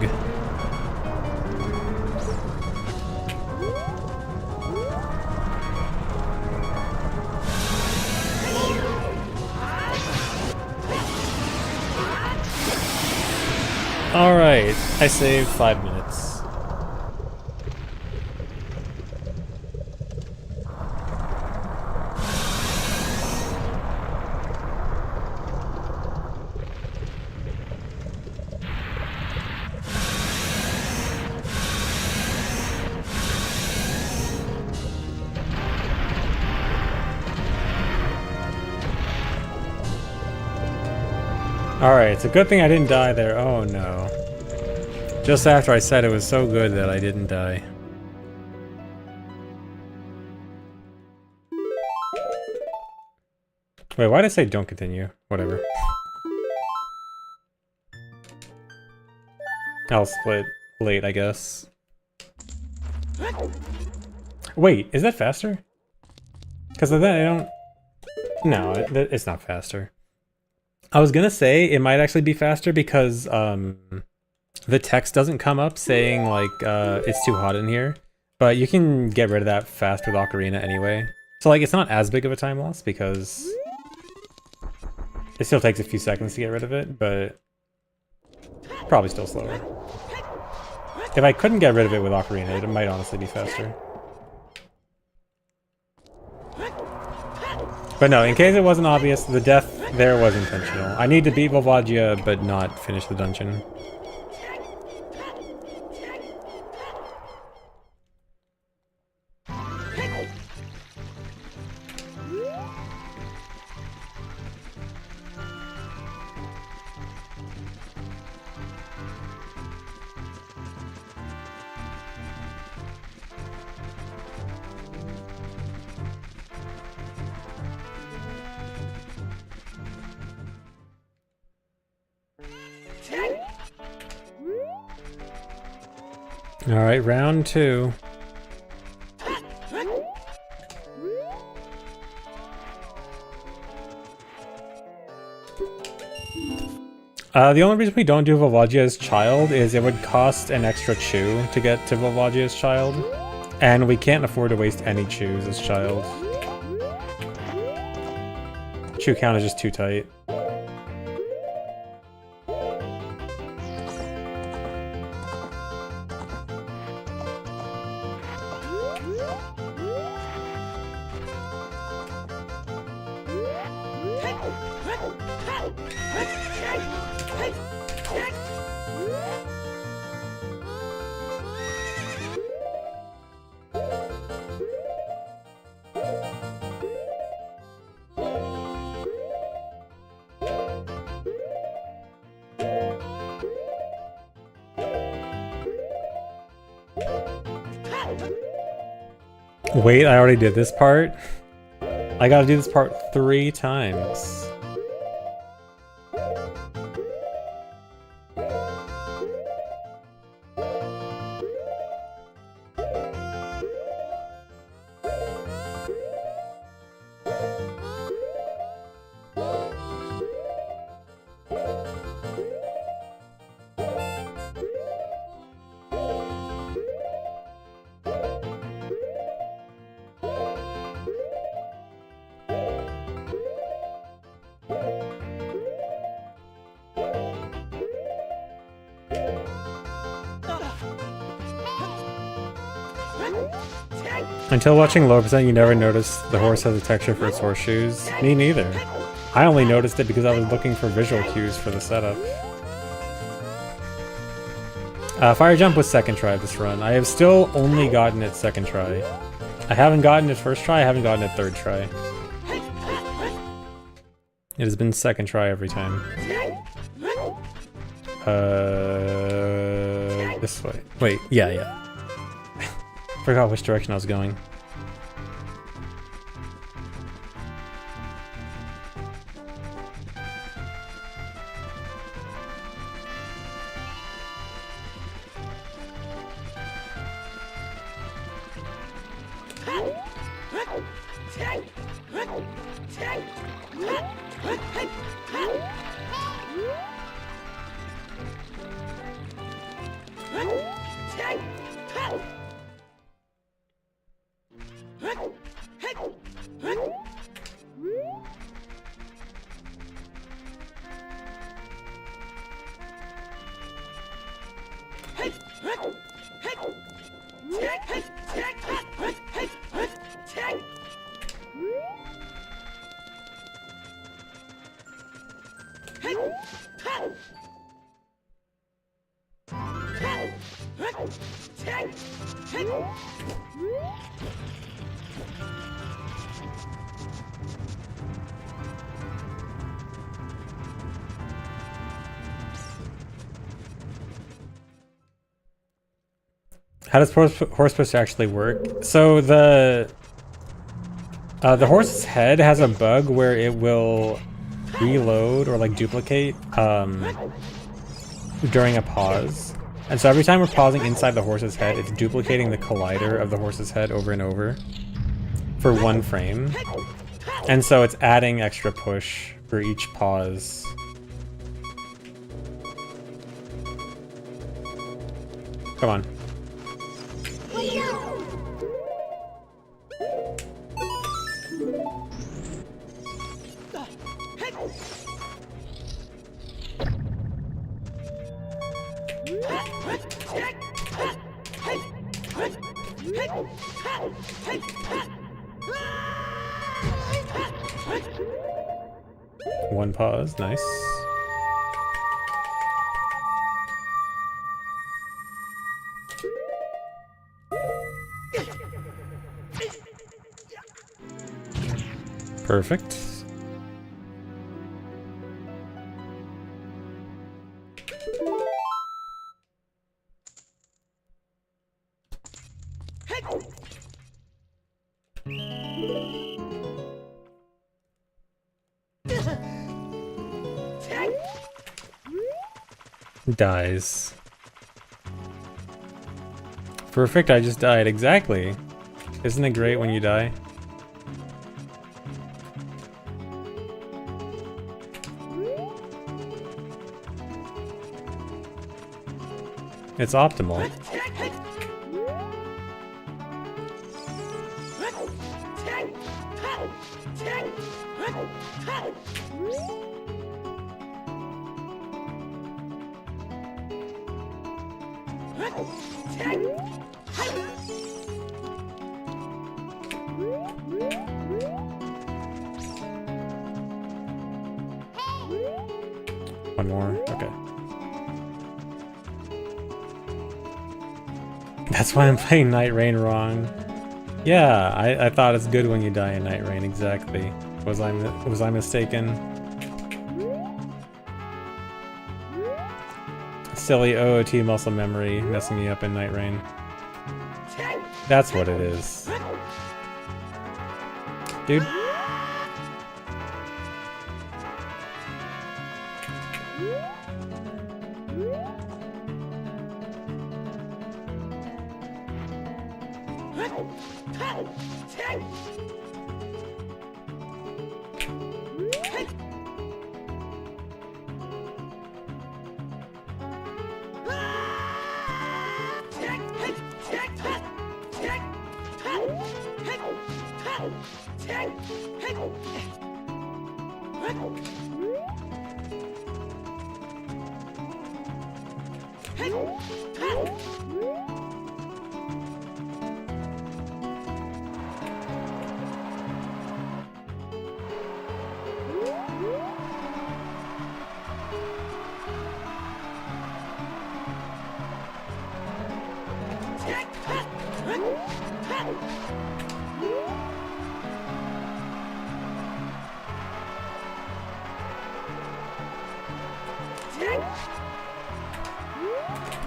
A: Alright, I saved 5 minutes. Alright, it's a good thing I didn't die there. Oh no. Just after I said it was so good that I didn't die. Wait, why did I say don't continue? Whatever. I'll split late, I guess. Wait, is that faster? Because of that, I don't... No, it's not faster. I was gonna say it might actually be faster because the text doesn't come up saying like it's too hot in here, but you can get rid of that fast with Ocarina anyway. So like it's not as big of a time loss because It still takes a few seconds to get rid of it, but probably still slower. If I couldn't get rid of it with Ocarina, it might honestly be faster. But no, in case it wasn't obvious, the death there was intentional. I need to beat Volvagia, but not finish the dungeon. Alright, round 2. The only reason we don't do Volvagia's child is it would cost an extra chew to get to Volvagia's child, and we can't afford to waste any chews as child. Chew count is just too tight. Wait, I already did this part? I gotta do this part 3 times. Until watching low percent, you never noticed the horse has a texture for its horseshoes? Me neither. I only noticed it because I was looking for visual cues for the setup. Fire jump was second try this run. I have still only gotten it second try. I haven't gotten it first try, I haven't gotten it third try. It has been second try every time. This way. Wait, yeah. Forgot which direction I was going. How does horse push actually work? So the horse's head has a bug where it will reload or like duplicate during a pause. And so every time we're pausing inside the horse's head, it's duplicating the collider of the horse's head over and over for 1 frame. And so it's adding extra push for each pause. Come on. One pause, nice. Perfect. Dies. Perfect, I just died. Exactly. Isn't it great when you die? It's optimal. One more, okay. That's why I'm playing Night Rain wrong. Yeah, I thought it's good when you die in Night Rain, exactly. Was I mistaken? Silly OOT muscle memory messing me up in Night Rain. That's what it is. Dude.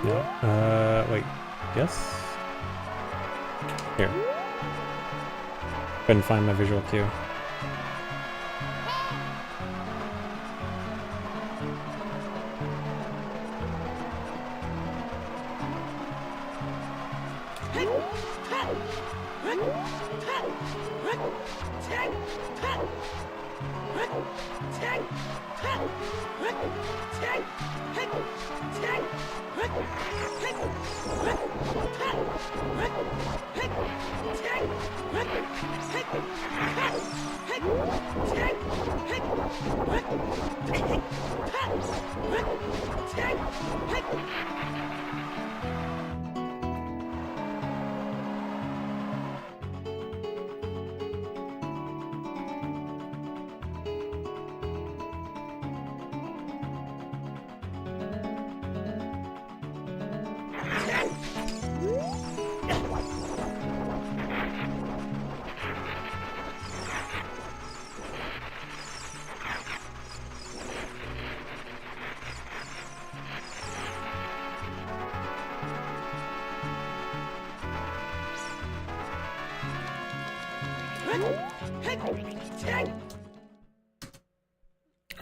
A: No. Wait. Yes? Here. Couldn't find my visual cue.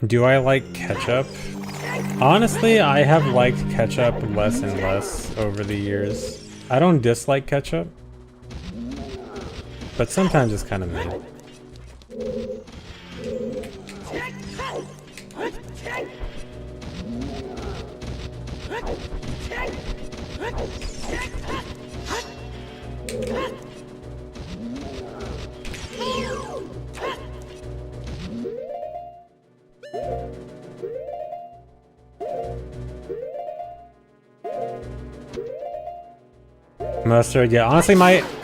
A: Do I like ketchup? Honestly, I have liked ketchup less and less over the years. I don't dislike ketchup, but sometimes it's kind of meh. Mustard, yeah. Honestly,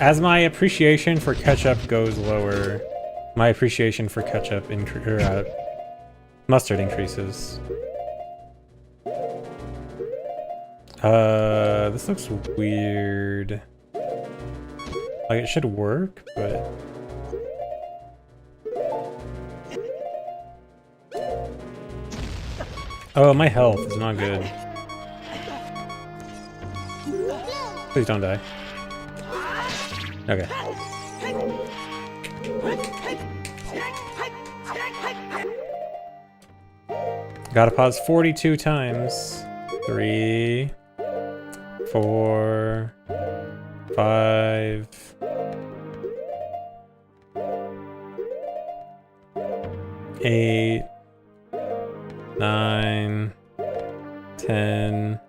A: as my appreciation for ketchup goes lower, my appreciation for ketchup mustard increases. This looks weird. Like, it should work, but... Oh, my health is not good. Please don't die. Okay. Gotta pause 42 times. 3, 4, 5. 8, 9, 10.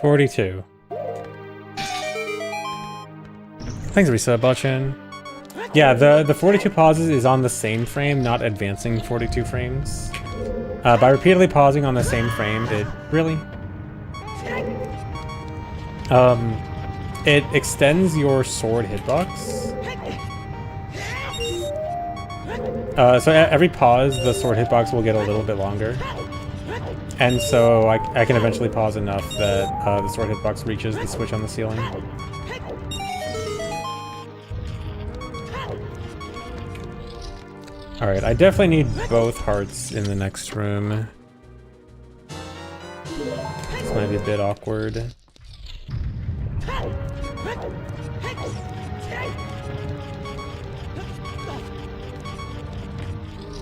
A: $42. Thanks, Resub Botchin. Yeah, the 42 pauses is on the same frame, not advancing 42 frames. By repeatedly pausing on the same frame, it really... it extends your sword hitbox. So every pause, the sword hitbox will get a little bit longer. And so I can eventually pause enough that the sword hitbox reaches the switch on the ceiling. Alright, I definitely need both hearts in the next room. This might be a bit awkward.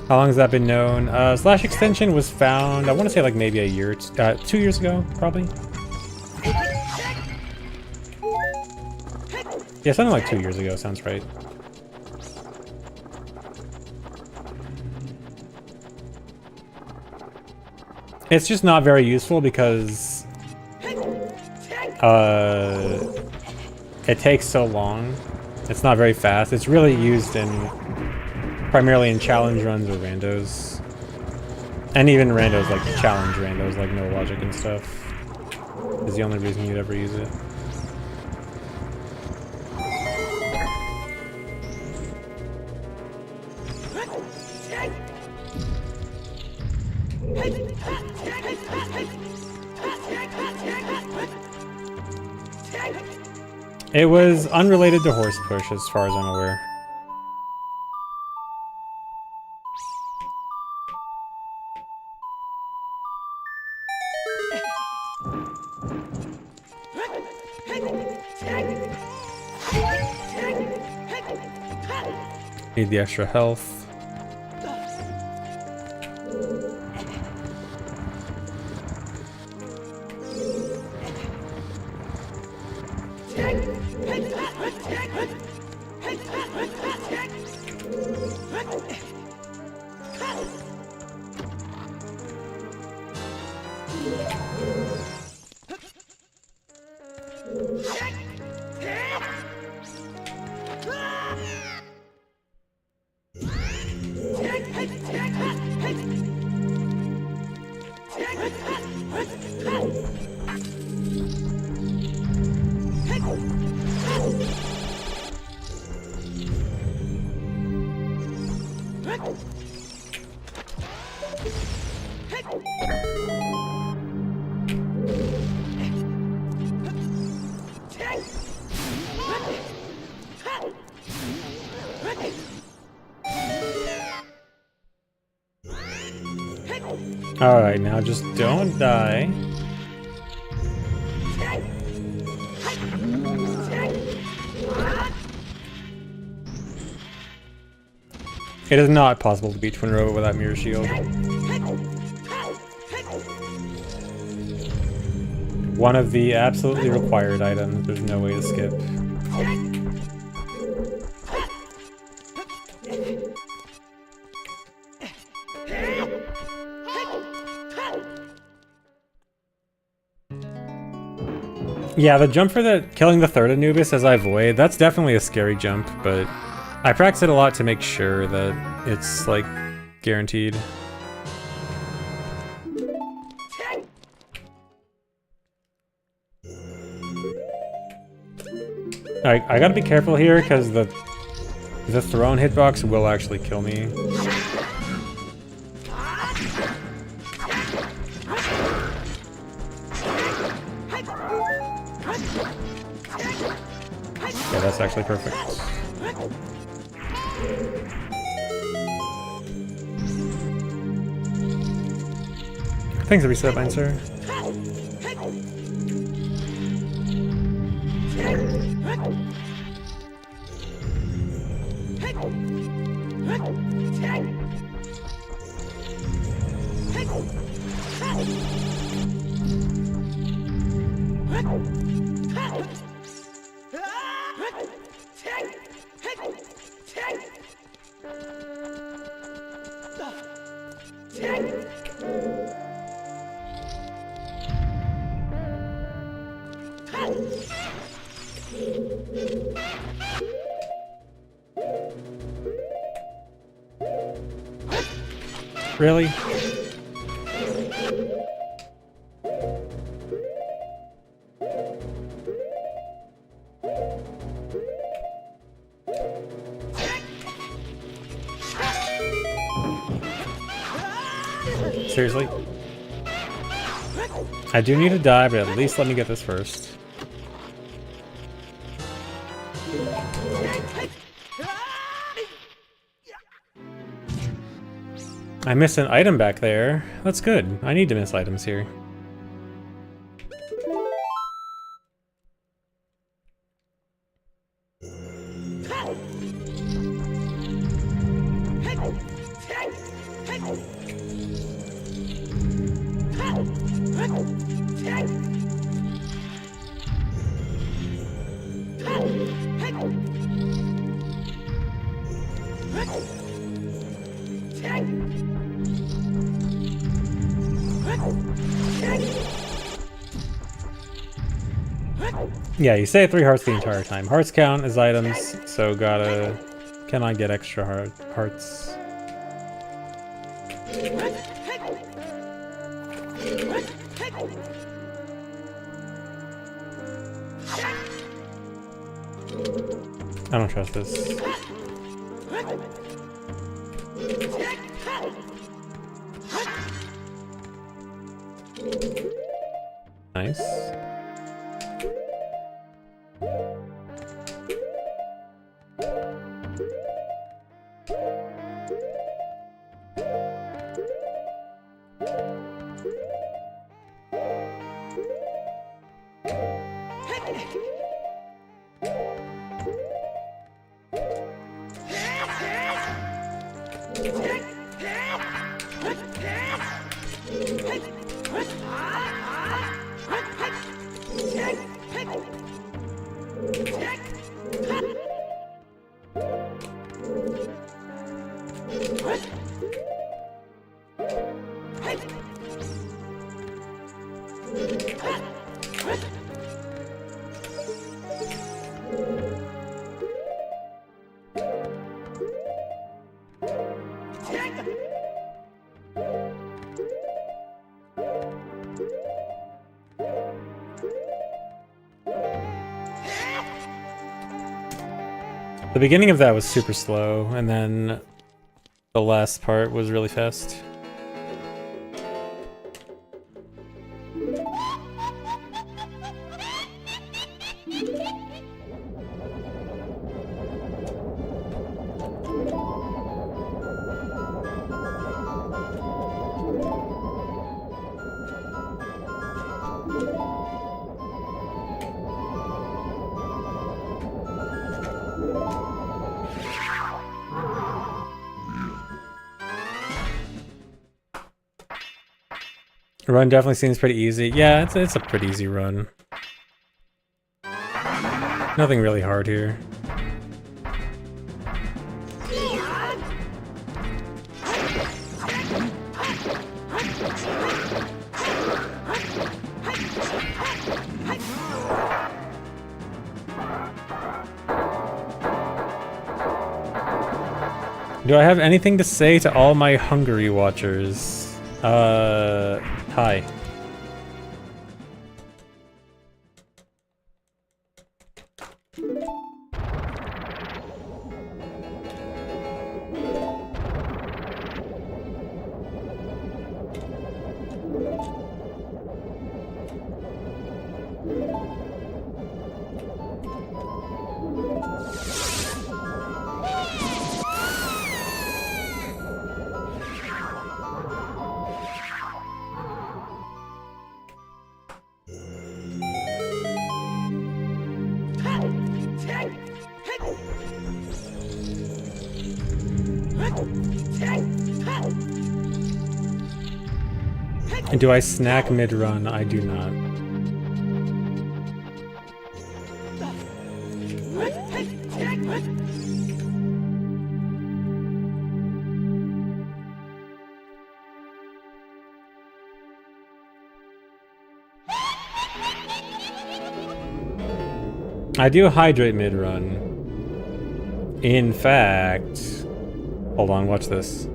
A: How long has that been known? Slash extension was found, I want to say like maybe a year, 2 years ago, probably. Yeah, something like 2 years ago, sounds right. It's just not very useful because it takes so long. It's not very fast. It's really used primarily in challenge runs or randos. And even randos, like challenge randos, like no logic and stuff, is the only reason you'd ever use it. It was unrelated to horse push, as far as I'm aware. Need the extra health. Alright, now just don't die. It is not possible to beat Twin Robot without Mirror Shield. One of the absolutely required items. There's no way to skip. Yeah, the jump for killing the third Anubis as I void, that's definitely a scary jump, but I practice it a lot to make sure that it's, like, guaranteed. I gotta be careful here, because the throne hitbox will actually kill me. Yeah, that's actually perfect. Thanks, reset mine, sir. Really? Seriously? I do need to die, but at least let me get this first. I missed an item back there. That's good. I need to miss items here. Yeah, you save 3 hearts the entire time. Hearts count as items, so gotta... Can I get extra hearts? I don't trust this. Nice. The beginning of that was super slow, and then the last part was really fast. Run definitely seems pretty easy. Yeah, it's a pretty easy run. Nothing really hard here. Do I have anything to say to all my Hungary watchers? Hi. And do I snack mid-run? I do not. I do hydrate mid-run. In fact... Hold on, watch this.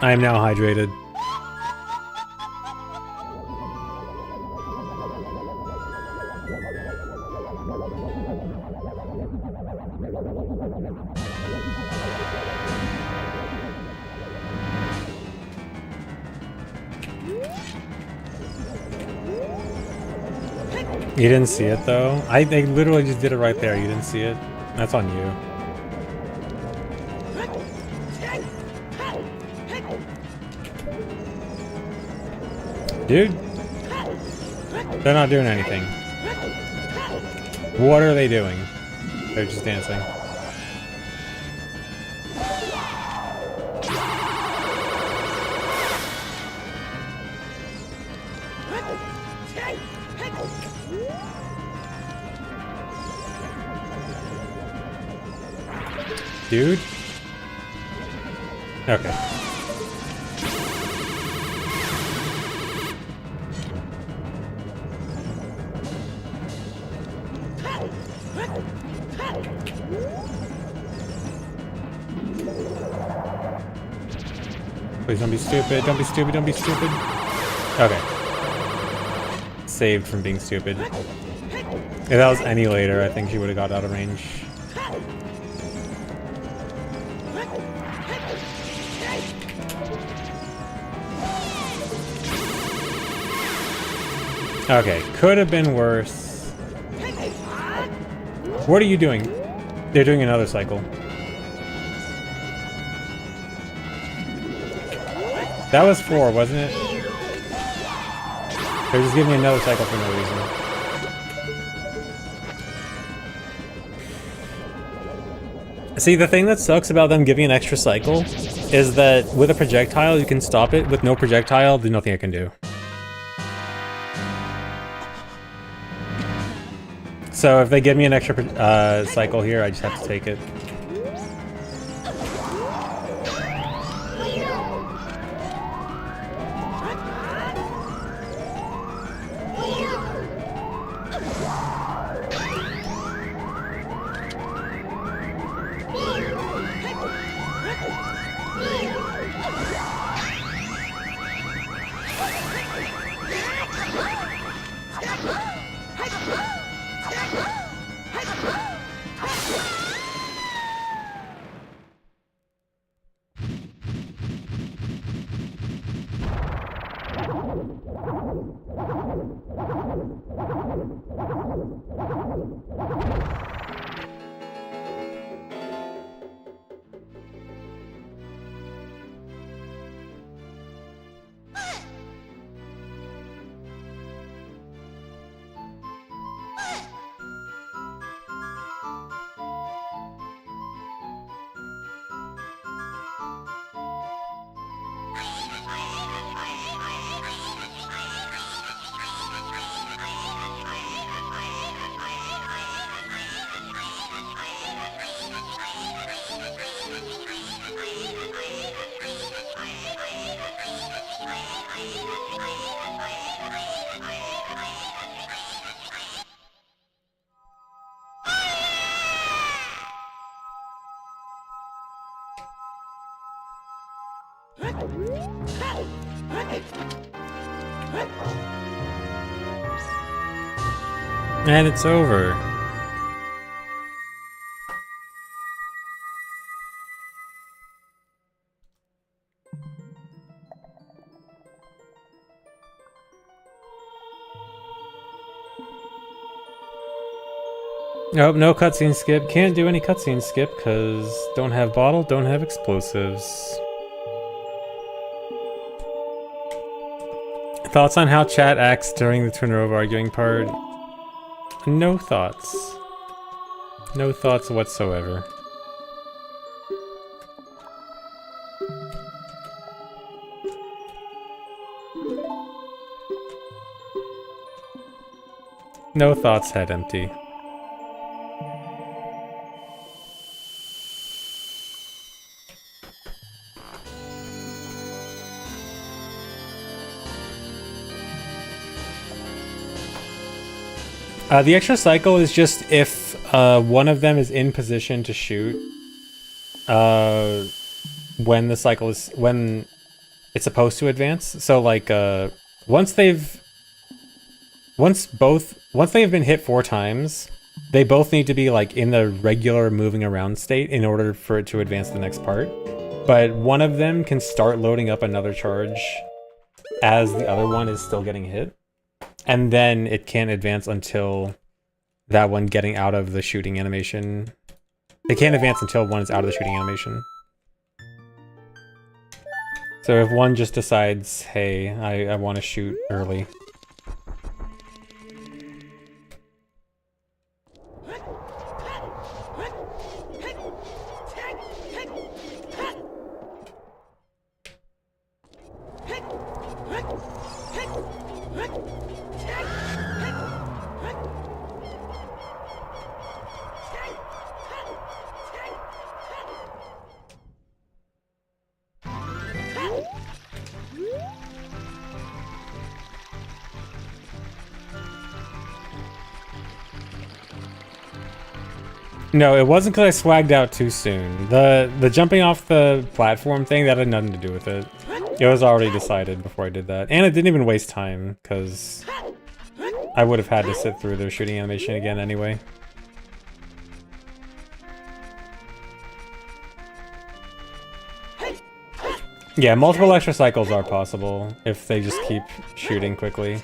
A: I am now hydrated. You didn't see it though? They literally just did it right there. You didn't see it? That's on you. Dude, they're not doing anything. What are they doing? They're just dancing. Dude? Okay. Please don't be stupid, don't be stupid, don't be stupid. Okay. Saved from being stupid. If that was any later, I think she would have got out of range. Okay, could have been worse. What are you doing? They're doing another cycle. That was 4, wasn't it? They're just giving me another cycle for no reason. See, the thing that sucks about them giving an extra cycle is that with a projectile, you can stop it. With no projectile, there's nothing I can do. So if they give me an extra cycle here, I just have to take it. And it's over. Nope, no cutscene skip. Can't do any cutscene skip because don't have bottle, don't have explosives. Thoughts on how chat acts during the Twinrova arguing part? No thoughts. No thoughts whatsoever. No thoughts, head empty. The extra cycle is just if one of them is in position to shoot when the cycle is when it's supposed to advance. So like once they've been hit 4 times, they both need to be like in the regular moving around state in order for it to advance the next part. But one of them can start loading up another charge as the other one is still getting hit. And then it can't advance until that one getting out of the shooting animation. It can't advance until one is out of the shooting animation. So if one just decides, hey, I want to shoot early. No, it wasn't because I swagged out too soon. The jumping off the platform thing, that had nothing to do with it. It was already decided before I did that. And it didn't even waste time, because I would have had to sit through their shooting animation again anyway. Yeah, multiple extra cycles are possible if they just keep shooting quickly.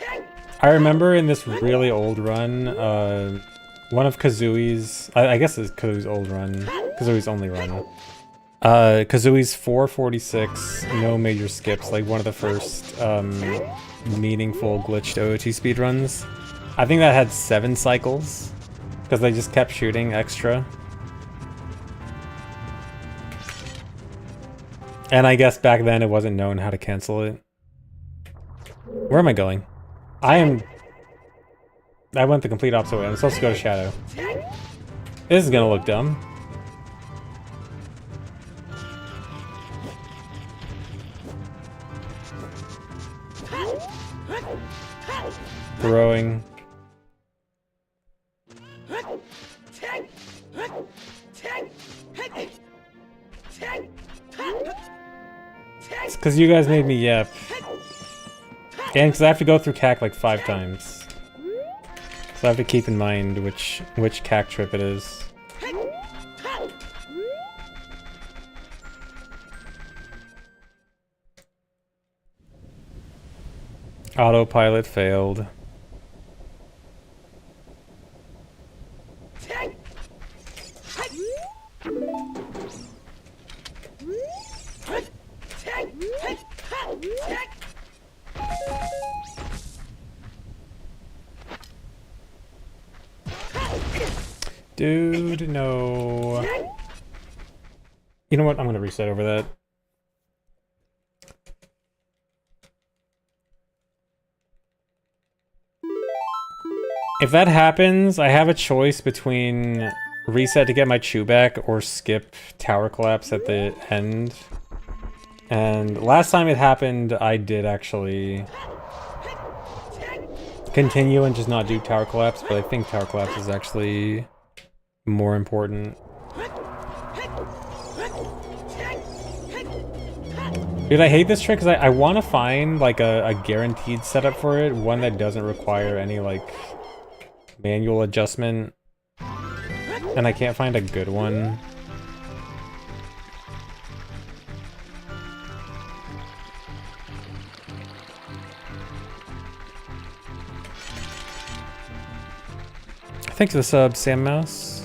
A: I remember in this really old run, one of Kazooie's, I guess it's Kazooie's old run, Kazooie's only run. Kazooie's 446, no major skips, like one of the first meaningful glitched OOT speedruns. I think that had 7 cycles, because they just kept shooting extra. And I guess back then it wasn't known how to cancel it. Where am I going? I went the complete opposite way. I'm supposed to go to Shadow. This is gonna look dumb. Throwing. It's because you guys made me yep. And because I have to go through CAC like 5 times. So I have to keep in mind which CAC trip it is. Autopilot failed. Dude, no. You know what? I'm gonna reset over that. If that happens, I have a choice between reset to get my chew back or skip tower collapse at the end. And last time it happened, I did actually continue and just not do tower collapse, but I think tower collapse is actually more important. Dude, I hate this trick because I want to find like a guaranteed setup for it, one that doesn't require any like manual adjustment, and I can't find a good one. Thanks for the sub, Sam Mouse.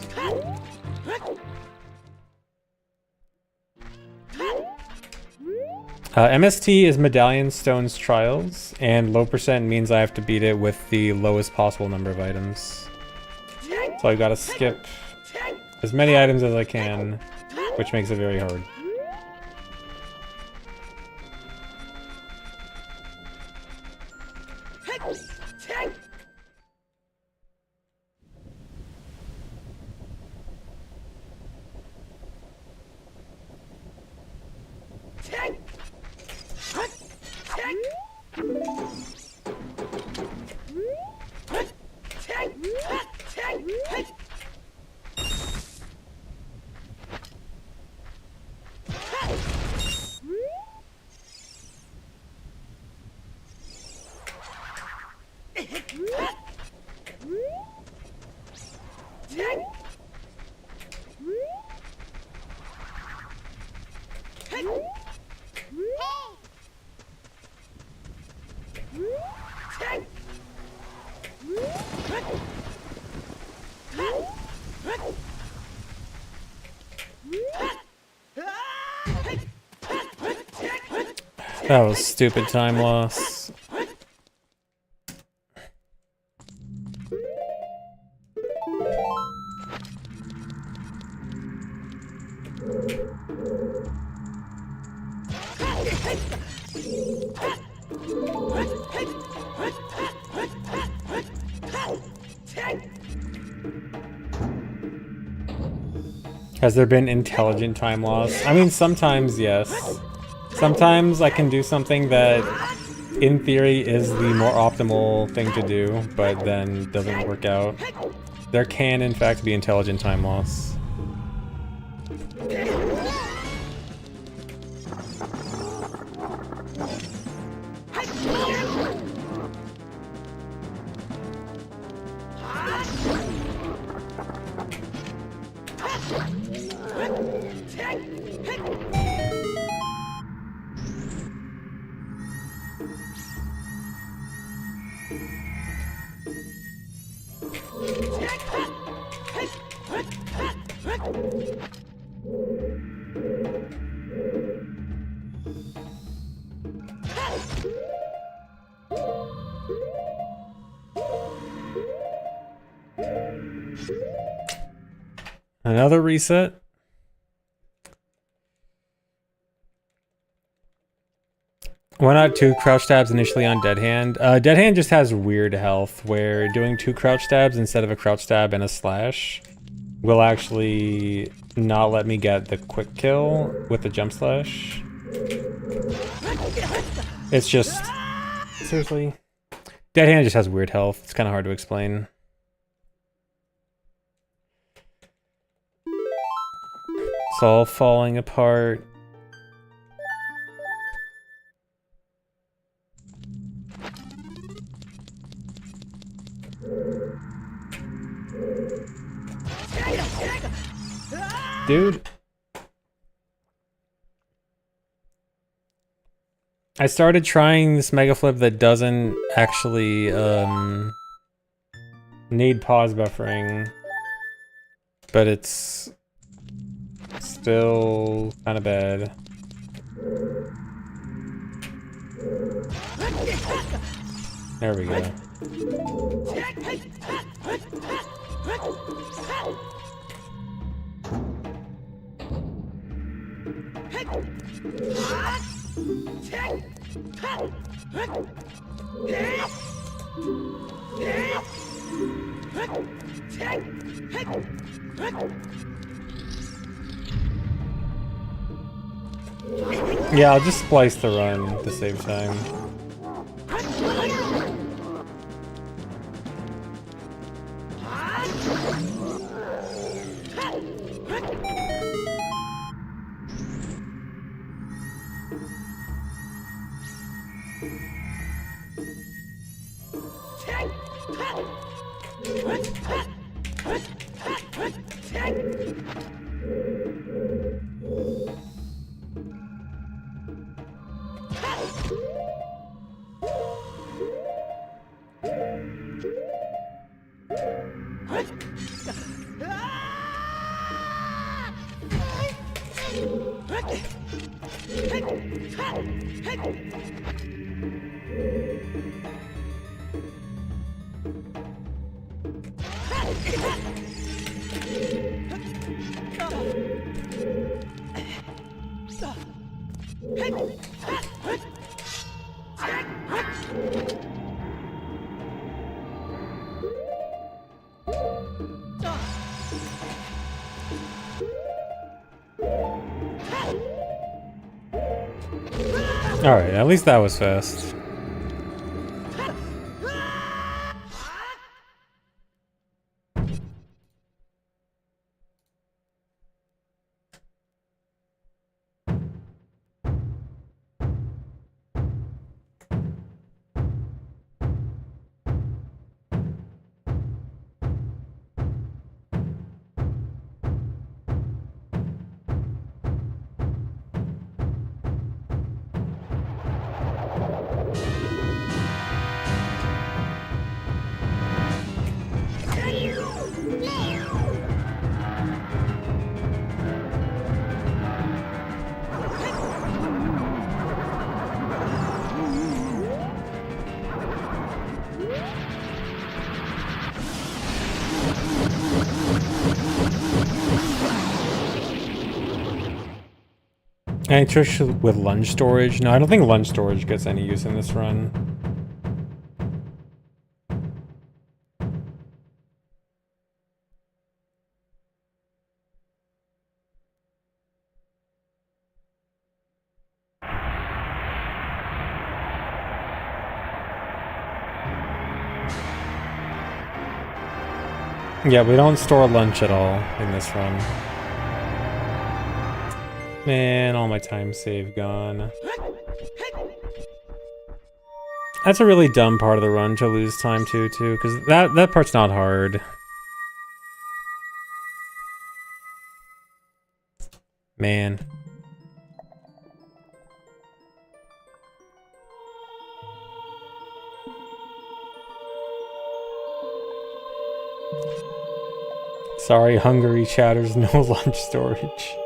A: MST is Medallion Stones Trials, and low percent means I have to beat it with the lowest possible number of items. So I've got to skip as many items as I can, which makes it very hard. That was stupid time loss. Has there been intelligent time loss? I mean, sometimes yes. Sometimes I can do something that, in theory, is the more optimal thing to do, but then doesn't work out. There can, in fact, be intelligent time loss. Another reset. Why not 2 crouch stabs initially on Dead Hand? Dead Hand just has weird health, where doing 2 crouch stabs instead of a crouch stab and a slash will actually not let me get the quick kill with the jump slash. It's just... seriously? Dead Hand just has weird health. It's kind of hard to explain. It's all falling apart. Dude. I started trying this mega flip that doesn't actually need pause buffering, but it's still kind of bad. There we go. Yeah, I'll just splice the run to save time. Alright, at least that was fast. Any tricks with lunge storage? No, I don't think lunge storage gets any use in this run. Yeah, we don't store lunch at all in this run. Man, all my time save gone. That's a really dumb part of the run to lose time to, because that part's not hard. Man. Sorry, Hungary chatters, no lunch storage.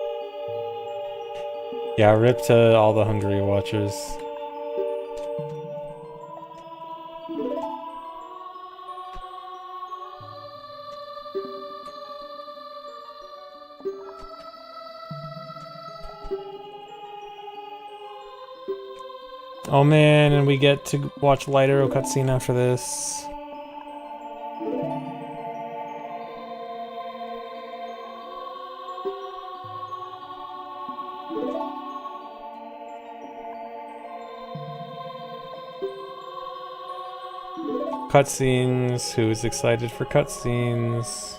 A: Yeah, rip to all the Hungary watchers. Oh man, and we get to watch Light Arrow cutscene after this. Cutscenes. Who's excited for cutscenes?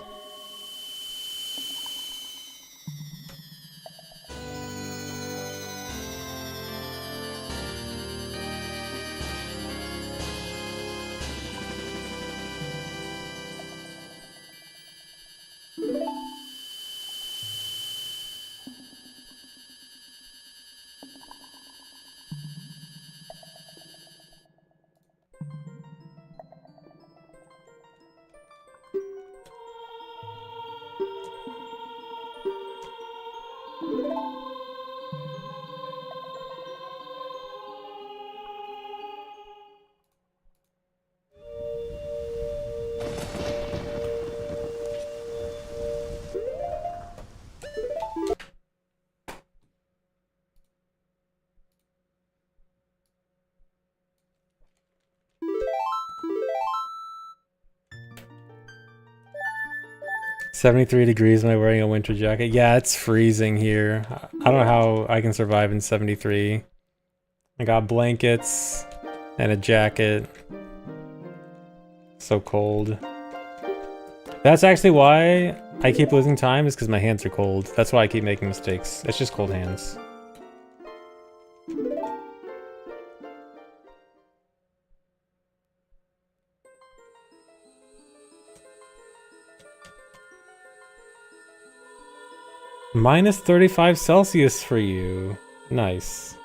A: $73 degrees. Am I wearing a winter jacket? Yeah, it's freezing here. I don't know how I can survive in 73. I got blankets and a jacket. So cold. That's actually why I keep losing time, is because my hands are cold. That's why I keep making mistakes. It's just cold hands. Minus 35 Celsius for you. Nice.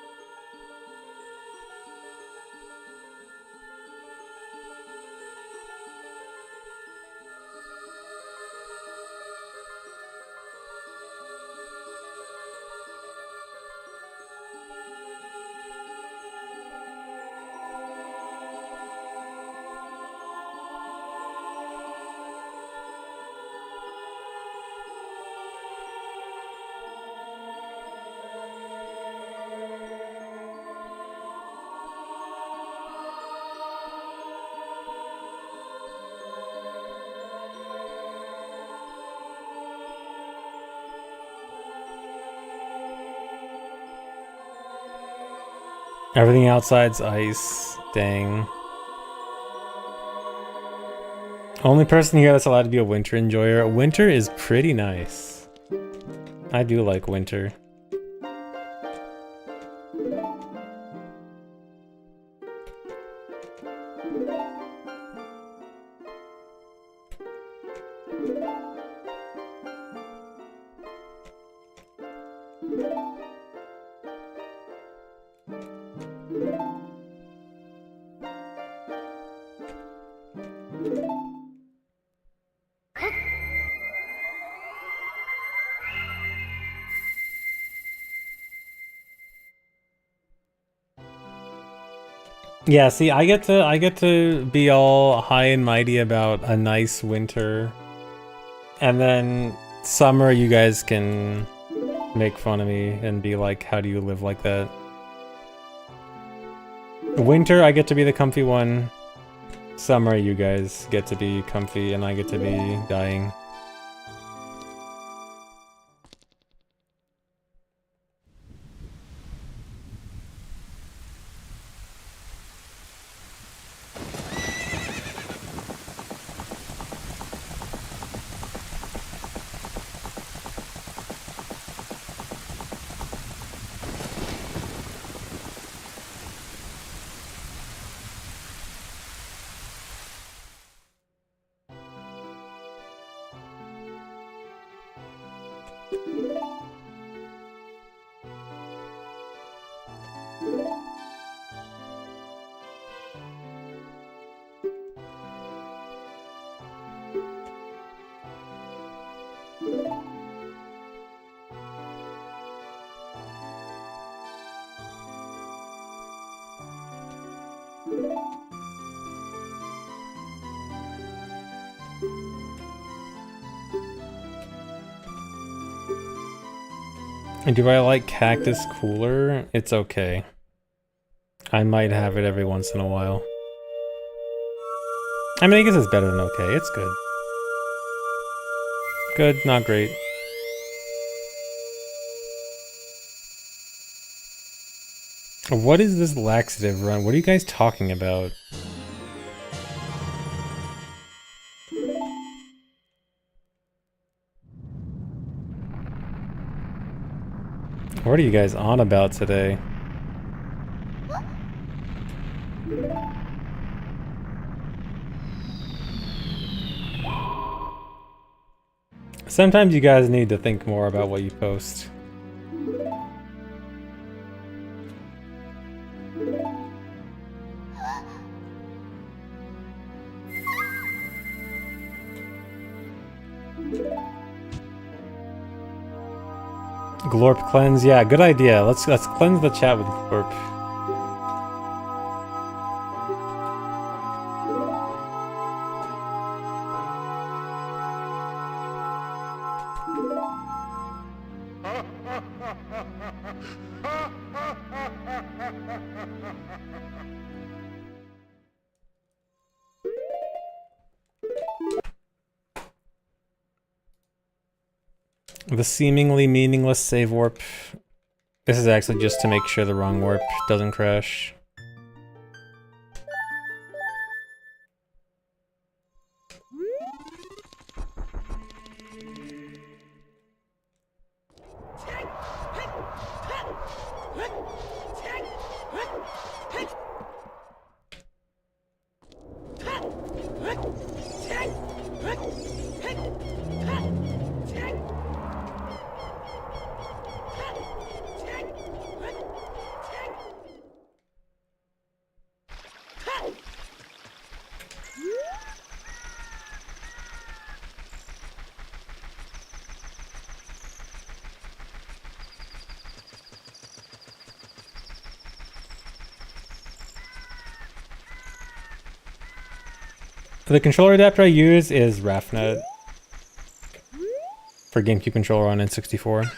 A: Everything outside's ice. Dang. Only person here that's allowed to be a winter enjoyer. Winter is pretty nice. I do like winter. Yeah, see, I get to be all high and mighty about a nice winter. And then summer you guys can make fun of me and be like, how do you live like that? Winter I get to be the comfy one. Summer you guys get to be comfy and I get to be dying. Do I like cactus cooler? It's okay. I might have it every once in a while. I mean, I guess it's better than okay. It's good. Good, not great. What is this laxative run? What are you guys talking about? What are you guys on about today? Sometimes you guys need to think more about what you post. Glorp cleanse, yeah, good idea. Let's cleanse the chat with Glorp. The seemingly meaningless save warp. This is actually just to make sure the wrong warp doesn't crash. The controller adapter I use is RAFnet for GameCube controller on N64.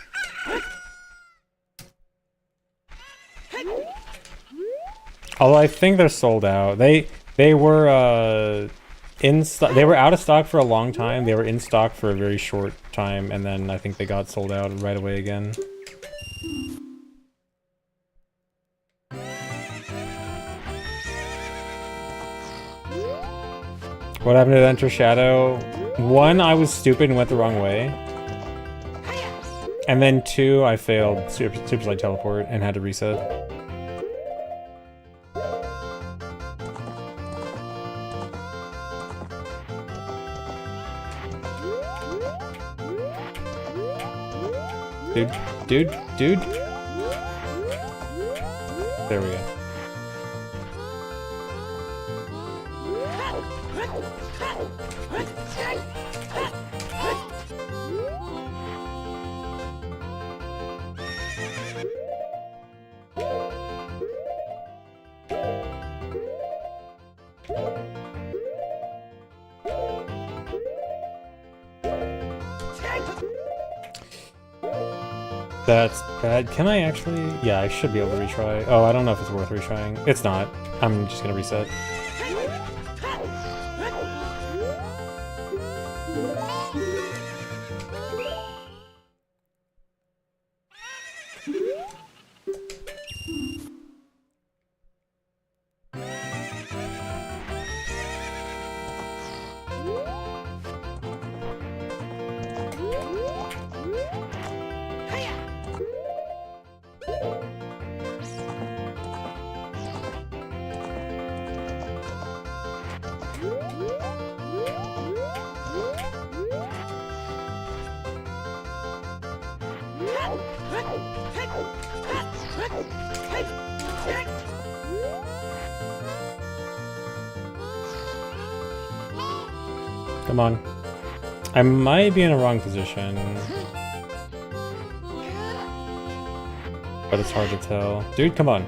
A: Although I think they're sold out. They were they were out of stock for a long time. They were in stock for a very short time, and then I think they got sold out right away again. What happened to Enter Shadow? One, I was stupid and went the wrong way. And then two, I failed Super Slide Teleport and had to reset. Dude. There we go. That's bad. Can I actually? Yeah, I should be able to retry. Oh, I don't know if it's worth retrying. It's not. I'm just gonna reset. Come on. I might be in a wrong position. But it's hard to tell. Dude, come on.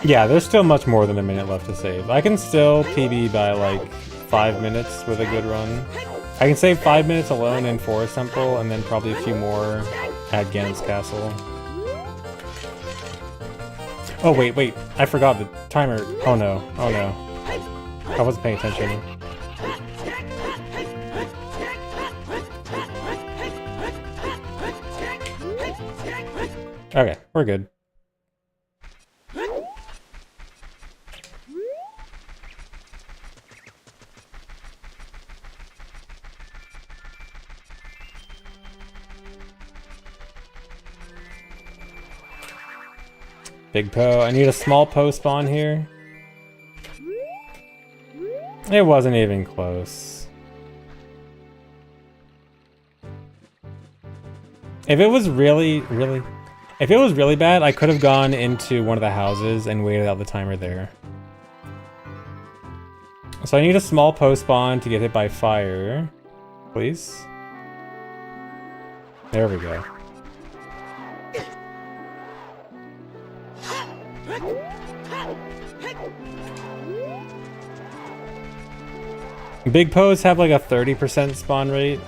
A: Yeah, there's still much more than a minute left to save. I can still PB by like 5 minutes with a good run. I can save 5 minutes alone in Forest Temple and then probably a few more at Ganon's Castle. Oh wait, I forgot the timer. Oh no, I wasn't paying attention. Okay, we're good. Big Poe. I need a small Poe spawn here. It wasn't even close. If it was really bad, I could have gone into one of the houses and waited out the timer there. So I need a small Poe spawn to get hit by fire. Please. There we go. Big Poes have like a 30% spawn rate,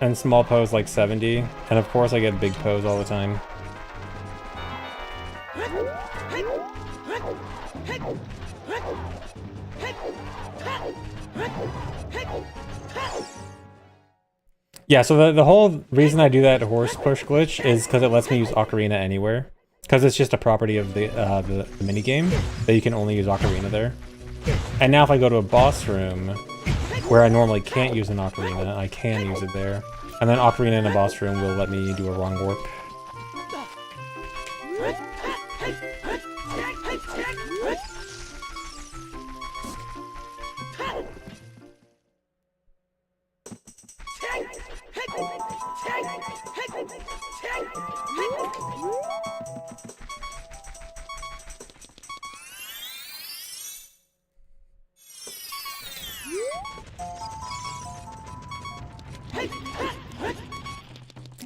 A: and small Poes like 70, and of course I get big Poes all the time. Yeah, so the whole reason I do that horse push glitch is because it lets me use Ocarina anywhere. Because it's just a property of the minigame that you can only use Ocarina there. And now if I go to a boss room where I normally can't use an Ocarina, I can use it there. And then Ocarina in a boss room will let me do a wrong warp.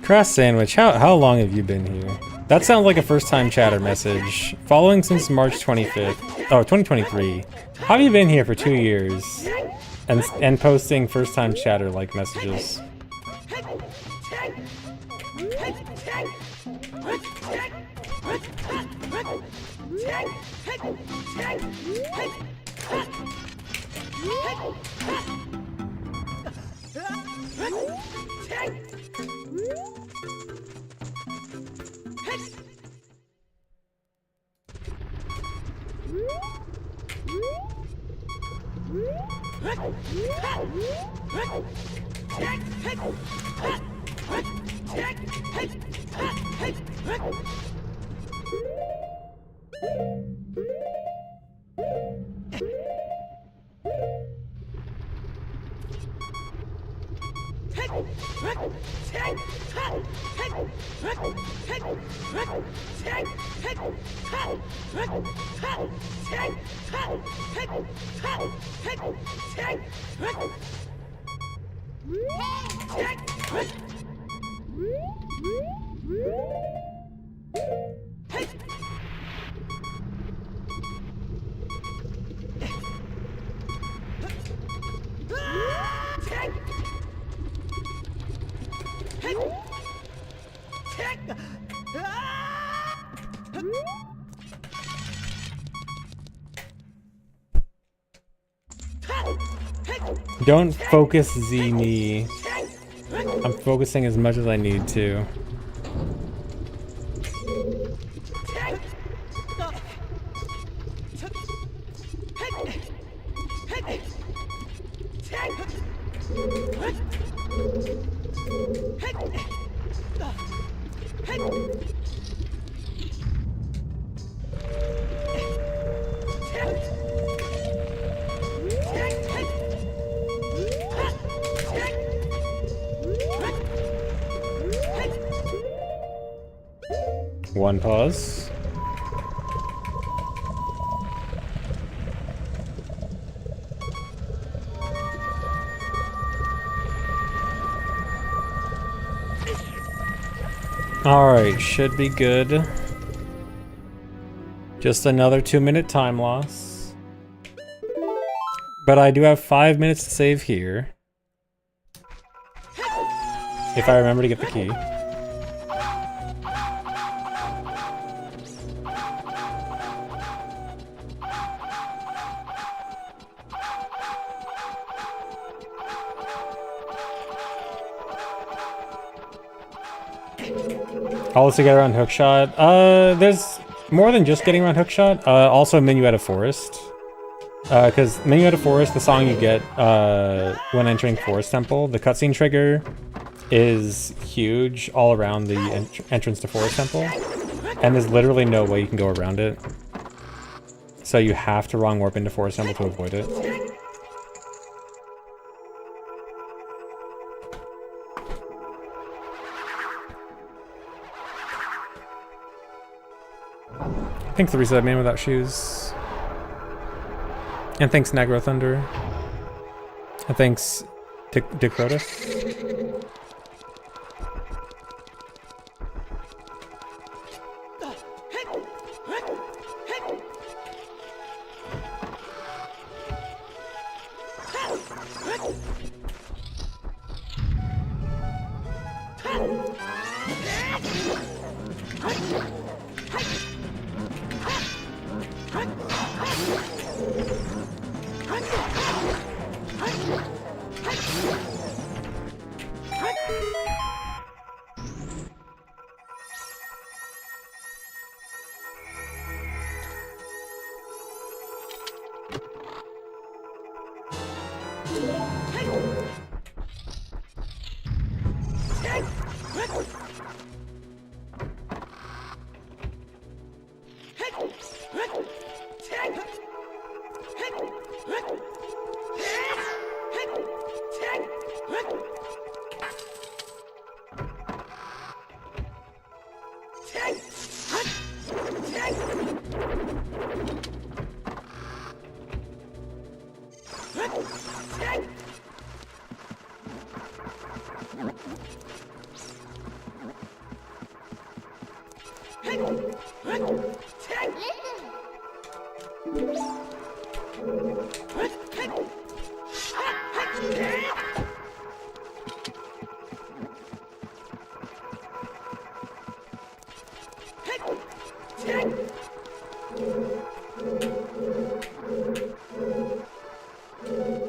A: Crass Sandwich, how long have you been here? That sounds like a first-time chatter message. Following since March 25th. Oh, 2023. How have you been here for 2 years? And posting first-time chatter-like messages. Don't focus Z me. I'm focusing as much as I need to. One pause. Alright, should be good. Just another 2-minute time loss. But I do have 5 minutes to save here. If I remember to get the key. Also get around hookshot. There's more than just getting around hookshot. Also Minuet of Forest. Because Minuet of Forest, the song you get when entering Forest Temple, the cutscene trigger is huge all around the entrance to Forest Temple. And there's literally no way you can go around it. So you have to wrong warp into Forest Temple to avoid it. Thanks the Reset Man Without Shoes. And thanks Nagro Thunder. And thanks Decrotus.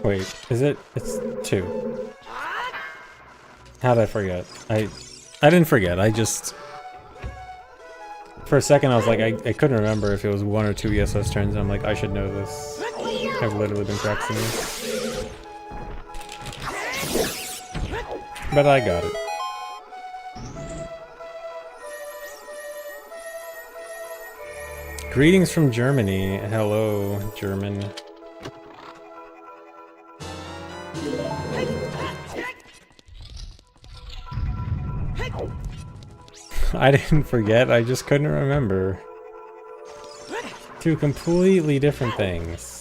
A: Wait, is it? It's 2. How'd I forget? I didn't forget, I just... For a second I was like, I couldn't remember if it was 1 or 2 ESS turns, and I'm like, I should know this. I've literally been practicing this. But I got it. Greetings from Germany. Hello, German. I didn't forget, I just couldn't remember. 2 completely different things.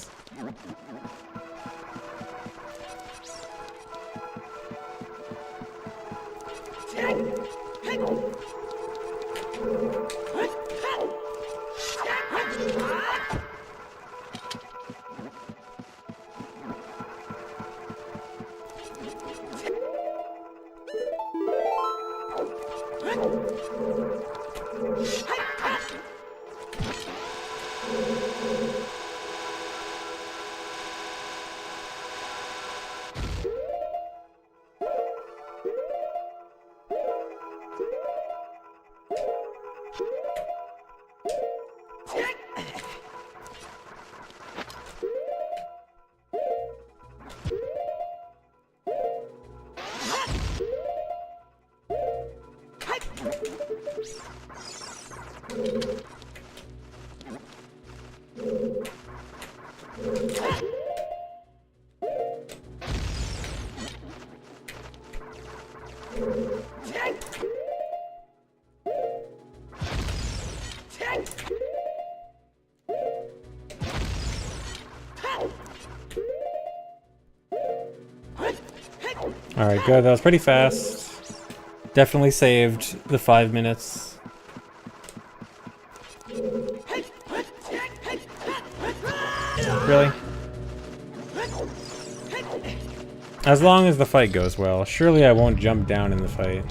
A: Alright, good. That was pretty fast. Definitely saved the 5 minutes. Really? As long as the fight goes well. Surely I won't jump down in the fight.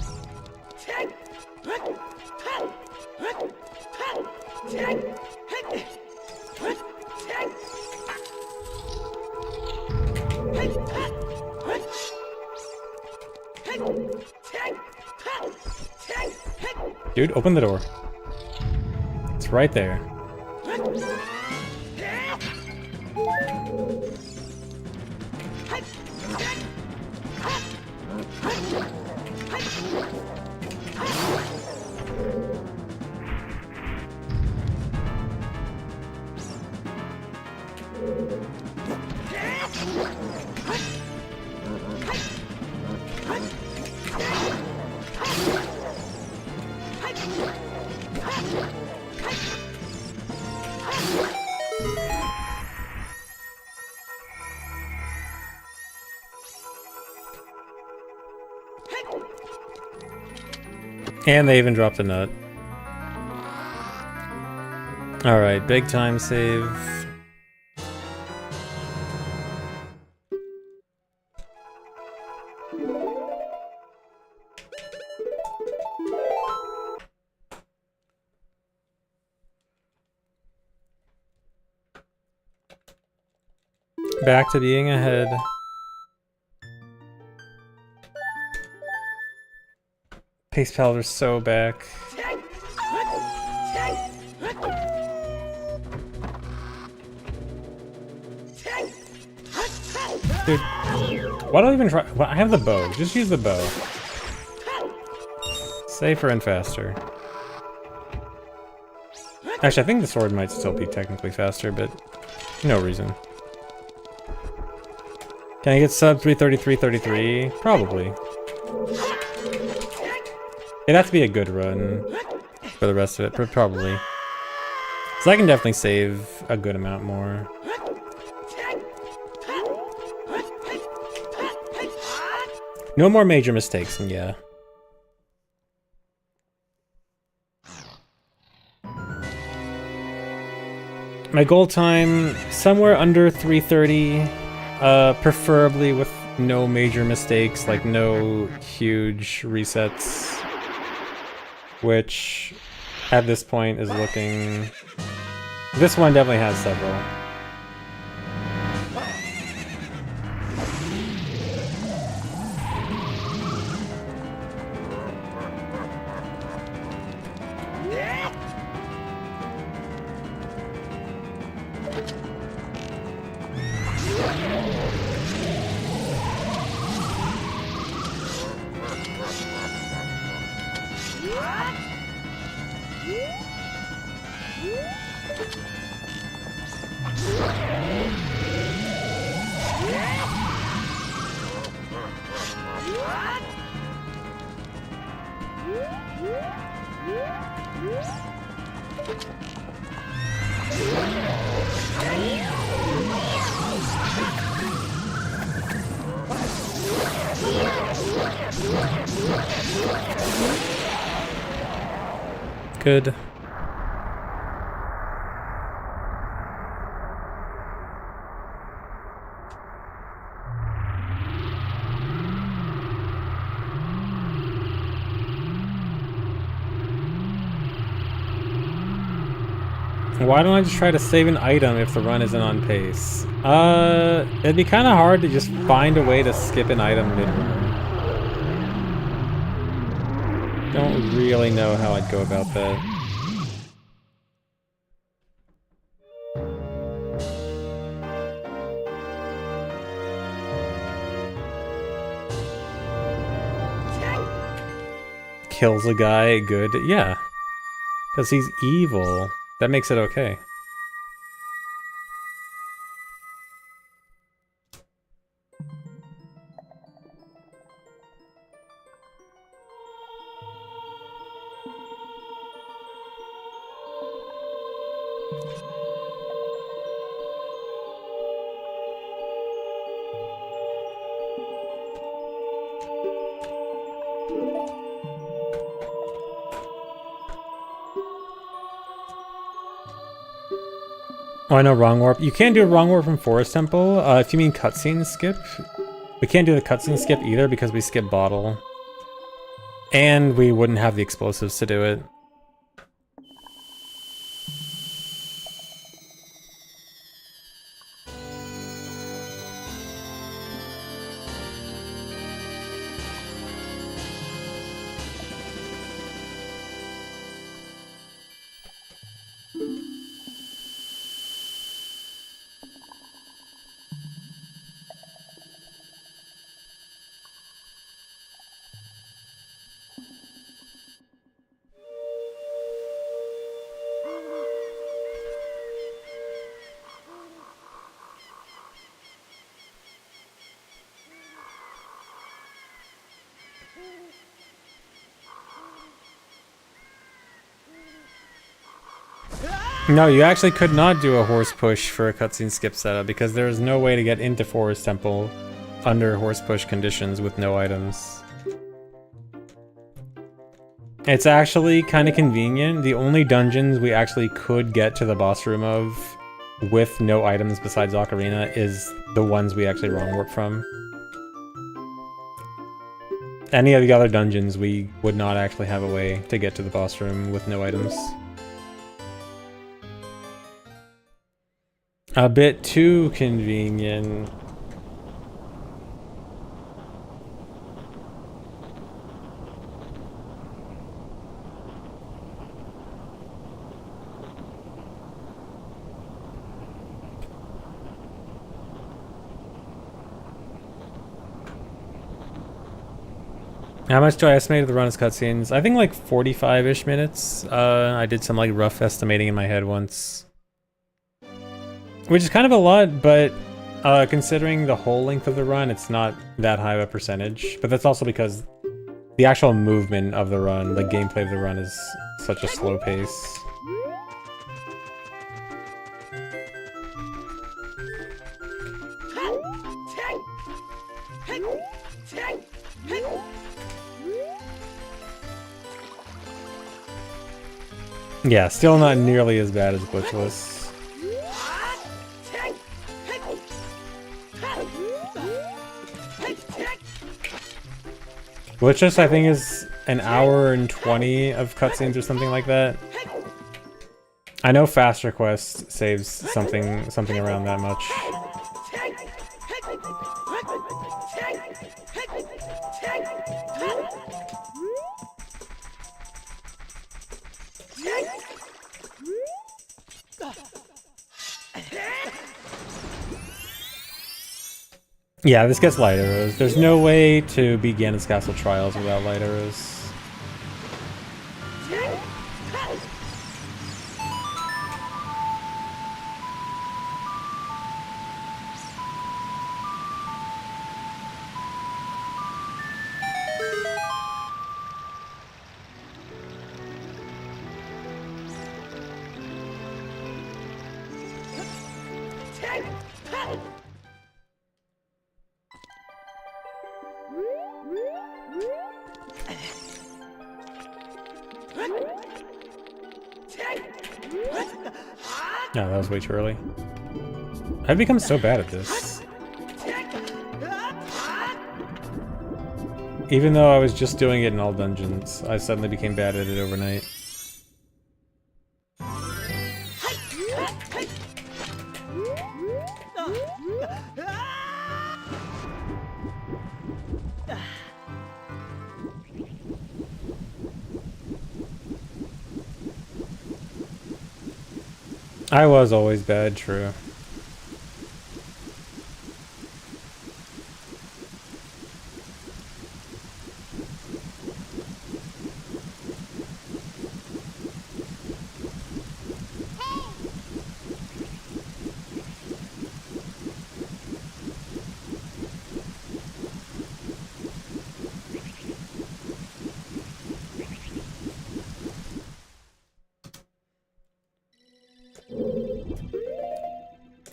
A: Dude, open the door. It's right there. And they even dropped a nut. Alright, big time save. Back to being ahead. Pace pals are so back. Dude, why do I even try? Well, I have the bow. Just use the bow. Safer and faster. Actually, I think the sword might still be technically faster, but no reason. Can I get sub 333.33? Probably. It'd have to be a good run for the rest of it, but probably. So I can definitely save a good amount more. No more major mistakes, and yeah. My goal time, somewhere under 3:30, preferably with no major mistakes, like no huge resets, which at this point is looking... This one definitely has several. Good. Why don't I just try to save an item if the run isn't on pace? It'd be kind of hard to just find a way to skip an item mid-run. Don't really know how I'd go about that. Kills a guy, good. Yeah. Because he's evil. That makes it okay. Oh, I know, wrong warp. You can't do a wrong warp from Forest Temple. If you mean cutscene skip, we can't do the cutscene skip either because we skip bottle. And we wouldn't have the explosives to do it. No, you actually could not do a horse push for a cutscene skip setup because there is no way to get into Forest Temple under horse push conditions with no items. It's actually kind of convenient. The only dungeons we actually could get to the boss room of with no items besides Ocarina is the ones we actually wrong warp from. Any of the other dungeons we would not actually have a way to get to the boss room with no items. A bit too convenient. How much do I estimate the run as cutscenes? I think like 45-ish minutes. I did some like rough estimating in my head once. Which is kind of a lot, but considering the whole length of the run, it's not that high of a percentage. But that's also because the actual movement of the run, the gameplay of the run is such a slow pace. Yeah, still not nearly as bad as glitchless. Glitchless, I think, is an hour and 20 of cutscenes or something like that. I know Fast Request saves something around that much. Yeah, this gets light arrows. There's no way to beat Ganon's Castle Trials without light arrows. No, that was way too early. I've become so bad at this. Even though I was just doing it in all dungeons, I suddenly became bad at it overnight. I was always bad, true.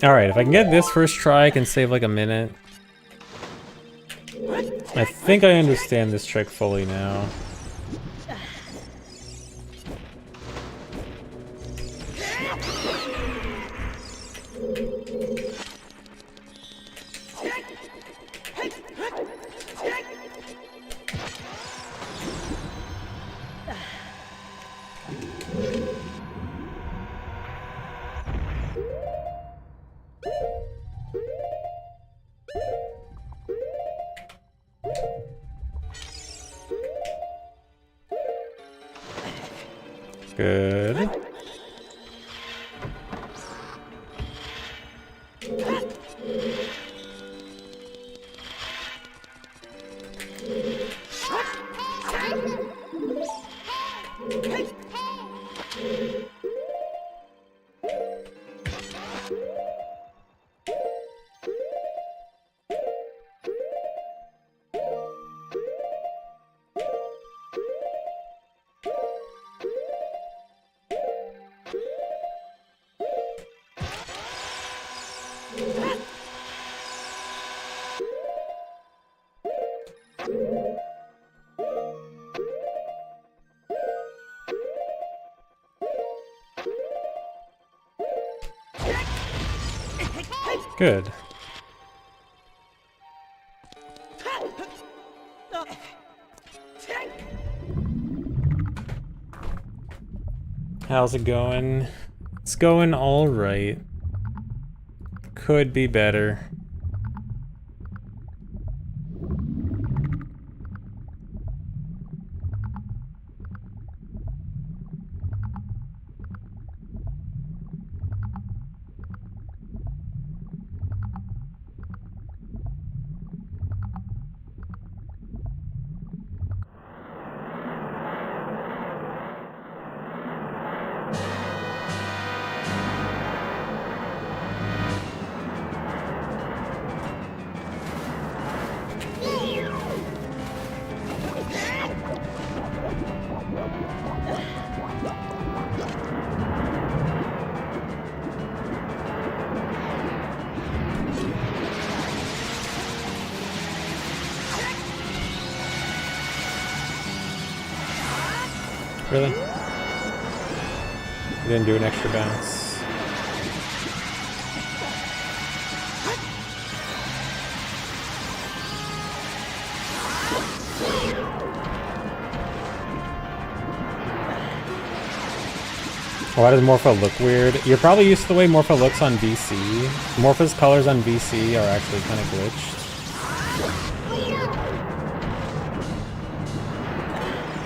A: Alright, if I can get this first try, I can save like a minute. I think I understand this trick fully now. Good. Good. How's it going? It's going all right. Could be better. Really? You didn't do an extra bounce. Why does Morpho look weird? You're probably used to the way Morpho looks on VC. Morpho's colors on VC are actually kind of glitched.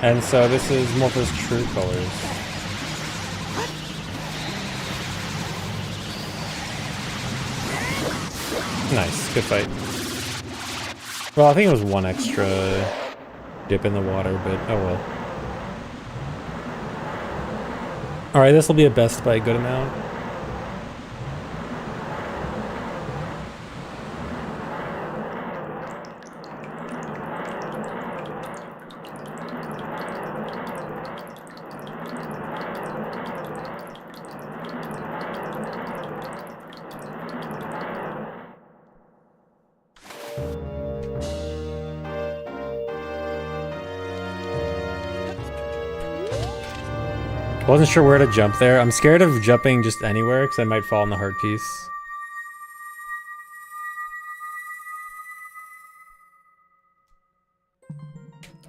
A: And so this is Morpho's true colors. Nice, good fight. Well, I think it was one extra dip in the water, but oh well. Alright, this will be a best by a good amount. Wasn't sure where to jump there. I'm scared of jumping just anywhere because I might fall in the heart piece.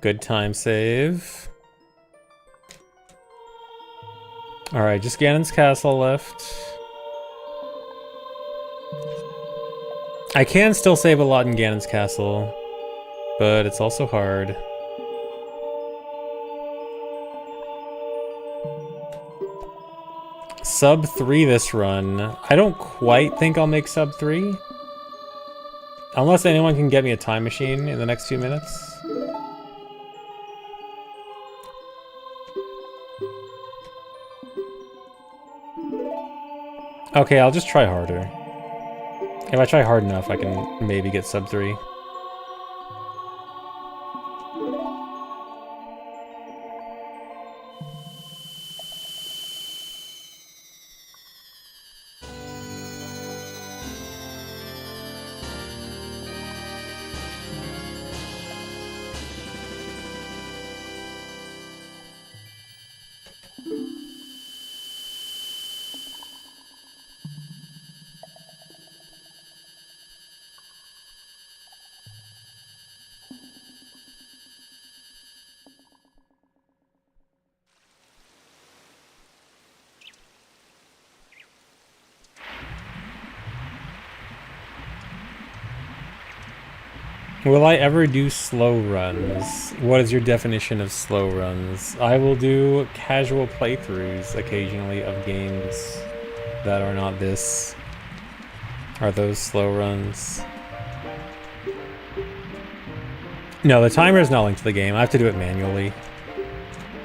A: Good time save. Alright, just Ganon's castle left. I can still save a lot in Ganon's castle, but it's also hard. Sub 3 this run. I don't quite think I'll make sub 3. Unless anyone can get me a time machine in the next few minutes. Okay, I'll just try harder. If I try hard enough, I can maybe get sub 3. Will I ever do slow runs? What is your definition of slow runs? I will do casual playthroughs occasionally of games that are not this. Are those slow runs? No, the timer is not linked to the game. I have to do it manually.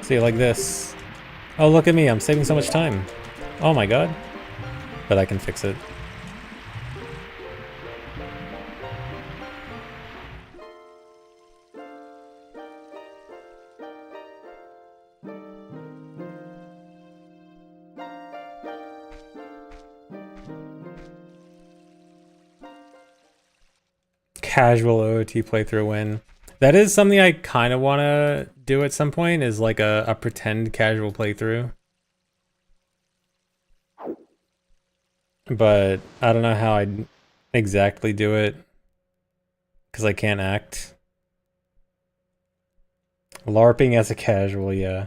A: See, like this. Oh, look at me. I'm saving so much time. Oh my god. But I can fix it. Casual OOT playthrough win. That is something I kind of want to do at some point, is like a pretend casual playthrough. But I don't know how I'd exactly do it, because I can't act. LARPing as a casual, yeah.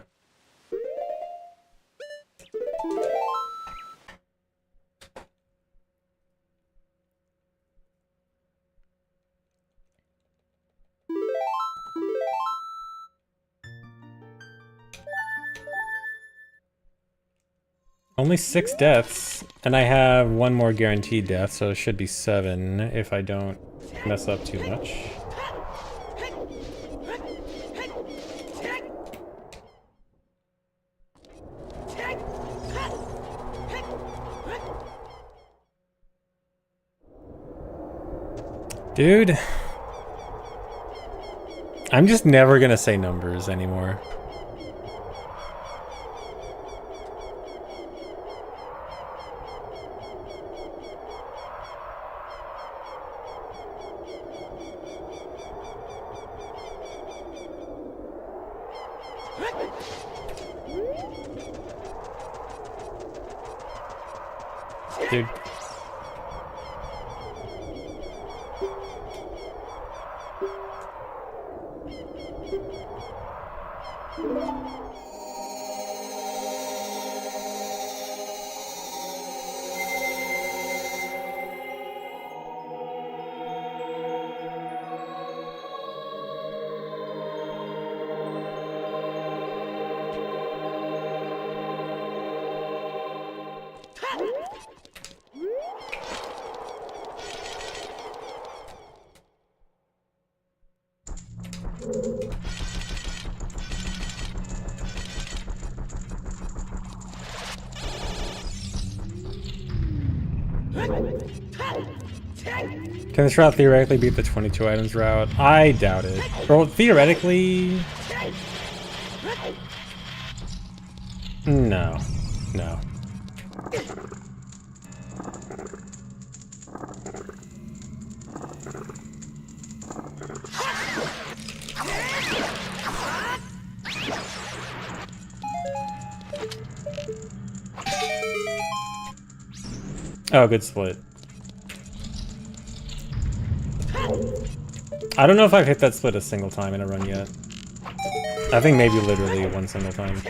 A: Only 6 deaths, and I have 1 more guaranteed death, so it should be 7 if I don't mess up too much. Dude, I'm just never gonna say numbers anymore. Dude. Can this route theoretically beat the 22 items route? I doubt it. Or theoretically... No. No. Oh, good split. I don't know if I've hit that split a single time in a run yet. I think maybe literally one single time.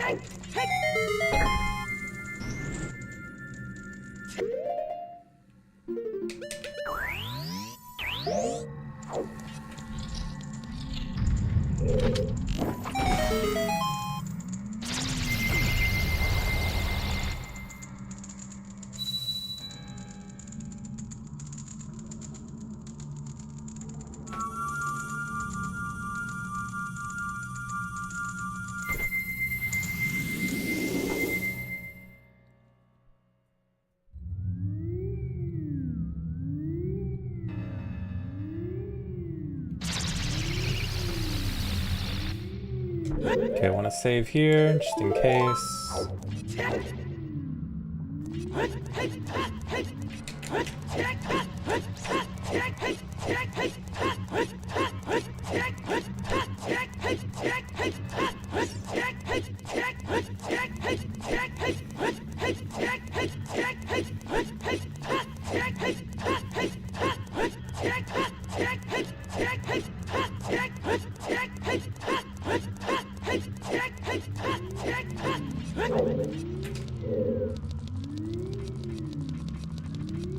A: Okay, I want to save here, just in case.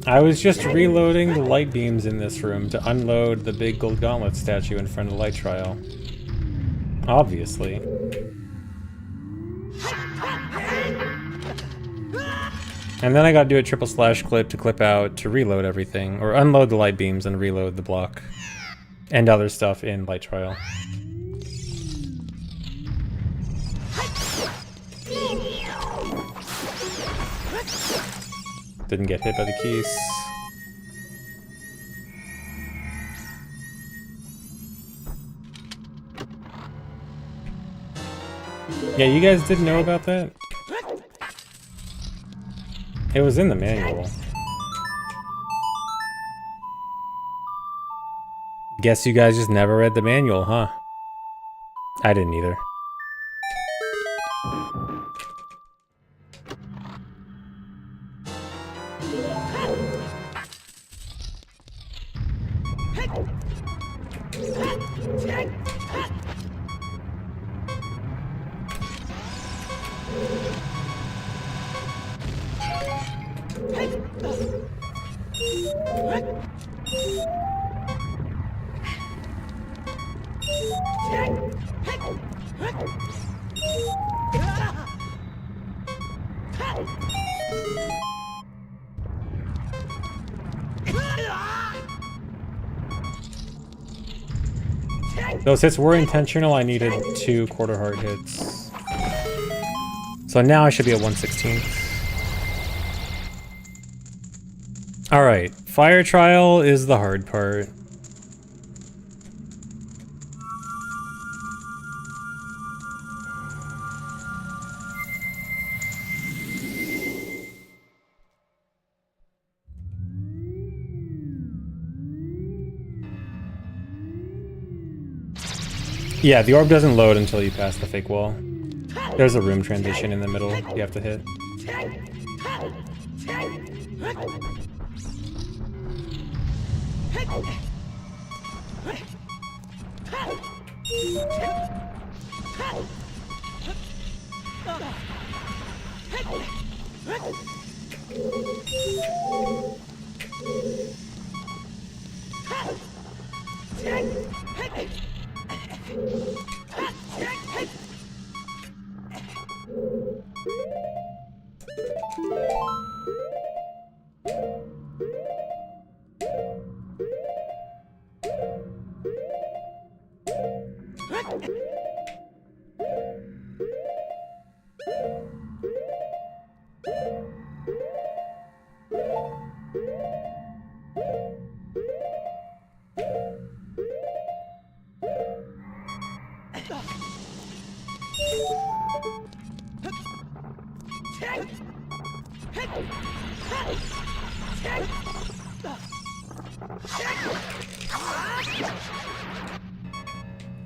A: I was just reloading the light beams in this room to unload the big gold gauntlet statue in front of the light trial. Obviously. And then I gotta do a triple slash clip to clip out to reload everything, or unload the light beams and reload the block. And other stuff in light trial. Didn't get hit by the keys. Yeah, you guys didn't know about that? It was in the manual. Guess you guys just never read the manual, huh? I didn't either. Those hits were intentional. I needed 2 quarter heart hits. So now I should be at 1/16. Alright, fire trial is the hard part. Yeah, the orb doesn't load until you pass the fake wall. There's a room transition in the middle you have to hit.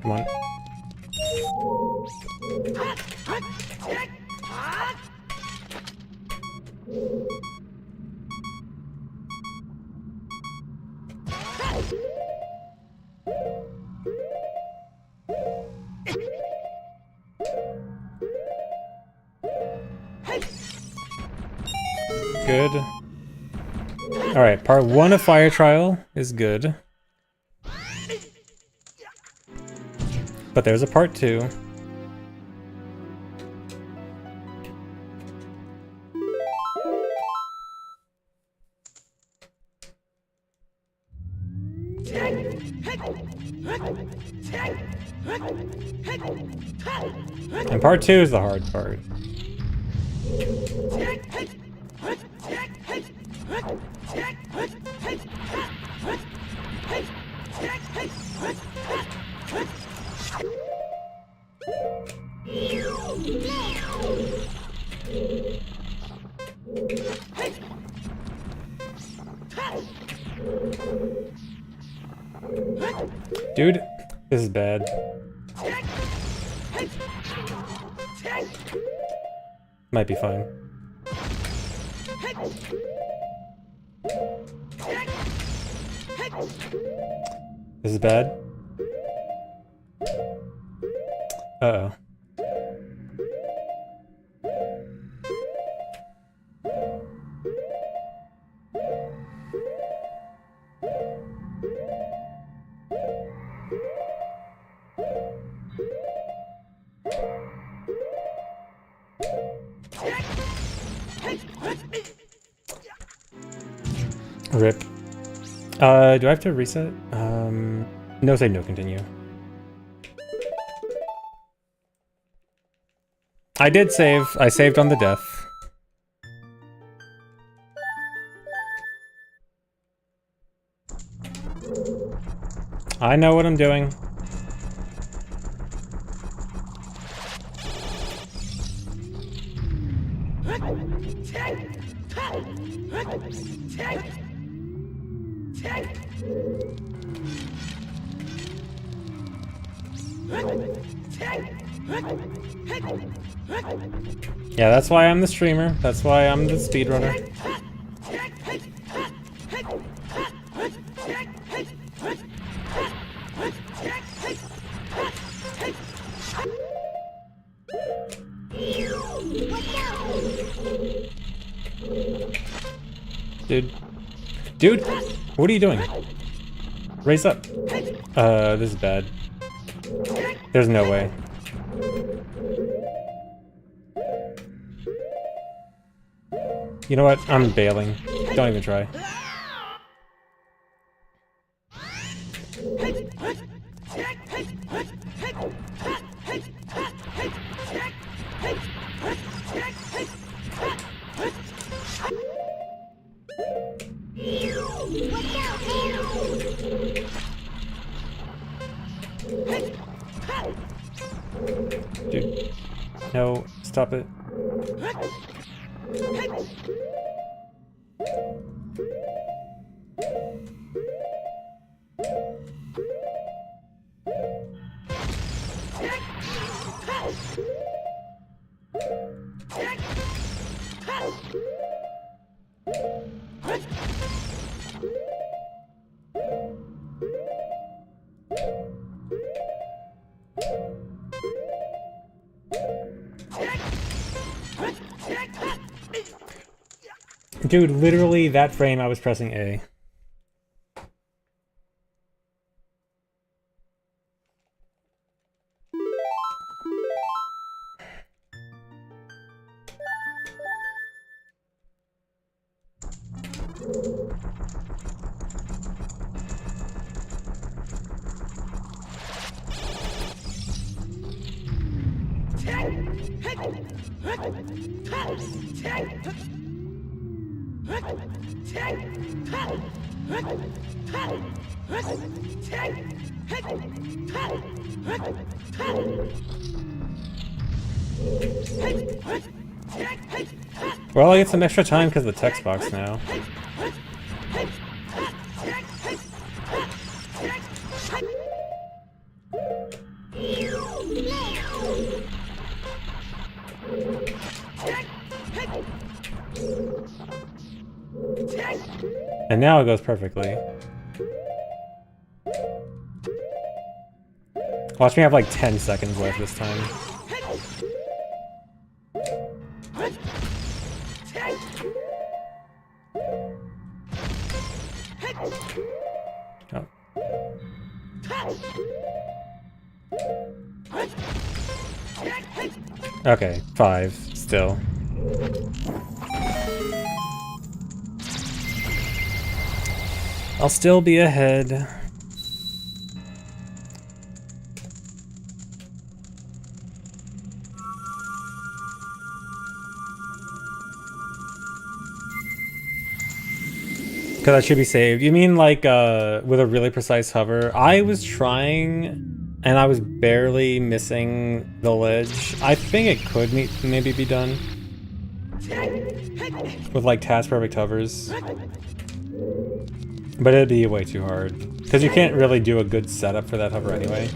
A: Come on. Good. Alright, part 1 of Fire Trial is good. But there's a part 2. And part 2 is the hard part. Dude, this is bad. Might be fine. This is bad. Uh-oh. Rip. Do I have to reset? No, say no, continue. I did save. I saved on the death. I know what I'm doing. Yeah, that's why I'm the streamer. That's why I'm the speedrunner. Dude, what are you doing? Raise up. This is bad. There's no way. You know what? I'm bailing. Don't even try. Dude. No, stop it. Dude, literally that frame I was pressing A. Well, I get some extra time because of the text box now. And now it goes perfectly. Watch me have like 10 seconds left this time. Oh. Okay, 5 still. I'll still be ahead. Because that should be saved. You mean like with a really precise hover? I was trying and I was barely missing the ledge. I think it could maybe be done with like task perfect hovers. But it'd be way too hard. Because you can't really do a good setup for that hover anyway.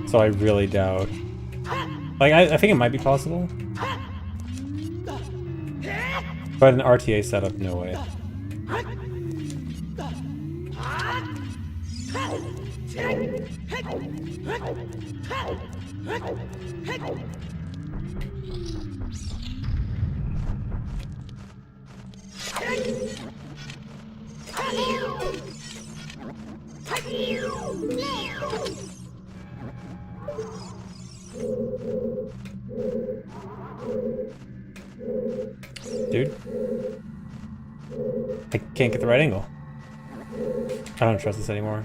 A: So I really doubt. Like, I think it might be possible. But an RTA setup, no way. Dude. I can't get the right angle. I don't trust this anymore.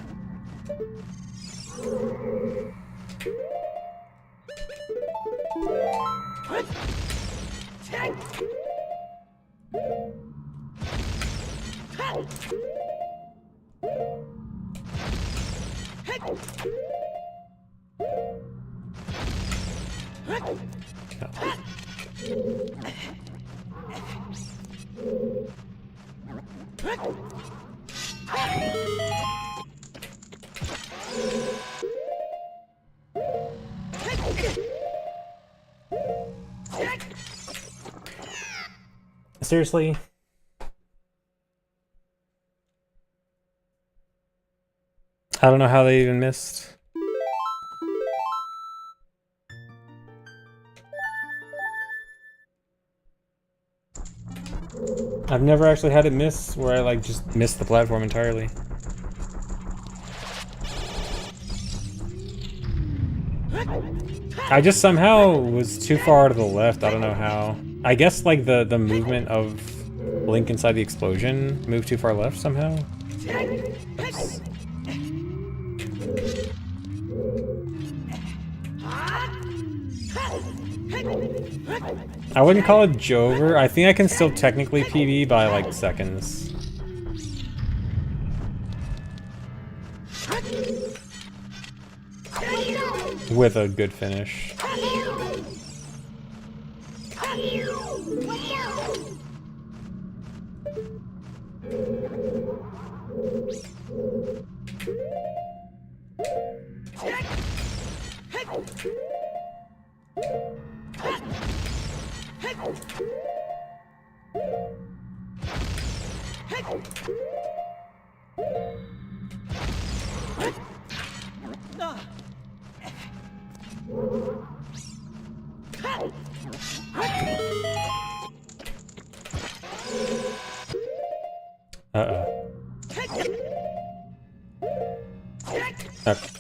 A: Seriously? I don't know how they even missed. I've never actually had it miss where I like just missed the platform entirely. I just somehow was too far to the left. I don't know how. I guess like the movement of Link inside the explosion moved too far left somehow. Oops. I wouldn't call it Jover. I think I can still technically PB by like seconds. With a good finish. Uh-oh. Okay.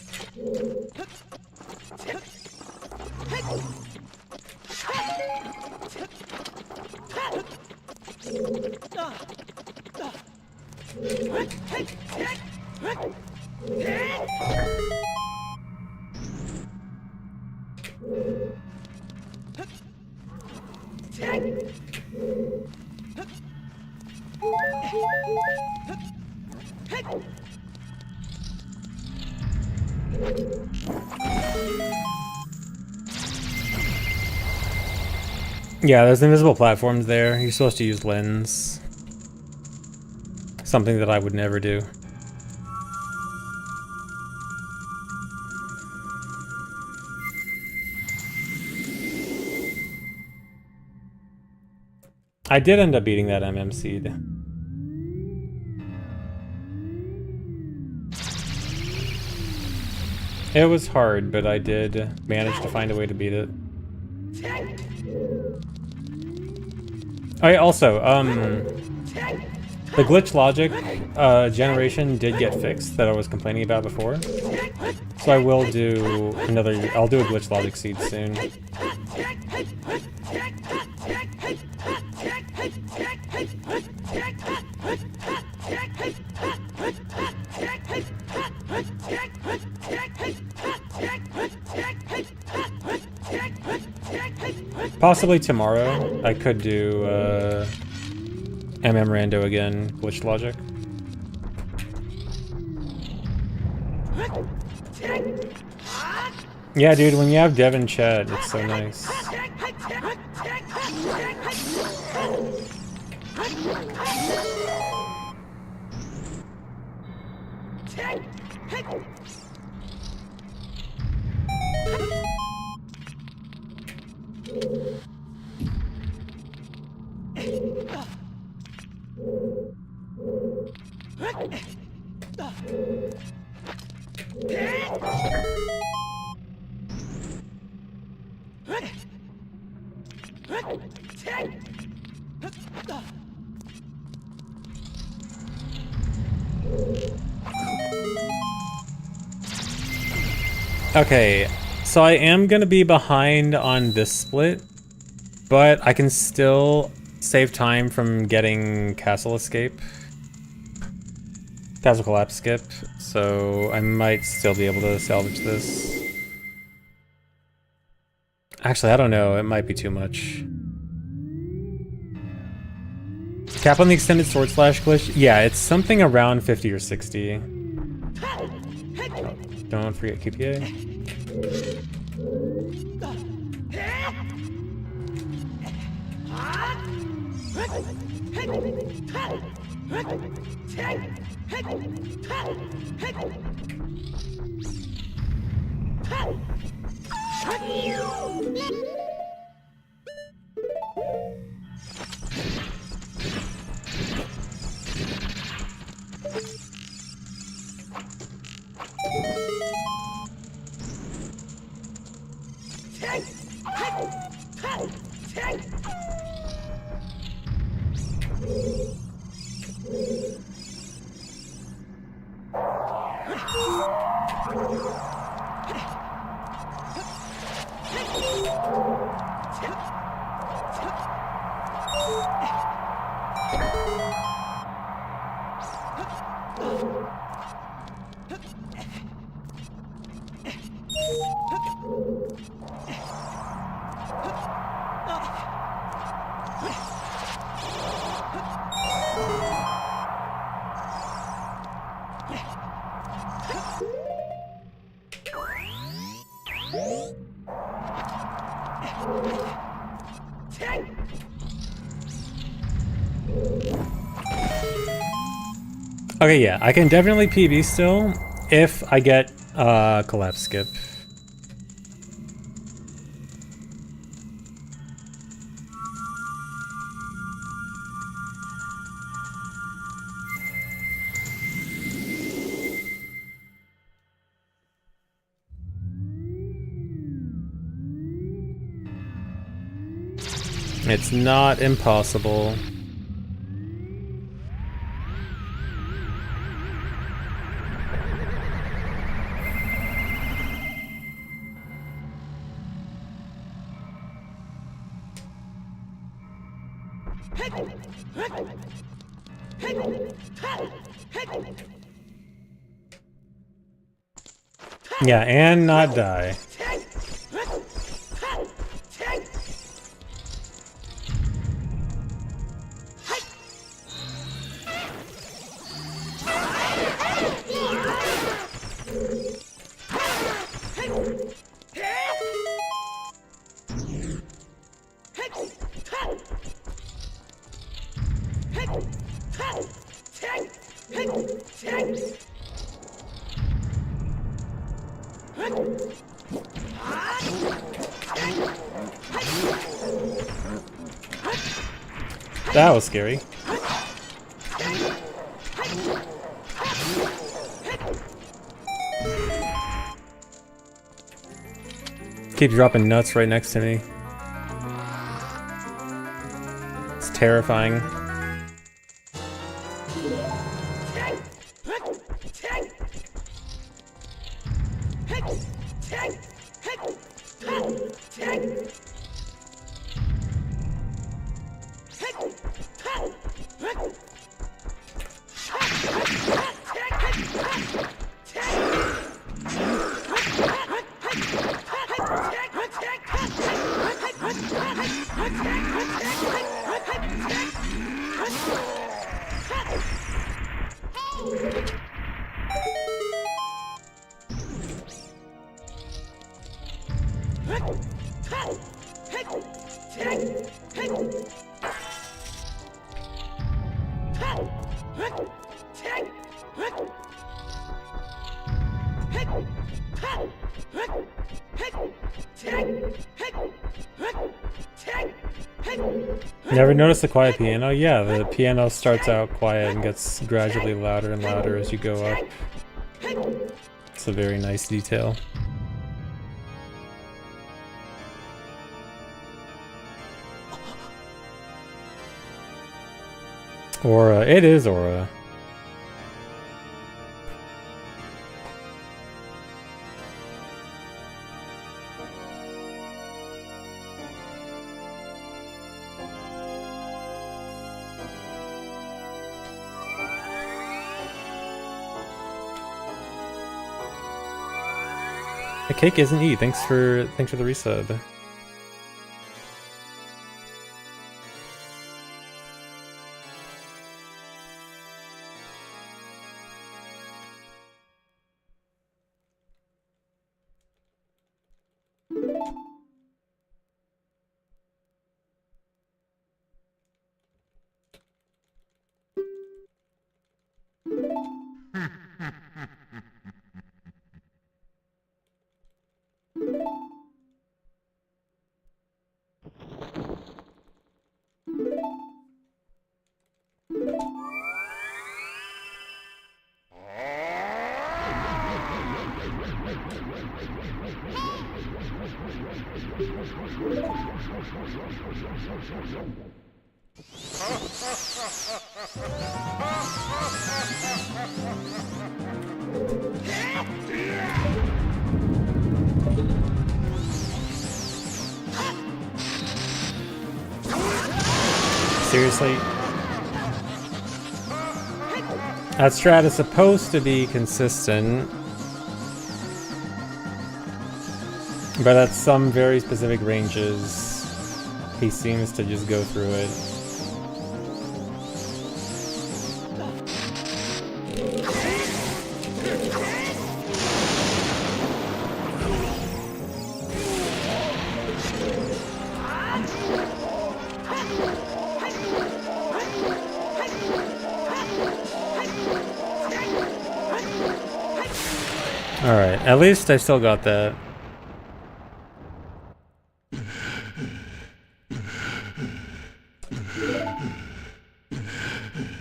A: Yeah, there's invisible platforms there. You're supposed to use lens. Something that I would never do. I did end up beating that MMC. It was hard, but I did manage to find a way to beat it. Also, the glitch logic generation did get fixed that I was complaining about before. So I will do I'll do a glitch logic seed soon. Possibly tomorrow, I could do MM Rando again, glitch logic. Yeah, dude, when you have Dev in chat, it's so nice. Okay, so I am gonna be behind on this split, but I can still save time from getting Castle Escape. Castle Collapse skip, so I might still be able to salvage this. Actually, I don't know, it might be too much. Cap on the extended sword slash glitch? Yeah, it's something around 50 or 60. Oh, don't forget QPA. Okay, yeah, I can definitely PB still if I get collapse skip. It's not impossible. Yeah, and not die. That was scary. Keep dropping nuts right next to me. It's terrifying. Never noticed the quiet piano? Yeah, the piano starts out quiet and gets gradually louder and louder as you go up. It's a very nice detail. Aura. It is Aura. The cake isn't eat. Thanks for the resub. Seriously? That strat is supposed to be consistent, but at some very specific ranges, he seems to just go through it. Alright, at least I still got that.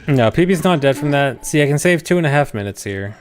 A: No, PB's not dead from that. See, I can save 2.5 minutes here.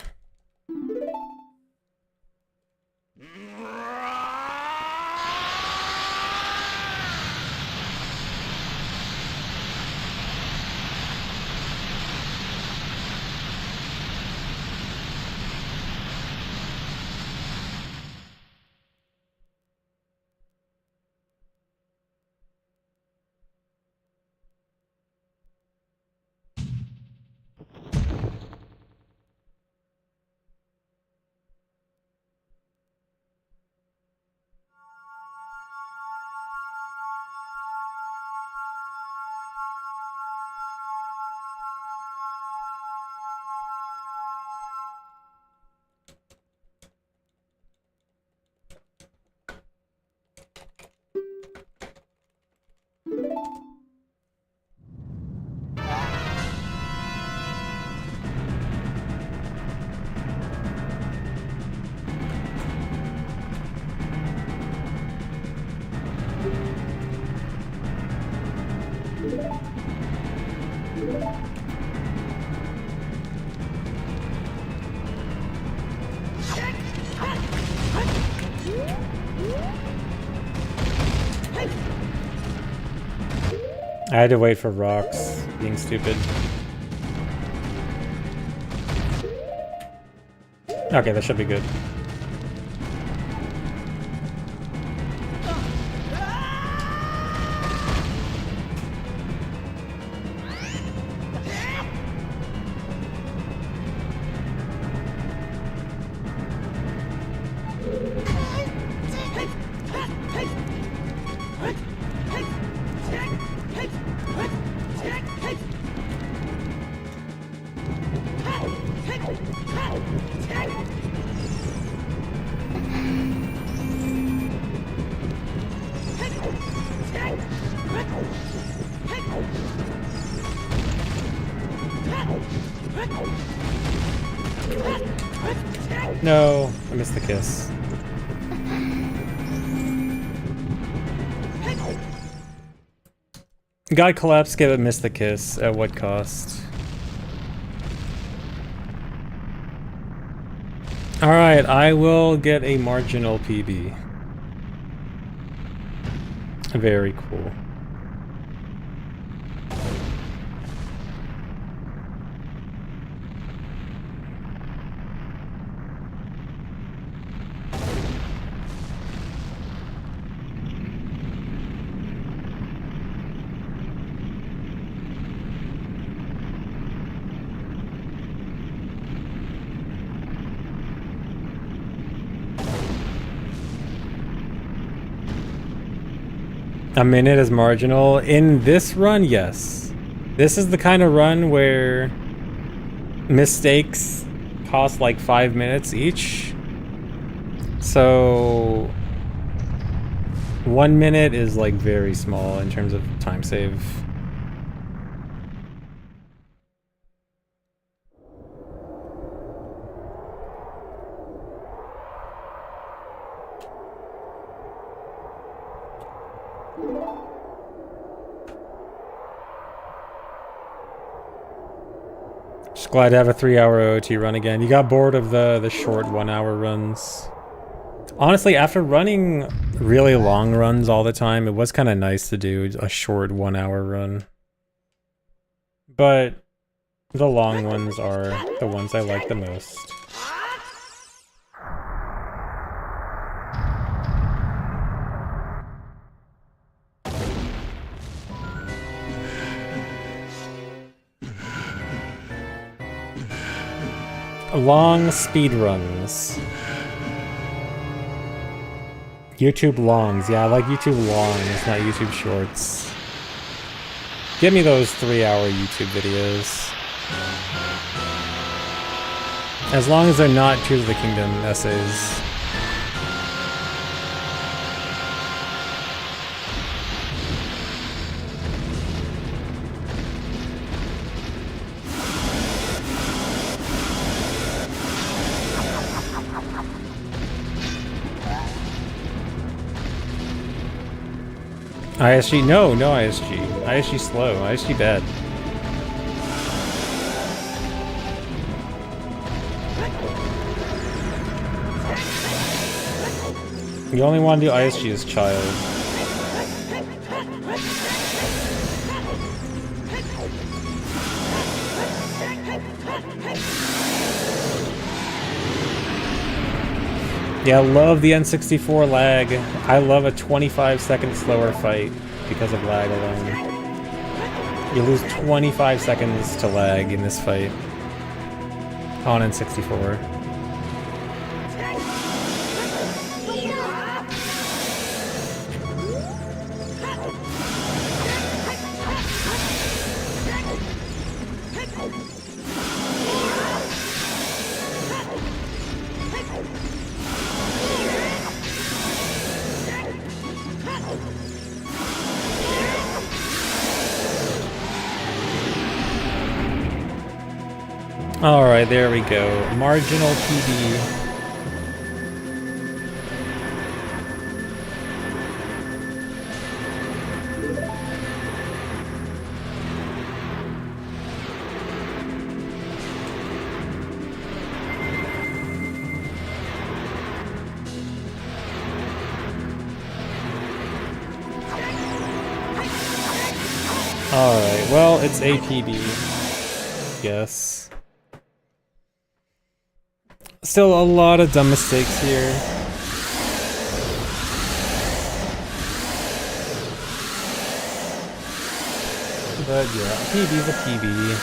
A: I had to wait for rocks, being stupid. Okay, that should be good. No, I missed the kiss. God collapse, give it miss the kiss. At what cost? Alright, I will get a marginal PB. Very cool. A minute is marginal. In this run, yes. This is the kind of run where mistakes cost like 5 minutes each. So 1 minute is like very small in terms of time save. Just glad to have a 3-hour OT run again. You got bored of the short 1-hour runs. Honestly, after running really long runs all the time, it was kind of nice to do a short 1-hour run. But the long ones are the ones I like the most. Long speedruns. YouTube longs. Yeah, I like YouTube longs, not YouTube shorts. Give me those 3-hour YouTube videos. As long as they're not Tears of the Kingdom essays. ISG? No ISG. ISG slow. ISG bad. You only want to do ISG as child. Yeah, I love the N64 lag. I love a 25-second slower fight because of lag alone. You lose 25 seconds to lag in this fight on N64. Alright, there we go. Marginal PB. Alright, well, it's APB. Yes. Still a lot of dumb mistakes here. But yeah, PB's a PB.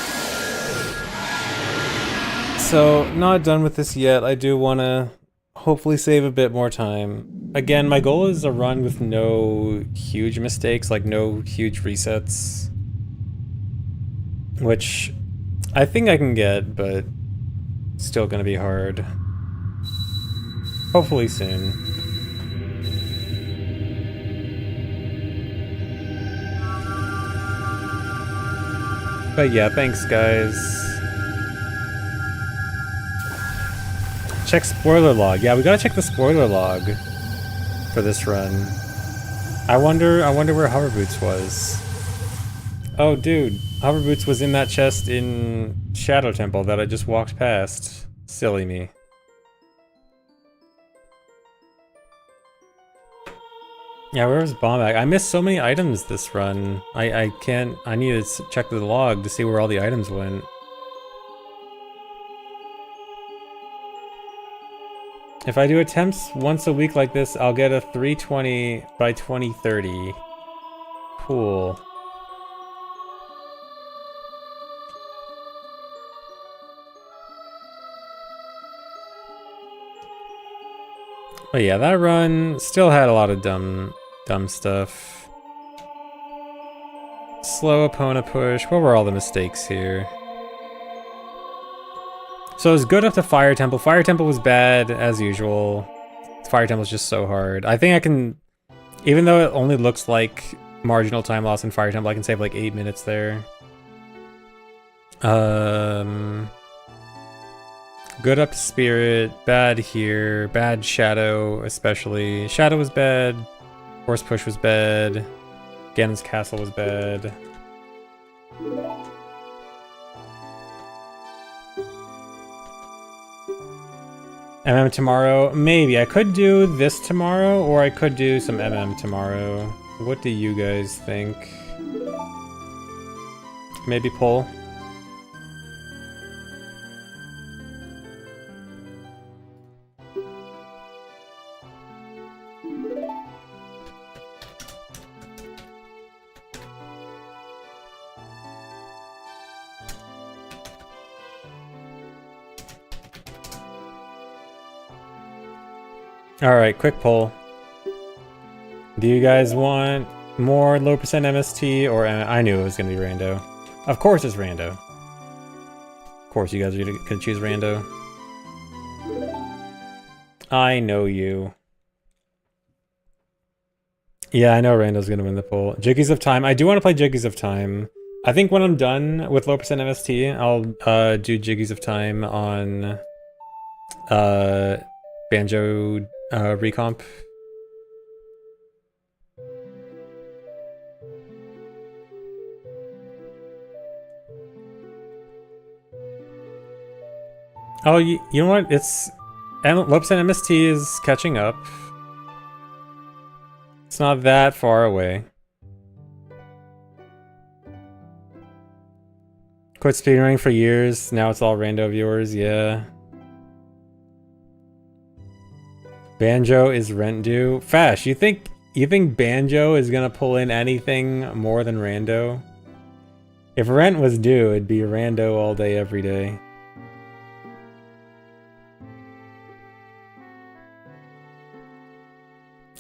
A: So, not done with this yet. I do want to hopefully save a bit more time. Again, my goal is a run with no huge mistakes, like no huge resets. Which I think I can get, but still gonna be hard. Hopefully soon. But yeah, thanks guys. Check spoiler log. Yeah, we gotta check the spoiler log for this run. I wonder where Hover Boots was. Oh dude, Hover Boots was in that chest in Shadow Temple that I just walked past. Silly me. Yeah, where's Bombag? I missed so many items this run. I need to check the log to see where all the items went. If I do attempts once a week like this, I'll get a 320 by 2030. Cool. But yeah, that run still had a lot of dumb stuff. Slow opponent push. What were all the mistakes here? So it was good up to Fire Temple. Fire Temple was bad, as usual. Fire Temple is just so hard. I think I can, even though it only looks like marginal time loss in Fire Temple, I can save like 8 minutes there. Good up to Spirit, bad here, bad Shadow especially. Shadow was bad, Horse Push was bad, Ganon's Castle was bad. MM tomorrow? Maybe. I could do this tomorrow, or I could do some MM tomorrow. What do you guys think? Maybe poll? Alright, quick poll. Do you guys want more low percent MST or I knew it was gonna be rando. Of course it's rando. Of course you guys are gonna choose rando. I know you. Yeah, I know rando's gonna win the poll. Jiggies of Time. I do want to play Jiggies of Time. I think when I'm done with low percent MST, I'll do Jiggies of Time on Banjo recomp. Oh, you know what? It's low percent MST is catching up. It's not that far away. Quit speedrunning for years. Now it's all rando viewers. Yeah. Banjo is rent due. Fash, you think Banjo is gonna pull in anything more than rando? If rent was due, it'd be rando all day, every day.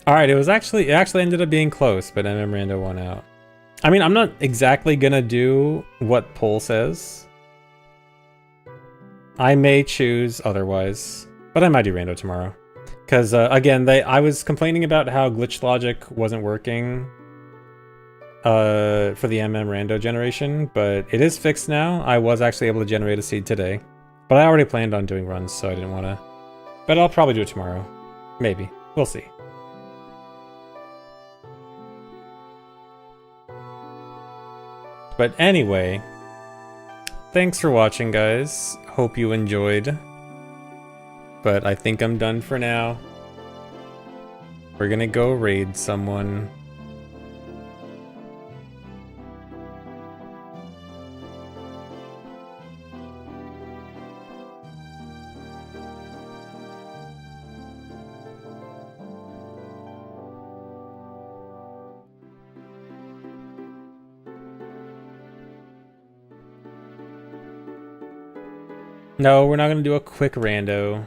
A: Alright, it actually ended up being close, but MM Rando won out. I mean, I'm not exactly gonna do what poll says. I may choose otherwise, but I might do Rando tomorrow. Because, again, I was complaining about how glitch logic wasn't working for the MM Rando generation, but it is fixed now. I was actually able to generate a seed today. But I already planned on doing runs, so I didn't want to. But I'll probably do it tomorrow. Maybe. We'll see. But anyway, thanks for watching, guys. Hope you enjoyed. But I think I'm done for now. We're gonna go raid someone. No, we're not gonna do a quick rando.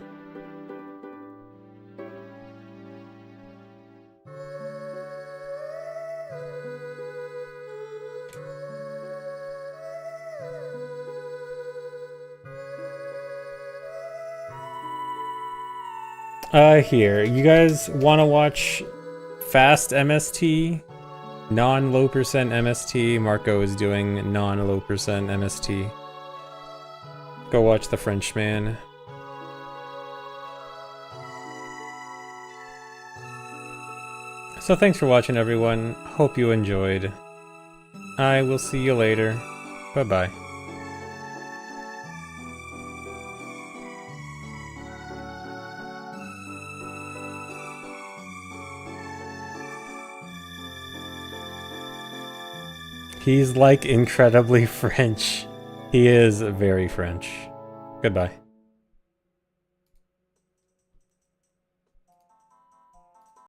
A: Here, you guys want to watch fast MST? Non-low percent MST? Marco is doing non-low percent MST. Go watch The Frenchman. So thanks for watching, everyone. Hope you enjoyed. I will see you later. Bye-bye. He's like incredibly French. He is very French. Goodbye.